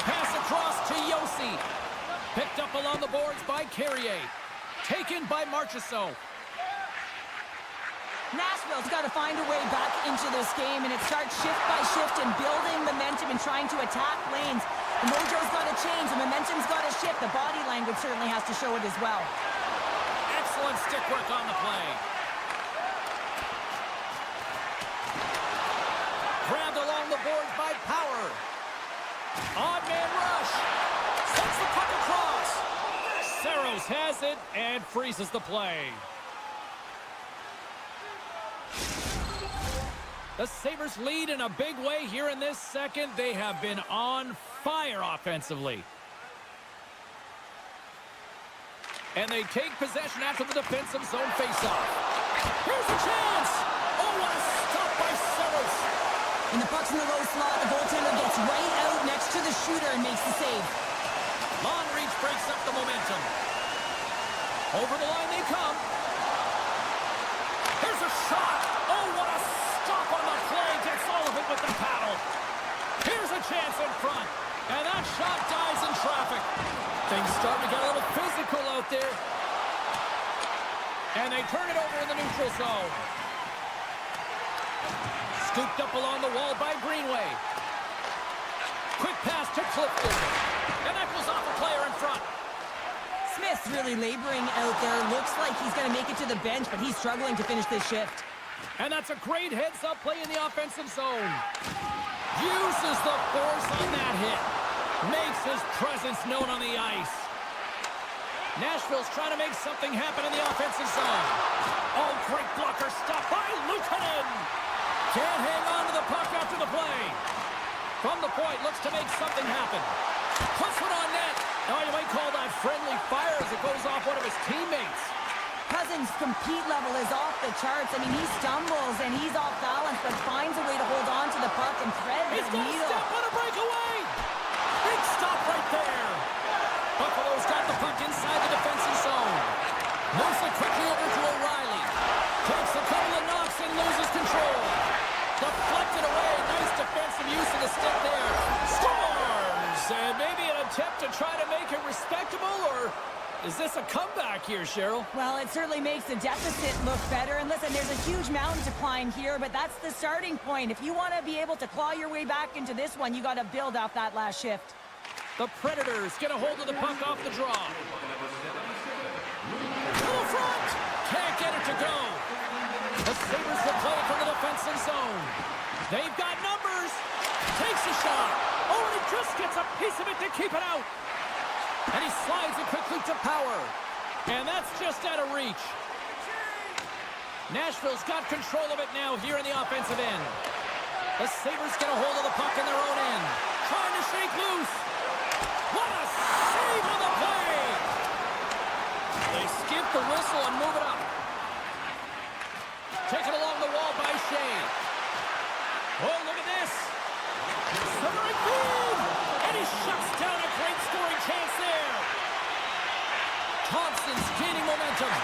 Pass across to Yossi. Picked up along the boards by Carrier. Taken by Marchessault. Nashville's got to find a way back into this game, and it starts shift by shift and building momentum and trying to attack lanes. The mojo's got to change. The momentum's got to shift. The body language certainly has to show it as well. Excellent stick work on the play. Grabbed along the boards by Power. Odd man rush. Sends the puck across. Saros has it and freezes the play. The Sabres lead in a big way here in this second. They have been on fire offensively. And they take possession after the defensive zone faceoff. Here's a chance! Oh, what a stop by Saros! And the puck's in the low slot. The goaltender gets right out next to the shooter and makes the save. Long reach breaks up the momentum. Over the line they come. Here's a shot! Oh, what a stop on the play! Gets all of it with the paddle. Here's a chance in front. And that shot dies in traffic. Things starting to get a little physical out there. And they turn it over in the neutral zone. Scooped up along the wall by Greenway. Quick pass to Clifton. And that goes off a player in front. Smith's really laboring out there. Looks like he's going to make it to the bench, but he's struggling to finish this shift. And that's a great heads-up play in the offensive zone. Uses the force on that hit. Makes his presence known on the ice. Nashville's trying to make something happen in the offensive zone. Oh, great blocker stop by Luukkonen. Can't hang on to the puck after the play. From the point, looks to make something happen. Puts it on net. Now you might call that friendly fire as it goes off one of his teammates. Cousins' compete level is off the charts. I mean, he stumbles and he's off balance, but finds a way to hold on to the puck and thread He's the going to needle. step on a breakaway. Big stop right there. Buffalo's got the puck inside the defensive zone. Moves it quickly over to O'Reilly. Takes a couple of knocks and loses control. Deflected away. Nice defensive use of the stick there. Scores! And maybe an attempt to try to make it respectable, or is this a comeback here, Cheryl? Well, it certainly makes the deficit look better. And listen, there's a huge mountain to climb here, but that's the starting point. If you want to be able to claw your way back into this one, you got to build off that last shift. The Predators get a hold of the puck off the draw. Full front! Can't get it to go. The Sabres will play it from the defensive zone. They've got numbers. Takes a shot. Oh, and he just gets a piece of it to keep it out. And he slides it quickly to Power. And that's just out of reach. Nashville's got control of it now here in the offensive end. The Sabres get a hold of the puck in their own end. Trying to shake loose. What a save on the play! They skip the whistle and move it up. Taken along the wall by Shea. Oh, look at this. Centering feed! And he shuts down a great scoring chance there. Thompson's gaining momentum.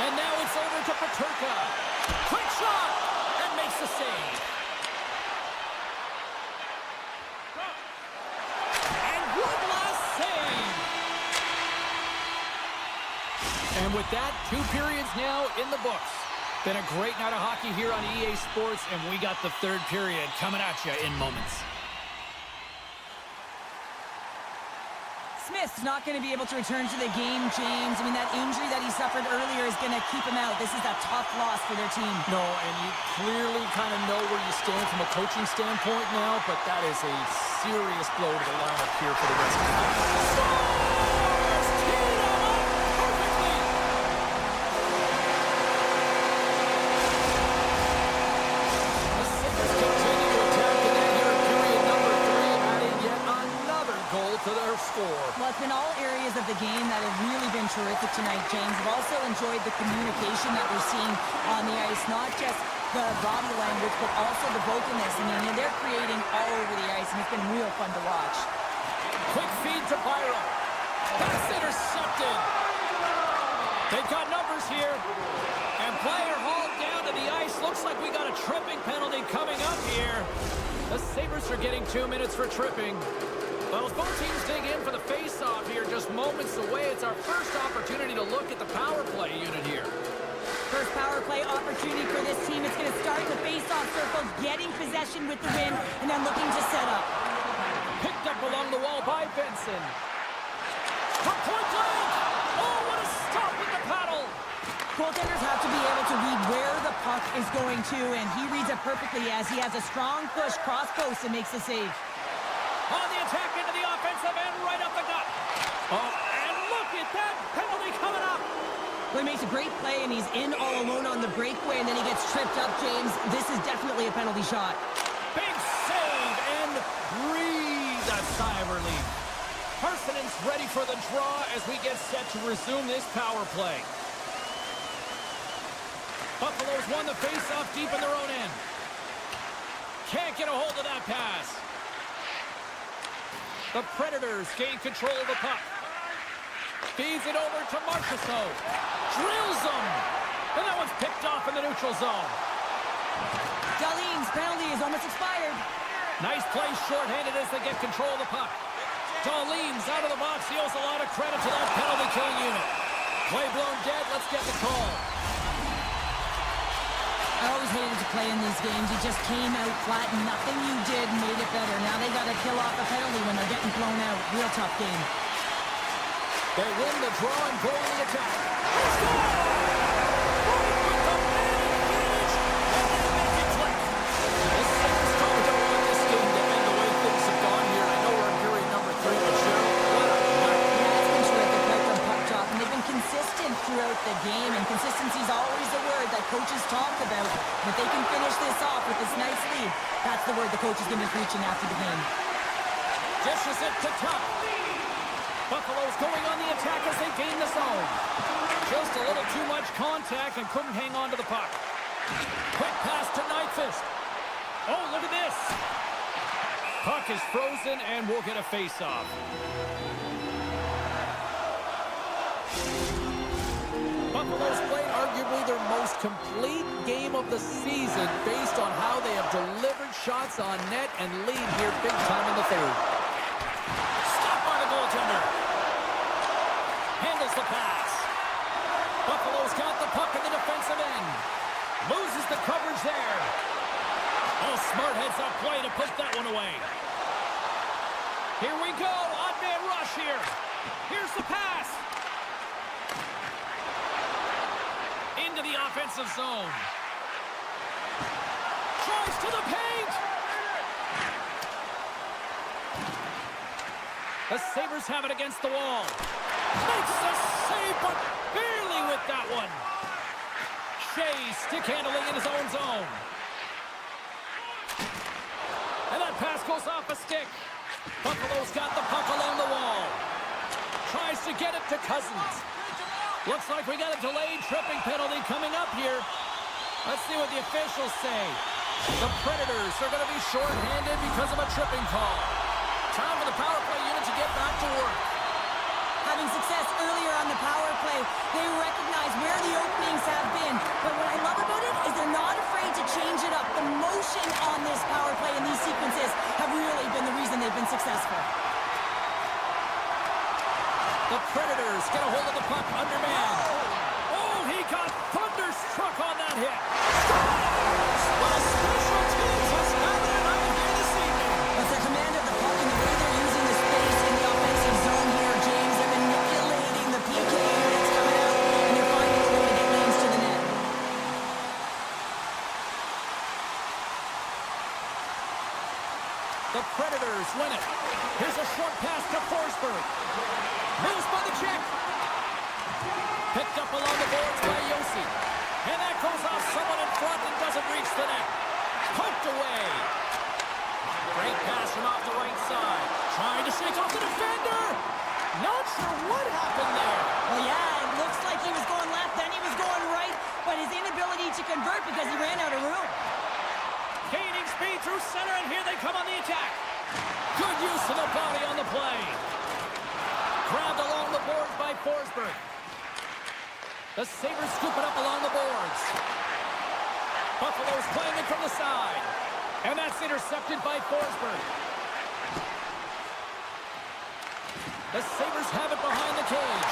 And now it's over to Peterka. Quick shot! And makes the save. And one last save. And with that, 2 periods now in the books. Been a great night of hockey here on EA Sports, and we got the 3rd period coming at you in moments. Smith's not going to be able to return to the game, James. I mean, that injury that he suffered earlier is going to keep him out. This is a tough loss for their team. No, and you clearly kind of know where you understand from a coaching standpoint now, but that is a serious blow to the lineup here for the rest of the game. Scores! Teed him up perfectly! The Sabres continue to attack the net here in period number 3, adding yet another goal to their score. Well, it's been all areas of the game that have really been terrific tonight, James. I've also enjoyed the communication that we're seeing on the ice, not just the body language, but also the vocalness. I mean, they're creating all over the ice, and it's been real fun to watch. Quick feed to Byron. That's intercepted. They've got numbers here. And player hauled down to the ice. Looks like we got a tripping penalty coming up here. The Sabres are getting 2 minutes for tripping. Well, as both teams dig in for the face-off here, just moments away, it's our first opportunity to look at the power play unit here. First power play opportunity for this team. It's going to start in the face-off circle, getting possession with the win, and then looking to set up. Picked up along the wall by Benson. From point blank! Oh, what a stop with the paddle! Goaltenders have to be able to read where the puck is going to, and he reads it perfectly as he has a strong push cross post and makes the save. On the attack into the offensive end, right up the gut. Oh, and look at that penalty coming up. Well, he makes a great play, and he's in all alone on the breakaway, and then he gets tripped up, James. This is definitely a penalty shot. Big save, and breathe a sigh of relief. Parsonen's ready for the draw as we get set to resume this power play. Buffalo's won the face-off deep in their own end. Can't get a hold of that pass. The Predators gain control of the puck. Feeds it over to Marchessault. Drills him. And that one's picked off in the neutral zone. Dahlin's penalty is almost expired. Nice play shorthanded as they get control of the puck. Dahlin's out of the box. He owes a lot of credit to that penalty killing unit. Play blown dead. Let's get the call. I always hated to play in these games. You just came out flat and nothing you did made it better. Now they got to kill off a penalty when they're getting blown out. Real tough game. They win the draw and go on the attack. The Sabres probably don't want this game to end the way things have gone here. I know we're in period number 3, but Cheryl, what a night. Yeah, it's been terrific right from puck drop, and they've been consistent throughout the game, and consistency is always the word that coaches talk about. And if they can finish this off with this nice lead, that's the word the coach is going to be preaching after the game. Dishes it to Tuck. Buffalo's going on the attack as they gain the zone. Just a little too much contact and couldn't hang on to the puck. Quick pass to Nyquist. Oh, look at this. Puck is frozen and we'll get a face-off. Buffalo's played arguably their most complete game of the season based on how they have delivered shots on net and lead here big time in the third. Stopped by the goaltender. Handles the pass. Buffalo's got the puck in the defensive end. Loses the coverage there. Oh, smart heads-up play to put that one away. Here we go. Odd man rush here. Here's the pass. Into the offensive zone. Tries to the paint. The Sabres have it against the wall. Makes the save, but barely with that one. Shea stick handling in his own zone. And that pass goes off a stick. Buffalo's got the puck along the wall. Tries to get it to Cousins. Looks like we got a delayed tripping penalty coming up here. Let's see what the officials say. The Predators are going to be shorthanded because of a tripping call. Time for the power play unit to get back to work. Having success earlier on the power play, they recognize where the openings have been. But what I love about it is they're not afraid to change it up. The motion on this power play and these sequences have really been the reason they've been successful. The Predators get a hold of the puck underman. Oh, he got thunderstruck on that hit. What a special teams has happened out here this evening. That's their command of the puck and the way they're using the space in the offensive zone here, James. They're manipulating the PK units coming out, and they're finding a way to get lanes to the net. The Predators win it. Here's a short pass to Forsberg. Moves by the check. Picked up along the boards by Yossi. And that goes off someone in front and doesn't reach the net. Poked away. Great pass from off the right side. Trying to shake off the defender. Not sure what happened there. Well, yeah, it looks like he was going left, then he was going right, but his inability to convert because he ran out of room. Gaining speed through center, and here they come on the attack. Good use of the body on the play. Grabbed along the boards by Forsberg. The Sabres scoop it up along the boards. Buffalo's playing it from the side. And that's intercepted by Forsberg. The Sabres have it behind the cage.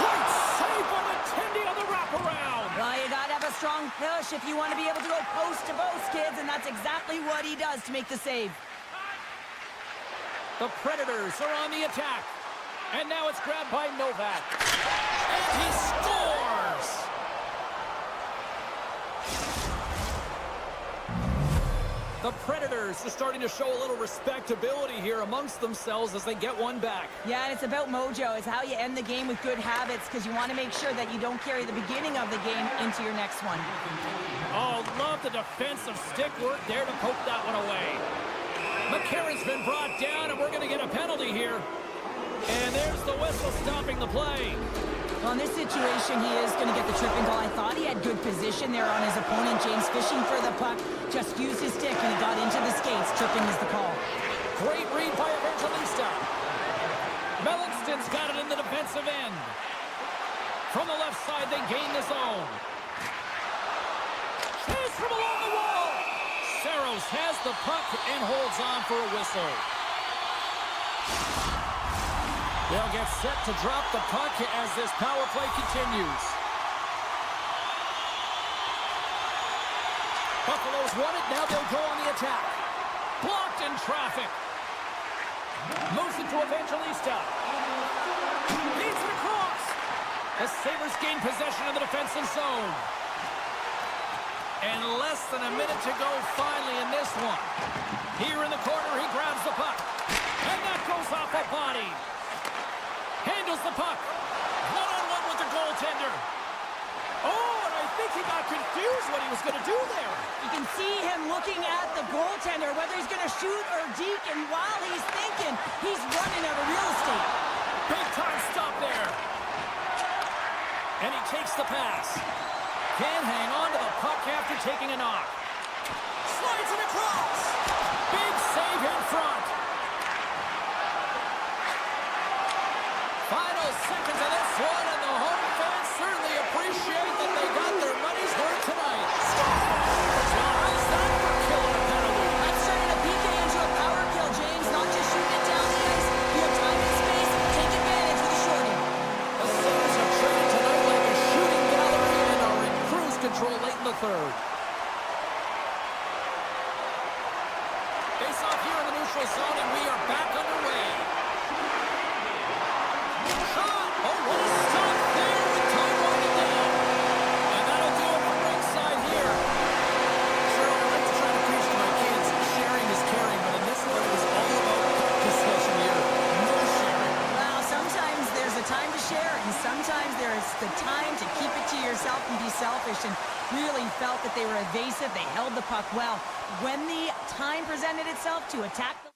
Great save by Attendee on the wraparound. Well, you got to have a strong push if you want to be able to go post to post, kids, and that's exactly what he does to make the save. The Predators are on the attack. And now it's grabbed by Novak. And he scores! The Predators are starting to show a little respectability here amongst themselves as they get one back. Yeah, and it's about mojo. It's how you end the game with good habits because you want to make sure that you don't carry the beginning of the game into your next one. Oh, love the defensive stick work there to poke that one away. McCarron's been brought down, and we're going to get a penalty here. And there's the whistle stopping the play. Well, in this situation, he is going to get the tripping goal. I thought he had good position there on his opponent. James fishing for the puck, just used his stick, and he got into the skates. Tripping is the call. Great read by Evangelista. Mellingston's got it in the defensive end. From the left side, they gain the zone. Chase from along the wall. Saros has the puck and holds on for a whistle. They'll get set to drop the puck as this power play continues. Buffalo's won it. Now they'll go on the attack. Blocked in traffic. Moves it to Evangelista. Leads it across. The Sabres gain possession of the defensive zone. And less than a minute to go finally in this one. Here in the corner, he grabs the puck. And that goes off a body. Handles the puck. One-on-one with the goaltender. Oh, and I think he got confused what he was going to do there. You can see him looking at the goaltender, whether he's going to shoot or deke, and while he's thinking, he's running out of real estate. Big time stop there. And he takes the pass. Can't hang on to the puck after taking a knock. Slides it across. Big save in front. Final seconds of this one, and the home fans certainly appreciate that they got their money's worth tonight. How's that for killing a penalty? That's turning a PK into a power kill, James. Not just shooting it down the ice. You have time and space. Take advantage with the shorty. The Sabres have traded tonight like a shooting gallery and are in cruise control late in the third. Face off here in the neutral zone, and we are back underway. Shot! Oh, what a stop there with time winding down. And that'll do it from ringside here. Sure, I like to try to preach to my kids, sharing is caring, but in this one, it was all about discussion here. No sharing. Well, sometimes there's a time to share, and sometimes there's the time to keep it to yourself and be selfish, and really felt that they were evasive. They held the puck well. When the time presented itself to attack